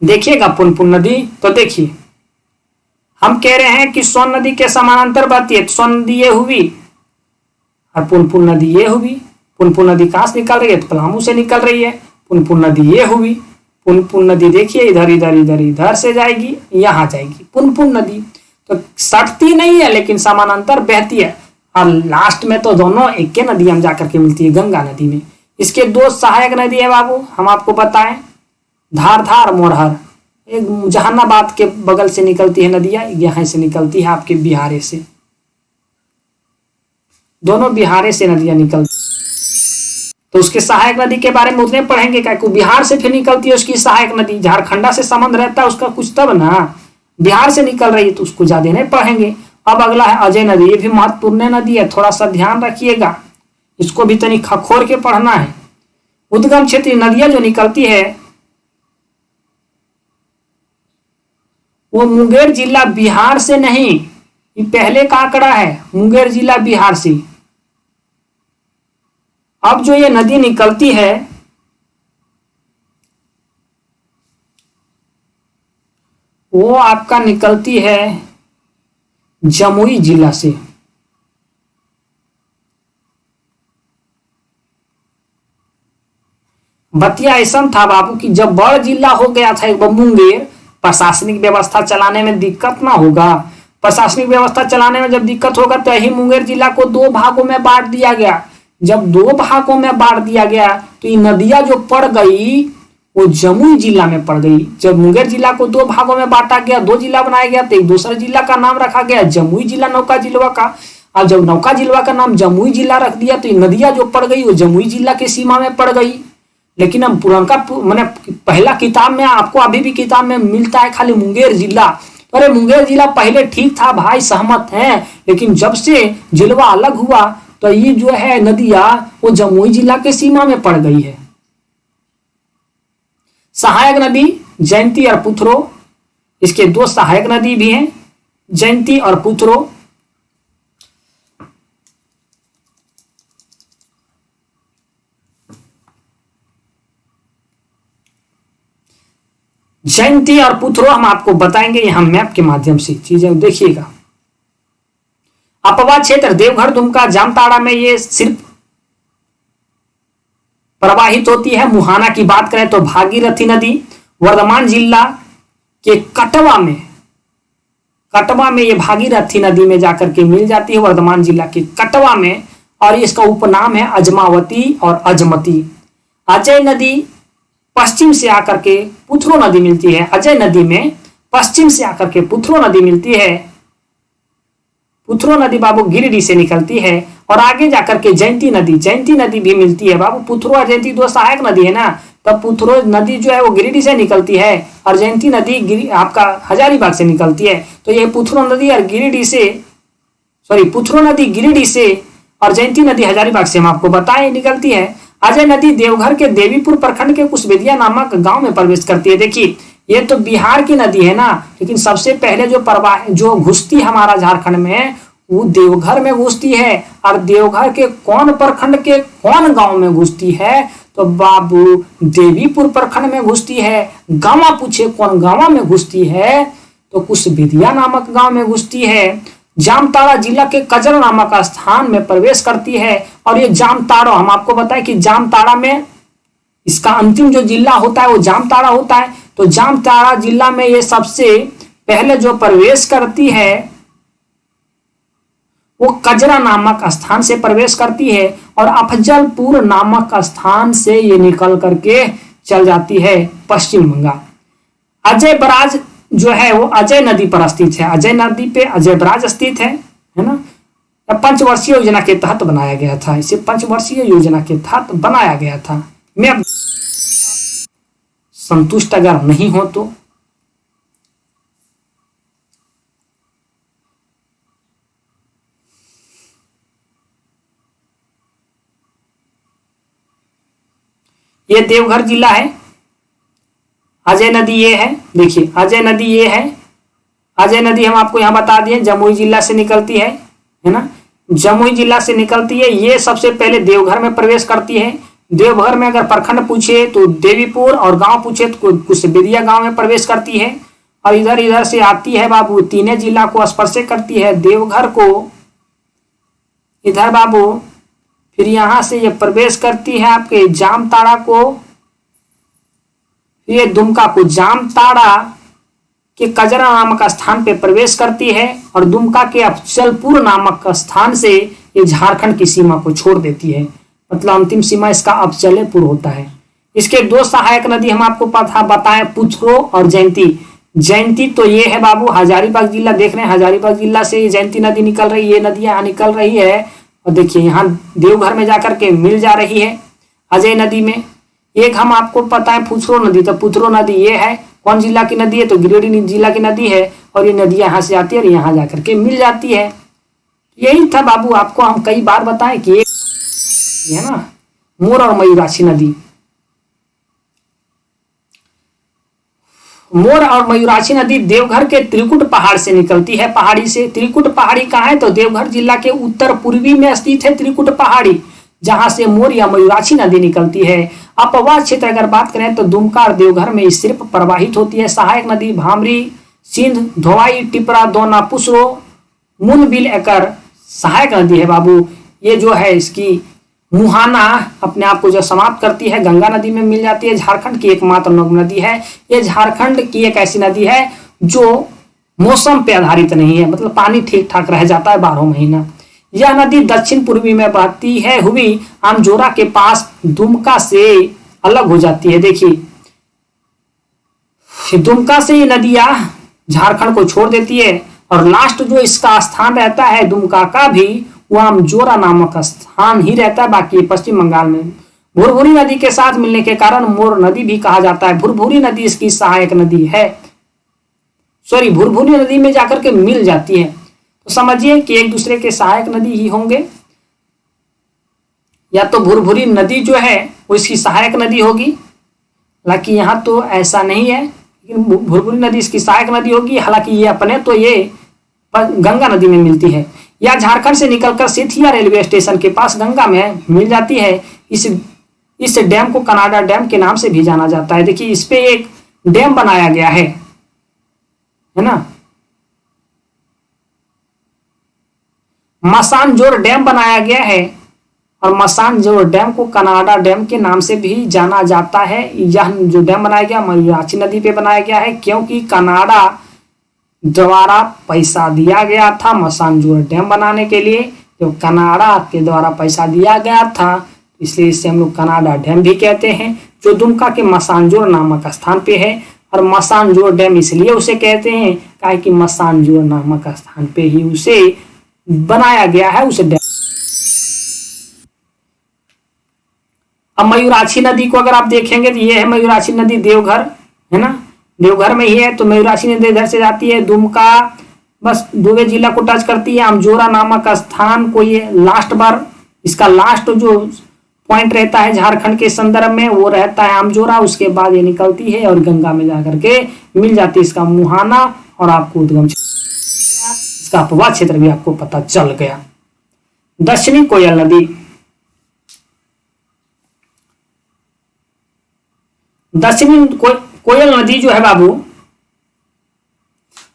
देखिएगा पुनपुन नदी, तो देखिए हम कह रहे हैं कि सोन नदी के समानांतर बहती है, तो सोन नदी ये हुई और पुनपुन नदी ये हुई। पुनपुन नदी कहां से निकल रही है, तो पलामू से निकल रही है। पुनपुन नदी ये हुई। पुनपुन नदी देखिए इधर इधर इधर इधर से जाएगी, यहां जाएगी पुनपुन नदी, तो सटती नहीं है लेकिन समानांतर बहती है। और लास्ट में तो दोनों एक के नदी हम जाकर के मिलती है गंगा नदी में। इसके दो सहायक नदी है बाबू, हम आपको बताएं, धार मोरहर। एक जहानाबाद के बगल से निकलती है नदियां, यहां से निकलती है आपके बिहारे से, दोनों बिहारे से नदियां निकलती। तो उसके सहायक नदी के बारे में उतने पढ़ेंगे क्या, बिहार से फिर निकलती है उसकी सहायक नदी, झारखंडा से संबंध रहता है उसका कुछ तब ना, बिहार से निकल रही है तो उसको ज्यादा नहीं पढ़ेंगे। अब अगला है अजय नदी, ये भी महत्वपूर्ण नदी है, थोड़ा सा ध्यान रखिएगा, इसको भी तनी खखोर के पढ़ना है। उद्गम क्षेत्र नदियां जो निकलती है वो मुंगेर जिला बिहार से नहीं, ये पहले का आंकड़ा है, मुंगेर जिला बिहार से। अब जो ये नदी निकलती है वो आपका निकलती है जमुई जिला से। बतिया ऐसा था बाबू कि जब बड़ जिला हो गया था एक मुंगेर, प्रशासनिक व्यवस्था चलाने में दिक्कत ना होगा। प्रशासनिक व्यवस्था चलाने में जब दिक्कत होगा तो यही मुंगेर जिला को दो भागों में बांट दिया गया। जब दो भागों में बांट दिया गया तो ये नदियां जो पड़ गई वो जमुई जिला में पड़ गई। जब मुंगेर जिला को दो भागों में बांटा गया, दो जिला बनाया गया, तो एक दूसरे जिला का नाम रखा गया जमुई जिला नौका जिलवा का। और जब नौका जिलवा का नाम जमुई जिला रख दिया तो नदियां जो पड़ गई वो जमुई जिला की सीमा में पड़ गई। लेकिन अब पुरनका मैंने पहला किताब में आपको अभी भी किताब में मिलता है खाली मुंगेर जिला। अरे मुंगेर जिला पहले ठीक था भाई, सहमत हैं, लेकिन जब से जिलवा अलग हुआ तो ये जो है नदियां वो जमुई जिला के सीमा में पड़ गई है। सहायक नदी जयंती और पुथरो, इसके दो सहायक नदी भी हैं, जयंती और पुथरो। जयंती और पुथरो हम आपको बताएंगे यहां मैप के माध्यम से। चीजें देखिएगा, अपवा क्षेत्र देवघर, दुमका, जामताड़ा में ये सिर्फ प्रवाहित होती है। मुहाना की बात करें तो भागीरथी नदी वर्धमान जिला के कटवा में ये भागीरथी नदी में जाकर के मिल जाती है, वर्धमान जिला के कटवा में। और इसका उपनाम है अजमावती और अजमती। अजय नदी पश्चिम से आकर के पुथरो नदी मिलती है। अजय नदी में पश्चिम से आकर के पुथरो नदी मिलती है। पुथरो नदी बाबू गिरिडीह से निकलती है और आगे जाकर के जयंती नदी भी मिलती है बाबू। पुथरो और जयंती दो सहायक नदी है ना, तब पुथरो नदी जो है वो गिरिडीह से निकलती है और जयंती नदी आपका हजारीबाग से निकलती है। तो ये पुथरो नदी और पुथरो नदी गिरिडीह से और जयंती नदी हजारीबाग से हम आपको बताएं निकलती है। अजय नदी देवघर के देवीपुर प्रखंड के कुशबेदिया नामक गांव में प्रवेश करती है। देखिए ये तो बिहार की नदी है ना, लेकिन सबसे पहले जो घुसती हमारा झारखंड में वो देवघर में घुसती है। और देवघर के कौन प्रखंड के कौन गांव में घुसती है? तो बाबू देवीपुर प्रखंड में घुसती है। गांव पूछे कौन गांव में घुसती है? तो कुशबेदिया नामक गांव में घुसती है। जामताड़ा जिला के कजरा नामक स्थान में प्रवेश करती है। और ये जामताड़ा हम आपको बताएं कि जामताड़ा में इसका अंतिम जो जिला होता है वो जामताड़ा होता है। तो जामताड़ा जिला में ये सबसे पहले जो प्रवेश करती है वो कजरा नामक स्थान से प्रवेश करती है और अफजलपुर नामक स्थान से ये निकल करके चल जाती है पश्चिम बंगाल। अजय बराज जो है वो अजय नदी पर स्थित है। अजय नदी पे अजय बराज स्थित है ना। पंचवर्षीय योजना के तहत बनाया गया था। इसे पंचवर्षीय योजना के तहत बनाया गया था। मैं संतुष्ट अगर नहीं हो तो ये देवघर जिला है। अजय नदी ये है, देखिए अजय नदी ये है। अजय नदी हम आपको यहां बता दिए जमुई जिला से निकलती है ना। जमुई जिला से निकलती है। ये सबसे पहले देवघर में प्रवेश करती है। देवघर में अगर प्रखंड पूछे तो देवीपुर और गांव पूछे तो कुशबेदिया गांव में प्रवेश करती है। और इधर से आती है बाबू तीने जिला को स्पर्श करती है। देवघर को इधर बाबू, फिर यहां से ये प्रवेश करती है आपके जामताड़ा को, ये दुमका को जामताड़ा के कजरा नामक स्थान पे प्रवेश करती है और दुमका के अफजलपुर नामक स्थान से ये झारखंड की सीमा को छोड़ देती है। मतलब अंतिम सीमा इसका अफजलपुर होता है। इसके दो सहायक नदी हम आपको बताएं, पुथरो और जयंती। जयंती तो ये है बाबू हजारीबाग जिला, देख रहे हैं हजारीबाग जिला से ये जयंती नदी निकल रही है। ये नदी यहाँ निकल रही है और देखिए यहाँ देवघर में जाकर के मिल जा रही है अजय नदी में। एक हम आपको पता है पुथरो नदी, तो पुथरो नदी ये है कौन जिला की नदी है? तो गिरिडीह जिला की नदी है। और ये नदी यहाँ से आती है और यहाँ जाकर के मिल जाती है। यही था बाबू, आपको हम कई बार बताएं कि एक है ना मोर और मयूराक्षी नदी। मोर और मयूराक्षी नदी देवघर के त्रिकुट पहाड़ से निकलती है। पहाड़ी से त्रिकुट पहाड़ी कहाँ है? तो देवघर जिला के उत्तर पूर्वी में स्थित है त्रिकुट पहाड़ी, जहां से मोर या मयूराक्षी नदी निकलती है। अपवा क्षेत्र अगर बात करें तो दुमका और देवघर में सिर्फ प्रवाहित होती है। सहायक नदी भामरी, सिंध, धोवाई, टिपरा, दोना, पुसरो, मुनबिल एकर सहायक नदी है बाबू। ये जो है इसकी मुहाना अपने आप को जो समाप्त करती है गंगा नदी में मिल जाती है। झारखंड की एकमात्र नदी है। ये झारखंड की एक ऐसी नदी है जो मौसम पे आधारित नहीं है, मतलब पानी ठीक ठाक रह जाता है 12 महीना। यह नदी दक्षिण पूर्वी में बहती है हुई आमजोरा के पास दुमका से अलग हो जाती है। देखिए दुमका से ये नदियां झारखंड को छोड़ देती है और लास्ट जो इसका स्थान रहता है दुमका का भी वो आमजोरा नामक स्थान ही रहता है। बाकी पश्चिम बंगाल में भुरभुरी नदी के साथ मिलने के कारण मोर नदी भी कहा जाता है। भुरभुरी नदी इसकी सहायक नदी है। भुरभुरी नदी में जाकर के मिल जाती है। तो समझिए कि एक दूसरे के सहायक नदी ही होंगे। या तो भुरभुरी नदी जो है वो इसकी सहायक नदी होगी, हालांकि यहाँ तो ऐसा नहीं है, लेकिन भुरभुरी नदी इसकी सहायक नदी होगी। हालांकि ये अपने तो ये गंगा नदी में मिलती है। या झारखंड से निकलकर सेठिया रेलवे स्टेशन के पास गंगा में मिल जाती है। इस डैम को कनाडा डैम के नाम से भी जाना जाता है। देखिए इस पे एक डैम बनाया गया है ना। मसानजोर डैम बनाया गया है और मसानजोर डैम को कनाडा डैम के नाम से भी जाना जाता है। यह जो डैम बनाया गया मयूराक्षी नदी पे बनाया गया है, क्योंकि कनाडा द्वारा पैसा दिया गया था मसानजोर डैम बनाने के लिए। जो कनाडा के द्वारा पैसा दिया गया था, इसलिए इसे हम लोग कनाडा डैम भी कहते हैं, जो दुमका के मसानजोर नामक स्थान पे है। और मसानजोर डैम इसलिए उसे कहते हैं काहे कि मसानजोर नामक स्थान पे ही उसे बनाया गया है उस डैम। अब मयूराक्षी नदी को अगर आप देखेंगे तो ये है मयूराक्षी नदी, देवघर है ना, देवघर में ही है। तो मयूराक्षी नदी इधर से जाती है, दुमका बस दुबे जिला को टच करती है। अमजोरा नामक स्थान को ये लास्ट बार, इसका लास्ट जो पॉइंट रहता है झारखंड के संदर्भ में वो रहता है अमजोरा। उसके बाद ये निकलती है और गंगा में जाकर के मिल जाती है। इसका मुहाना और आपको उद्गम इसका अपवाह क्षेत्र भी आपको पता चल गया। दक्षिणी कोयल नदी, दक्षिणी कोयल नदी जो है बाबू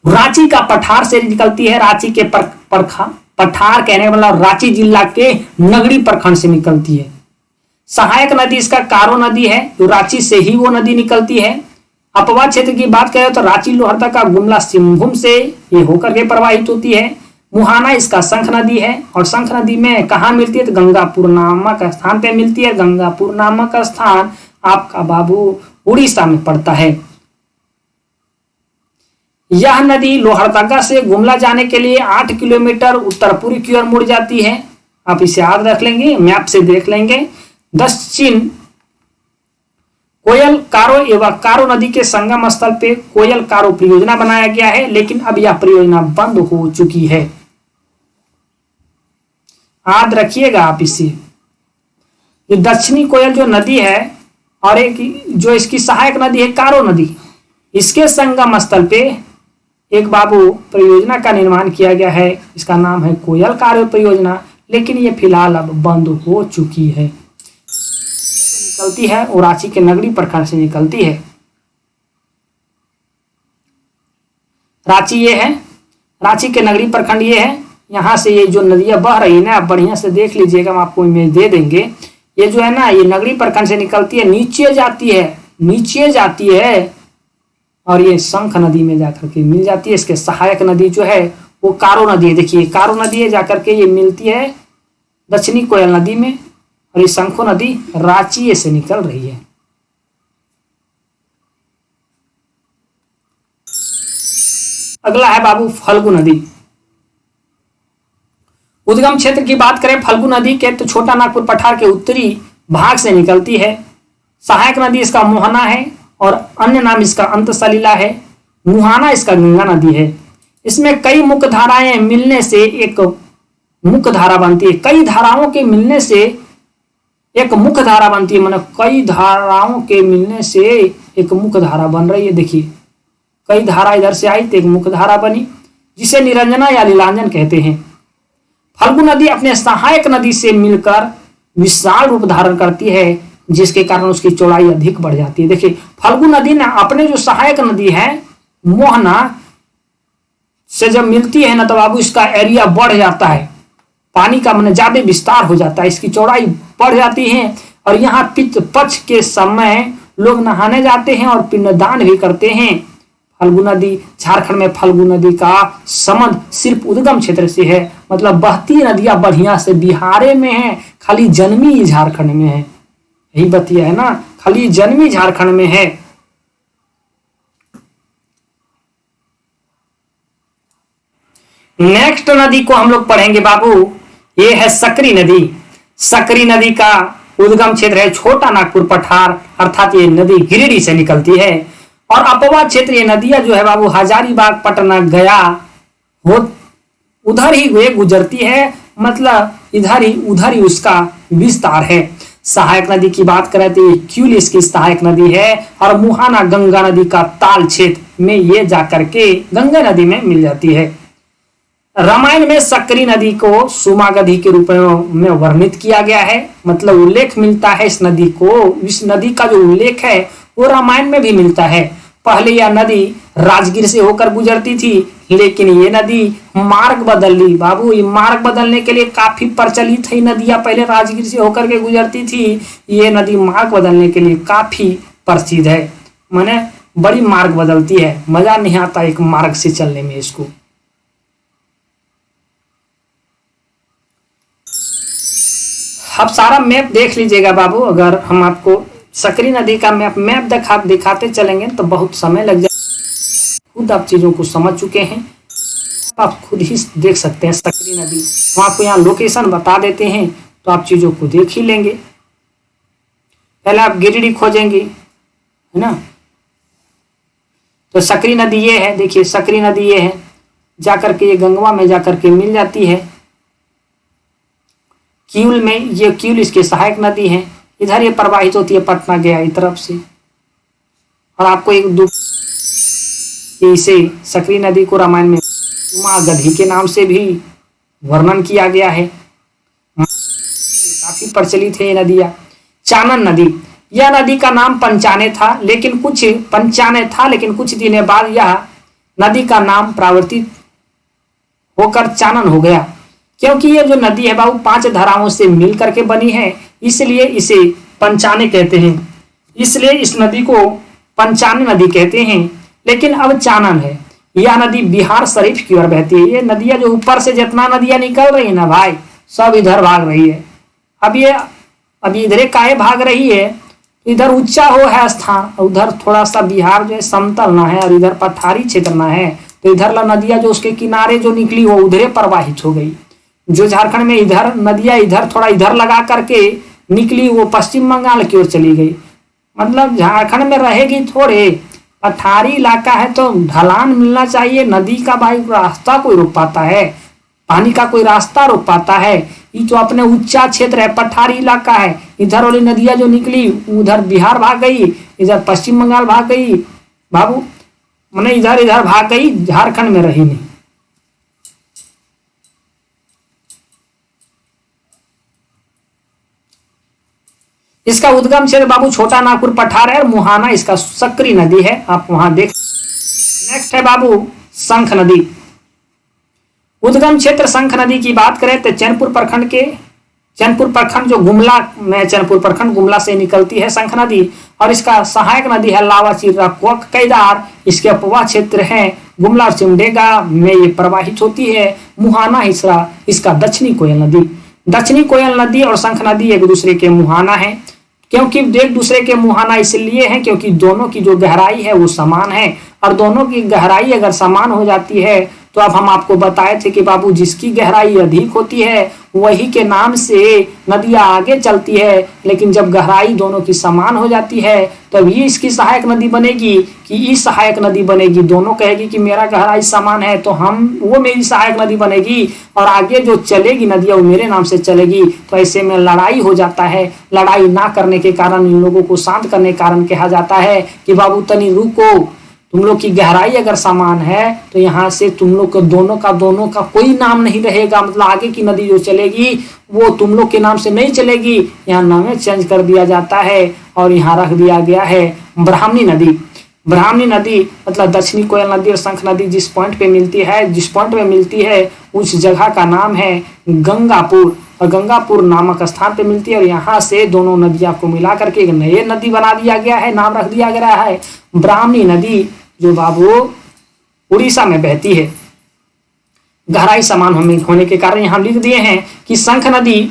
रांची का पठार से निकलती है। रांची के पठार कहने का मतलब रांची जिला के नगरी प्रखंड से निकलती है। सहायक नदी इसका कारो नदी है, तो रांची से ही वो नदी निकलती है। अपवाह क्षेत्र की बात करें तो रांची लोहरदगा का गुमला सिंहभूम से ये होकर के प्रवाहित होती है। मुहाना इसका शंख नदी है और शंख नदी में कहाँ मिलती है तो गंगापुर नामक स्थान पे मिलती है। गंगापुर नामक स्थान आपका बाबू उड़ीसा में पड़ता है। यह नदी लोहरदगा से गुमला जाने के लिए 8 किलोमीटर उत्तर पूर्व की ओर मुड़ जाती है। आप इसे याद रख लेंगे, मैप से देख लेंगे। दक्षिण कोयल कारो एवं कारो नदी के संगम स्थल पे कोयल कारो परियोजना बनाया गया है, लेकिन अब यह परियोजना बंद हो चुकी है। याद रखिएगा आप इसे। ये दक्षिणी कोयल जो नदी है और एक जो इसकी सहायक नदी है कारो नदी, इसके संगम स्थल पे एक बाबू परियोजना का निर्माण किया गया है। इसका नाम है कोयल कारो परियोजना, लेकिन ये फिलहाल अब बंद हो चुकी है। निकलती है और रांची के नगरी प्रखंड से निकलती है। रांची ये है, रांची के नगरी प्रखंड ये है। यहाँ से ये जो नदियां बह रही है ना, आप बढ़िया से देख लीजिएगा, हम आपको इमेज दे देंगे। ये जो है ना, ये नगरी प्रखंड से निकलती है, नीचे जाती है, नीचे जाती है और ये शंख नदी में जाकर के मिल जाती है। इसके सहायक नदी जो है वो कारो नदी है। देखिए कारो नदी है, जाकर के ये मिलती है दक्षिणी कोयल नदी में, और ये शंखो नदी रांची से निकल रही है। अगला है बाबू फल्गु नदी। उद्गम क्षेत्र की बात करें फल्गु नदी के तो छोटा नागपुर पठार के उत्तरी भाग से निकलती है। सहायक नदी इसका मोहना है और अन्य नाम इसका अंत सलीला है। मुहाना इसका गंगा नदी है। इसमें कई मुख्य धाराएं मिलने से एक मुख्य धारा बनती है। कई धाराओं के मिलने से एक मुख्य धारा बनती है, मतलब कई धाराओं के मिलने से एक मुख्य धारा बन रही है। देखिए कई धारा इधर से आई तो एक मुख्य धारा बनी, जिसे निरंजना या लीलांजन कहते हैं। फल्गु नदी अपने सहायक नदी से मिलकर विशाल रूप धारण करती है, जिसके कारण उसकी चौड़ाई अधिक बढ़ जाती है। देखिए फल्गु नदी ना अपने जो सहायक नदी है मोहना से जब मिलती है ना, तो बाबू इसका एरिया बढ़ जाता है, पानी का मन ज्यादा विस्तार हो जाता है, इसकी चौड़ाई बढ़ जाती है। और यहाँ पितृ पक्ष के समय लोग नहाने जाते हैं और पिंडदान भी करते हैं। फल्गु नदी झारखंड में फल्गु नदी का संबंध सिर्फ उद्गम क्षेत्र से है, मतलब बहती नदियां बढ़िया से बिहार में है, खाली जन्मी झारखंड में है। यही बतिया है ना, खाली जन्मी झारखंड में है। नेक्स्ट नदी को हम लोग पढ़ेंगे बाबू, ये है सकरी नदी। सकरी नदी का उद्गम क्षेत्र है छोटा नागपुर पठार, अर्थात ये नदी गिरिडीह से निकलती है। और अपवाह क्षेत्र ये नदियां जो है बाबू हजारीबाग, पटना, गया हो उधर ही वे गुजरती है, मतलब इधर ही उधर ही उसका विस्तार है। सहायक नदी की बात करें तो क्यूल इसकी सहायक नदी है। और मुहाना गंगा नदी का ताल क्षेत्र में ये जाकर के गंगा नदी में मिल जाती है। रामायण में सकरी नदी को सुमागधी के रूप में वर्णित किया गया है, मतलब उल्लेख मिलता है इस नदी को। इस नदी का जो उल्लेख है वो रामायण में भी मिलता है। पहले यह नदी राजगीर से होकर गुजरती थी, लेकिन ये नदी मार्ग बदल ली। बाबू, ये मार्ग बदलने के लिए काफी प्रचलित है। नदियां पहले राजगीर से होकर के गुजरती थी, ये नदी मार्ग बदलने के लिए काफी प्रसिद्ध है। माने बड़ी मार्ग बदलती है, मजा नहीं आता एक मार्ग से चलने में। इसको अब सारा मैप देख लीजिएगा बाबू। अगर हम आपको सकरी नदी का मैप दिखाते चलेंगे तो बहुत समय लग जाएगा। खुद आप चीजों को समझ चुके हैं, आप खुद ही देख सकते हैं सकरी नदी। हम आपको यहाँ लोकेशन बता देते हैं तो आप चीजों को देख ही लेंगे। पहले आप गिरिडीह खोजेंगे, है ना, तो सकरी नदी ये है। देखिए सकरी नदी ये है, जाकर के ये गंगवा में जाकर के मिल जाती है। क्यूल में, ये क्यूल इसके सहायक नदी है। इधर ये प्रवाहित होती है पटना गया की तरफ से। और आपको एक इसे सकरी नदी को रामायण में उमा गधी के नाम से भी वर्णन किया गया है। काफी प्रचलित है ये नदियां। चानन नदी, यह नदी का नाम पंचाने था, लेकिन कुछ दिनों बाद यह नदी का नाम परिवर्तित होकर चानन हो गया, क्योंकि ये जो नदी है बाबू 5 धाराओं से मिल करके बनी है, इसलिए इसे पंचाने कहते हैं। इसलिए इस नदी को पंचाने नदी कहते हैं। लेकिन अब चानन है, यह नदी बिहार शरीफ की ओर बहती है। ये नदियां जो ऊपर से जितना नदियां निकल रही है ना भाई, सब इधर भाग रही है। अब इधर काहे भाग रही है, इधर ऊंचा हो है स्थान, उधर थोड़ा सा बिहार जो है समतल ना है और इधर पठारी क्षेत्र ना है, तो इधर नदियां जो उसके किनारे जो निकली वो उधरे प्रवाहित हो गई। जो झारखंड में इधर नदियां इधर थोड़ा इधर लगा करके निकली, वो पश्चिम बंगाल की ओर चली गई। मतलब झारखंड में रहेगी थोड़े, पठारी इलाका है तो ढलान मिलना चाहिए। नदी का भाई रास्ता कोई रोक पाता है, पानी का कोई रास्ता रोक पाता है? ये जो अपने ऊंचा क्षेत्र है, पठारी इलाका है, इधर वाली नदियां जो निकली उधर बिहार भाग गई, इधर पश्चिम बंगाल भाग गई बाबू, मैंने इधर भाग गई, झारखंड में रही नहीं। इसका उद्गम क्षेत्र बाबू छोटा नागपुर पठार है और मुहाना इसका सकरी नदी है, आप वहां देख। नेक्स्ट है बाबू शंख नदी। उद्गम क्षेत्र शंख नदी की बात करें तो चैनपुर प्रखंड जो गुमला में, चैनपुर प्रखंड गुमला से निकलती है शंख नदी, और इसका सहायक नदी है लावा चिर्रा कोक कैदार। इसके अपवा क्षेत्र है गुमला और सिमडेगा में ये प्रवाहित होती है। मुहाना इसका दक्षिणी कोयल नदी। दक्षिणी कोयल नदी और शंख नदी एक दूसरे के मुहाना है। क्योंकि एक दूसरे के मुहाना इसलिए है क्योंकि दोनों की जो गहराई है वो समान है, और दोनों की गहराई अगर समान हो जाती है तो अब हम आपको बताए थे कि बाबू जिसकी गहराई अधिक होती है वही के नाम से नदियां आगे चलती है। लेकिन जब गहराई दोनों की समान हो जाती है तब ये इसकी सहायक नदी बनेगी कि इस सहायक नदी बनेगी। दोनों कहेगी कि मेरा गहराई समान है तो वो मेरी सहायक नदी बनेगी, और आगे जो चलेगी नदियां वो मेरे नाम से चलेगी। तो ऐसे में लड़ाई हो जाता है। लड़ाई ना करने के कारण, इन लोगों को शांत करने के कारण कहा जाता है कि बाबू तनी रुको, तुम लोग की गहराई अगर समान है तो यहाँ से तुम लोग को दोनों का कोई नाम नहीं रहेगा। मतलब आगे की नदी जो चलेगी वो तुम लोग के नाम से नहीं चलेगी, यहाँ नाम चेंज कर दिया जाता है और यहाँ रख दिया गया है ब्राह्मणी नदी। ब्राह्मणी नदी मतलब दक्षिणी कोयल नदी और शंख नदी जिस पॉइंट पे मिलती है उस जगह का नाम है गंगापुर, और गंगापुर नामक स्थान पे मिलती है। और यहाँ से दोनों नदियां को मिला करके एक नई नदी बना दिया गया है, नाम रख दिया गया है ब्राह्मणी नदी, जो बाबू उड़ीसा में बहती है। गहराई समान होने के कारण यहाँ लिख दिए हैं कि शंख नदी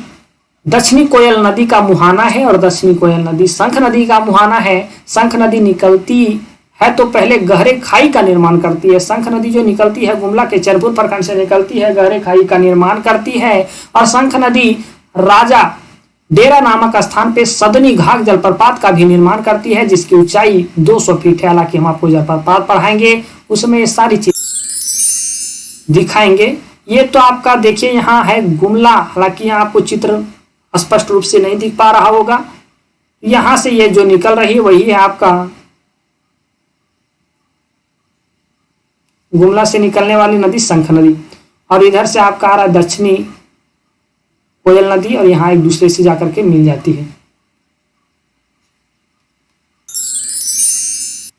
दक्षिणी कोयल नदी का मुहाना है और दक्षिणी कोयल नदी शंख नदी का मुहाना है। शंख नदी निकलती है तो पहले गहरे खाई का निर्माण करती है। शंख नदी जो निकलती है गुमला के चैनपुर प्रखंड से निकलती है, गहरे खाई का निर्माण करती है। और शंख नदी राजा डेरा नामक स्थान पे सदनी घाट जलप्रपात का भी निर्माण करती है, जिसकी ऊंचाई 200 फीट है। हालांकि हम आपको जलप्रपात पढ़ाएंगे, उसमें ये सारी चीज दिखाएंगे। ये तो आपका देखिए यहाँ है गुमला, हालांकि यहाँ आपको चित्र स्पष्ट रूप से नहीं दिख पा रहा होगा। यहां से ये जो निकल रही है वही है आपका गुमला से निकलने वाली नदी शंख नदी, और इधर से आपका आ रहा है दक्षिणी कोयल नदी, और यहाँ एक दूसरे से जाकर के मिल जाती है।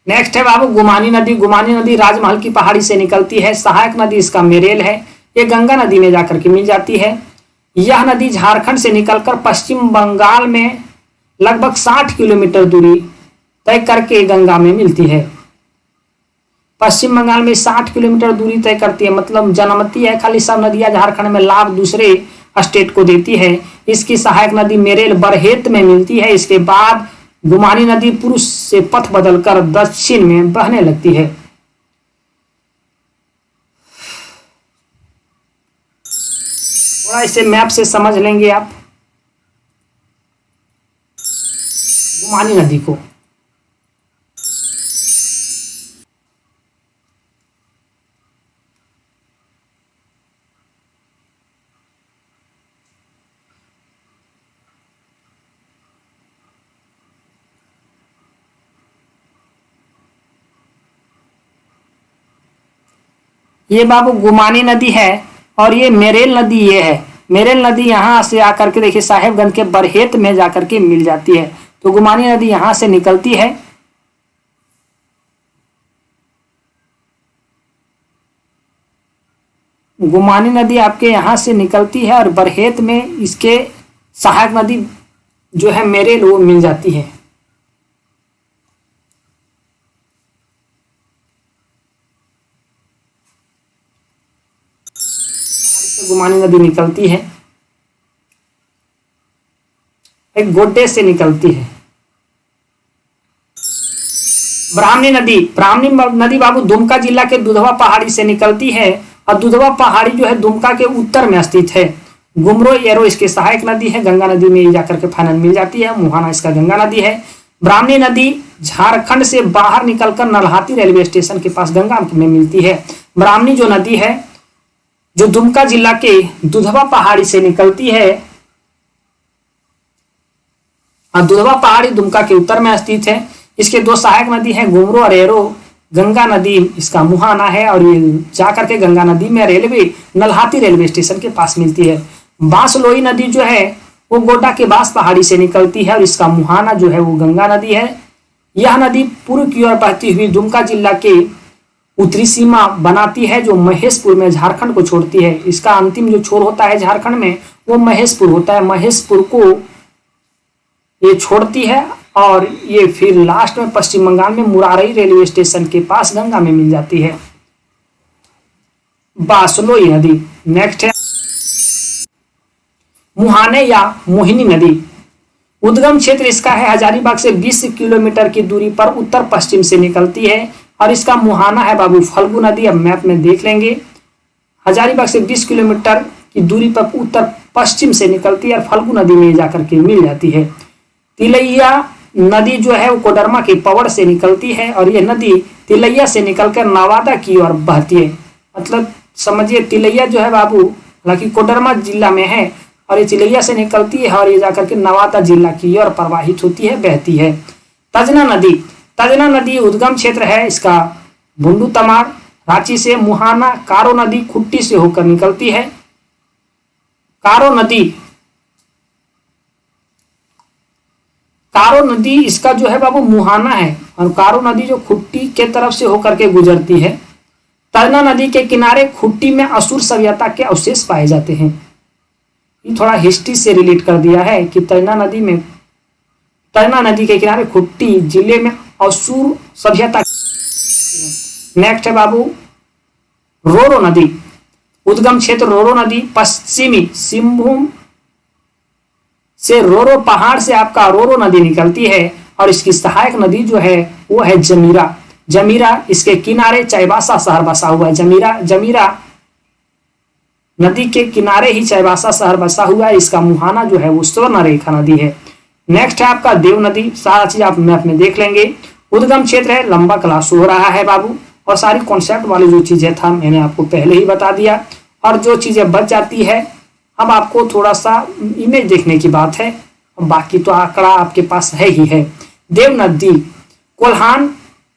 नेक्स्ट है बाबू गुमानी नदी। गुमानी नदी राजमहल की पहाड़ी से निकलती है। सहायक नदी इसका मेरेल है। ये गंगा नदी में जाकर के मिल जाती है। यह नदी झारखंड से निकलकर पश्चिम बंगाल में लगभग 60 किलोमीटर दूरी तय करके गंगा में मिलती है। पश्चिम बंगाल में 60 किलोमीटर दूरी तय करती है, मतलब जन्मती है। खाली सब नदियां झारखंड में लाभ दूसरे स्टेट को देती है। इसकी सहायक नदी मेरेल बरहेत में मिलती है। इसके बाद गुमानी नदी पूर्व से पथ बदलकर दक्षिण में बहने लगती है। थोड़ा इसे मैप से समझ लेंगे आप गुमानी नदी को। ये बाबू गुमानी नदी है और ये मेरेल नदी ये है। मेरेल नदी यहाँ से आकर के देखिए साहेबगंज के बरहेत में जाकर के मिल जाती है। तो गुमानी नदी यहाँ से निकलती है। गुमानी नदी आपके यहाँ से निकलती है और बरहेत में इसके सहायक नदी जो है मेरेल वो मिल जाती है। गुमानी नदी निकलती है, एक गोड्डे से निकलती है। ब्राह्मणी नदी बाबू दुमका जिला के दुधवा पहाड़ी से निकलती है और दुधवा पहाड़ी जो है दुमका के उत्तर में स्थित है। गुमरो एरो इसकी सहायक नदी है। गंगा नदी में जाकर के फाइनल मिल जाती है। मुहाना इसका गंगा नदी है। ब्राह्मणी नदी झारखंड से बाहर निकलकर नलहाटी रेलवे स्टेशन के पास गंगा में मिलती है। ब्राह्मणी जो नदी है जो दुमका जिला के दुधवा पहाड़ी से निकलती है और दुधवा पहाड़ी दुमका के उत्तर में स्थित है। इसके दो सहायक नदी है गुमरो और एरो। गंगा नदी इसका मुहाना है और ये जाकर के गंगा नदी में रेलवे नलहाटी रेलवे स्टेशन के पास मिलती है। बांसलोई नदी जो है वो गोड्डा के बांस पहाड़ी से निकलती है और इसका मुहाना जो है वो गंगा नदी है। यह नदी पूर्व की ओर बहती हुई दुमका जिला के उत्तरी सीमा बनाती है जो महेशपुर में झारखंड को छोड़ती है। इसका अंतिम जो छोर होता है झारखंड में वो महेशपुर होता है। महेशपुर को ये छोड़ती है और ये फिर लास्ट में पश्चिम बंगाल में मुरारई रेलवे स्टेशन के पास गंगा में मिल जाती है। बासलोई नदी। नेक्स्ट है मुहाने या मोहिनी नदी। उद्गम क्षेत्र इसका है हजारीबाग से 20 किलोमीटर की दूरी पर उत्तर पश्चिम से निकलती है और इसका मुहाना है बाबू फल्गु नदी। अब मैप में देख लेंगे। हजारीबाग से 20 किलोमीटर की दूरी पर उत्तर पश्चिम से निकलती है और फल्गु नदी में जाकर के मिल जाती है। तिलैया नदी जो है वो कोडरमा के पवड़ से निकलती है और ये नदी तिलैया से निकलकर नवादा की ओर बहती है। मतलब समझिए तिलैया जो है बाबू हालांकि कोडरमा जिला में है और ये तिलैया से निकलती है और ये जाकर के नवादा जिला की ओर प्रवाहित होती है, बहती है। तजना नदी उद्गम क्षेत्र है इसका बुंडू तमाड़ रांची से। मुहाना कारो नदी खुट्टी से होकर निकलती है। कारो नदी इसका जो है बाबू मुहाना है और कारो नदी जो खुट्टी के तरफ से होकर के गुजरती है। तजना नदी के किनारे खुट्टी में असुर सभ्यता के अवशेष पाए जाते हैं। ये थोड़ा हिस्ट्री से रिलेट कर दिया है कि तजना नदी के किनारे खुट्टी जिले में असुर सभ्यता। नेक्स्ट है बाबू रोरो नदी। उद्गम क्षेत्र रोरो नदी पश्चिमी सिंहभूम से रोरो पहाड़ से आपका रोरो नदी निकलती है और इसकी सहायक नदी जो है वो है जमीरा। इसके किनारे चाईबासा शहर बसा हुआ है। जमीरा नदी के किनारे ही चाईबासा शहर बसा हुआ है। इसका मुहाना जो है वो स्वर्ण रेखा नदी है। नेक्स्ट है आपका देव नदी। सारा चीज आप मैप में देख लेंगे। उद्गम क्षेत्र है, लंबा क्लास हो रहा है बाबू और सारी कॉन्सेप्ट वाली जो चीजें था मैंने आपको पहले ही बता दिया और जो चीजें बच जाती है अब आपको थोड़ा सा इमेज देखने की बात है, बाकी तो आंकड़ा आपके पास है ही है। देव नदी कोल्हान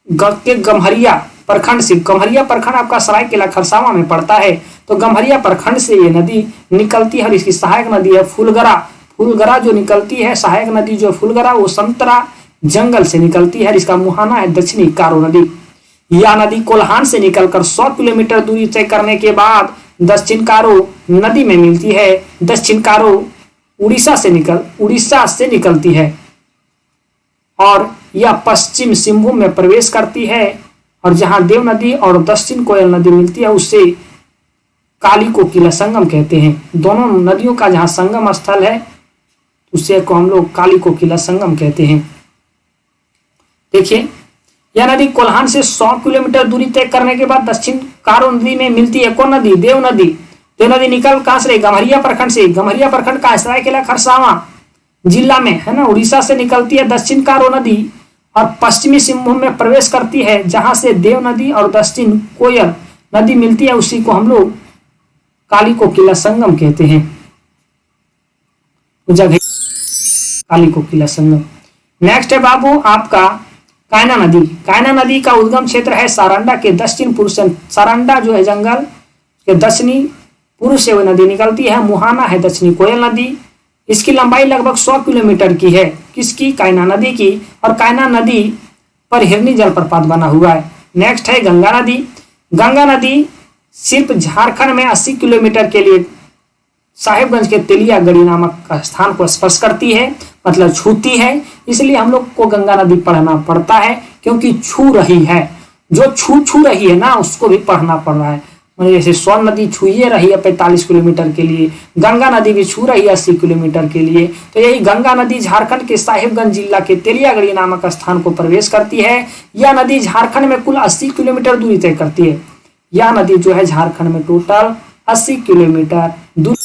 के गम्हरिया प्रखंड से, गम्हरिया प्रखंड आपका सरायकेला खरसावां में पड़ता है, तो गम्हरिया प्रखंड से ये नदी निकलती है और इसकी सहायक नदी है फुलगरा जो निकलती है। सहायक नदी जो फुलगरा वो संतरा जंगल से निकलती है। इसका मुहाना है दक्षिणी कारो नदी। यह नदी कोल्हान से निकलकर 100 किलोमीटर दूरी तय करने के बाद दक्षिण कारो नदी में मिलती है। दक्षिण कारो उड़ीसा से निकलती है और यह पश्चिम सिंहभूम में प्रवेश करती है, और जहां देव नदी और दक्षिण कोयल नदी मिलती है उससे काली कोकिला संगम कहते हैं। दोनों नदियों का जहां संगम स्थल है उसे को हम लोग काली कोकिला संगम कहते हैं। देखिए, यह नदी कोल्हान से 100 किलोमीटर दूरी तय करने के बाद दक्षिण कारो नदी में मिलती है। कौन नदी? देव नदी। देव नदी निकल कहां से? गम्हरिया प्रखंड से। गम्हरिया प्रखंड का सरायकेला खरसावां जिला में है ना, उड़ीसा से निकलती है दक्षिण कारो नदी और पश्चिमी सिंहभूम में प्रवेश करती है, जहां से देव नदी और दक्षिण कोयल नदी मिलती है। उसी को हम लोग काली कोकिला संगम कहते हैं। जगह काली कोकिला संगम। नेक्स्ट है बाबू आपका कायना नदी। कायना नदी का उद्गम क्षेत्र है सारंडा के दक्षिण पूर्व से। सारंडा जो है जंगल के दक्षिणी पूर्व से वह नदी निकलती है। मुहाना है दक्षिणी कोयल नदी। इसकी लंबाई लगभग 100 किलोमीटर की है। किसकी? कायना नदी की। और कायना नदी पर हिरनी जलप्रपात बना हुआ है। नेक्स्ट है गंगा नदी। गंगा नदी सिर्फ झारखंड में 80 किलोमीटर के लिए साहिबगंज के तेलियागढ़ी नामक स्थान को स्पर्श करती है, मतलब छूती है। इसलिए हम लोग को गंगा नदी पढ़ना पड़ता है, क्योंकि छू रही है। जो छू रही है ना, उसको भी पढ़ना पड़ रहा है। जैसे सोन नदी छुए रही है 45 किलोमीटर के लिए, गंगा नदी भी छू रही है 80 किलोमीटर के लिए। तो यही गंगा नदी झारखंड के साहिबगंज जिला के तेलियागढ़ी नामक स्थान को प्रवेश करती है। यह नदी झारखंड में कुल 80 किलोमीटर दूरी तय करती है। यह नदी जो है झारखंड में टोटल 80 किलोमीटर दूर।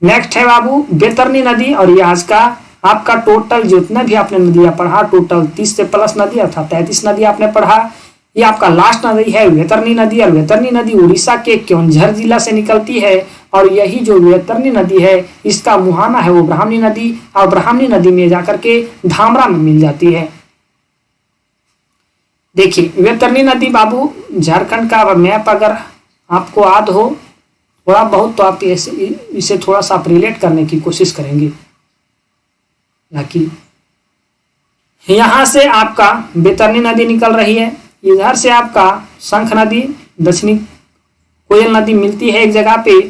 नेक्स्ट है बाबू बैतरनी नदी। और ये आज का आपका टोटल जितना भी आपने नदियां पढ़ा, टोटल 30 से प्लस नदी अर्थात 33 नदी आपने पढ़ा। ये आपका लास्ट नदी है बैतरनी नदी। और बैतरनी नदी उड़ीसा के केवंझर जिला से निकलती है। और यही जो बैतरनी नदी है इसका मुहाना है वो ब्राह्मणी नदी, और ब्राह्मणी नदी में जाकर के धामरा में मिल जाती है। देखिए, बैतरनी नदी बाबू झारखंड का मैप अगर आपको याद हो थोड़ा बहुत, तो आप इसे थोड़ा सा आप रिलेट करने की कोशिश करेंगे। ताकि यहां से आपका बैतरनी नदी निकल रही है, इधर से आपका शंख नदी, दक्षिणी कोयल नदी मिलती है एक जगह पे,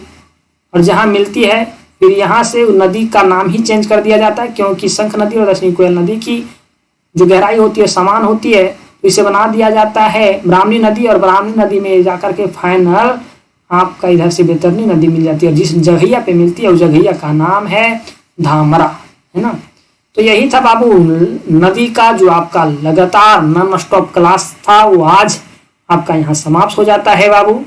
और जहां मिलती है फिर यहां से नदी का नाम ही चेंज कर दिया जाता है, क्योंकि शंख नदी और दक्षिणी कोयल नदी की जो गहराई होती है समान होती है, तो इसे बना दिया जाता है ब्राह्मणी नदी। और ब्राह्मणी नदी में जाकर के फाइनल आपका इधर से बैतरनी नदी मिल जाती है। जिस जगहिया पे मिलती है उस जगहिया का नाम है धामरा, है ना। तो यही था बाबू नदी का जो आपका लगातार नॉन स्टॉप क्लास था, वो आज आपका यहाँ समाप्त हो जाता है बाबू।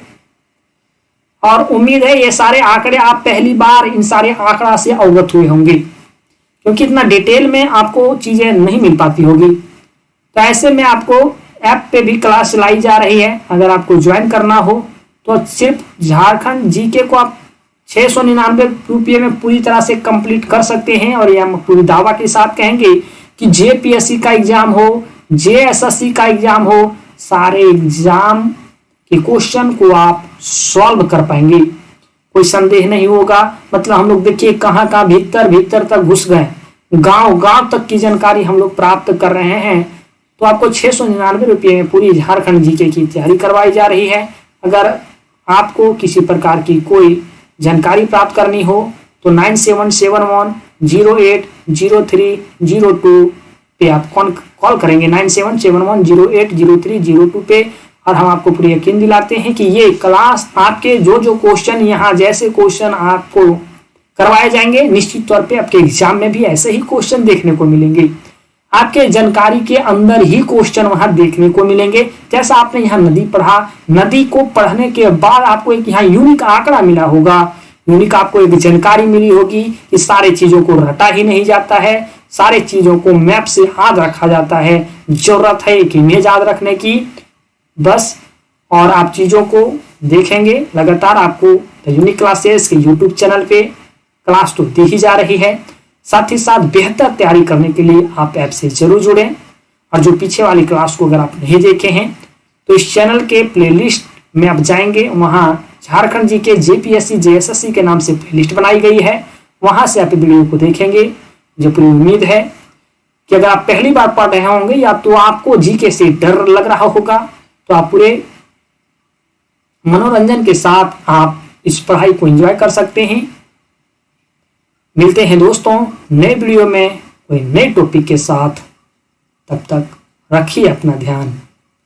और उम्मीद है ये सारे आंकड़े आप पहली बार इन सारे आंकड़ा से अवगत हुए होंगे, क्योंकि इतना डिटेल में आपको चीजें नहीं मिल पाती होगी। तो ऐसे में आपको ऐप पे भी क्लास चलाई जा रही है। अगर आपको ज्वाइन करना हो तो सिर्फ झारखंड जीके को आप 699 रुपये में पूरी तरह से कंप्लीट कर सकते हैं। और ये हम पूरी दावा के साथ कहेंगे कि जेपीएससी का एग्जाम हो, जेएसएससी का एग्जाम हो, सारे एग्जाम के क्वेश्चन को आप सॉल्व कर पाएंगे, कोई संदेह नहीं होगा। मतलब हम लोग देखिए कहाँ कहाँ भीतर तक घुस गए, गांव तक की जानकारी हम लोग प्राप्त कर रहे हैं। तो आपको 699 रुपये में पूरी झारखंड जीके की तैयारी करवाई जा रही है। अगर आपको किसी प्रकार की कोई जानकारी प्राप्त करनी हो तो 9771080302 पे आप कॉल करेंगे, 9771080302 पे। और हम आपको पूरी यकीन दिलाते हैं कि ये क्लास आपके जो क्वेश्चन यहाँ जैसे क्वेश्चन आपको करवाए जाएंगे, निश्चित तौर पे आपके एग्जाम में भी ऐसे ही क्वेश्चन देखने को मिलेंगे। आपके जानकारी के अंदर ही क्वेश्चन वहां देखने को मिलेंगे। जैसा आपने यहाँ नदी पढ़ा, नदी को पढ़ने के बाद आपको एक यहाँ यूनिक आंकड़ा मिला होगा, यूनिक आपको एक जानकारी मिली होगी कि सारे चीजों को रटा ही नहीं जाता है, सारे चीजों को मैप से याद रखा जाता है। जरूरत है एक इमेज याद रखने की बस, और आप चीजों को देखेंगे लगातार। आपको यूनिक क्लासेस के यूट्यूब चैनल पे क्लास तो दी ही जा रही है। साथ ही साथ बेहतर तैयारी करने के लिए आप ऐप से जरूर जुड़ें। और जो पीछे वाली क्लास को अगर आप नहीं देखे हैं तो इस चैनल के प्लेलिस्ट में आप जाएंगे, वहां झारखंड जी के जेपीएससी जेएसएससी के नाम से प्लेलिस्ट बनाई गई है, वहां से आप वीडियो को देखेंगे। मुझे पूरी उम्मीद है कि अगर आप पहली बार पढ़ रहे होंगे या तो आपको जीके से डर लग रहा होगा, तो आप पूरे मनोरंजन के साथ आप इस पढ़ाई को एंजॉय कर सकते हैं। मिलते हैं दोस्तों नए वीडियो में कोई नए टॉपिक के साथ। तब तक रखिए अपना ध्यान।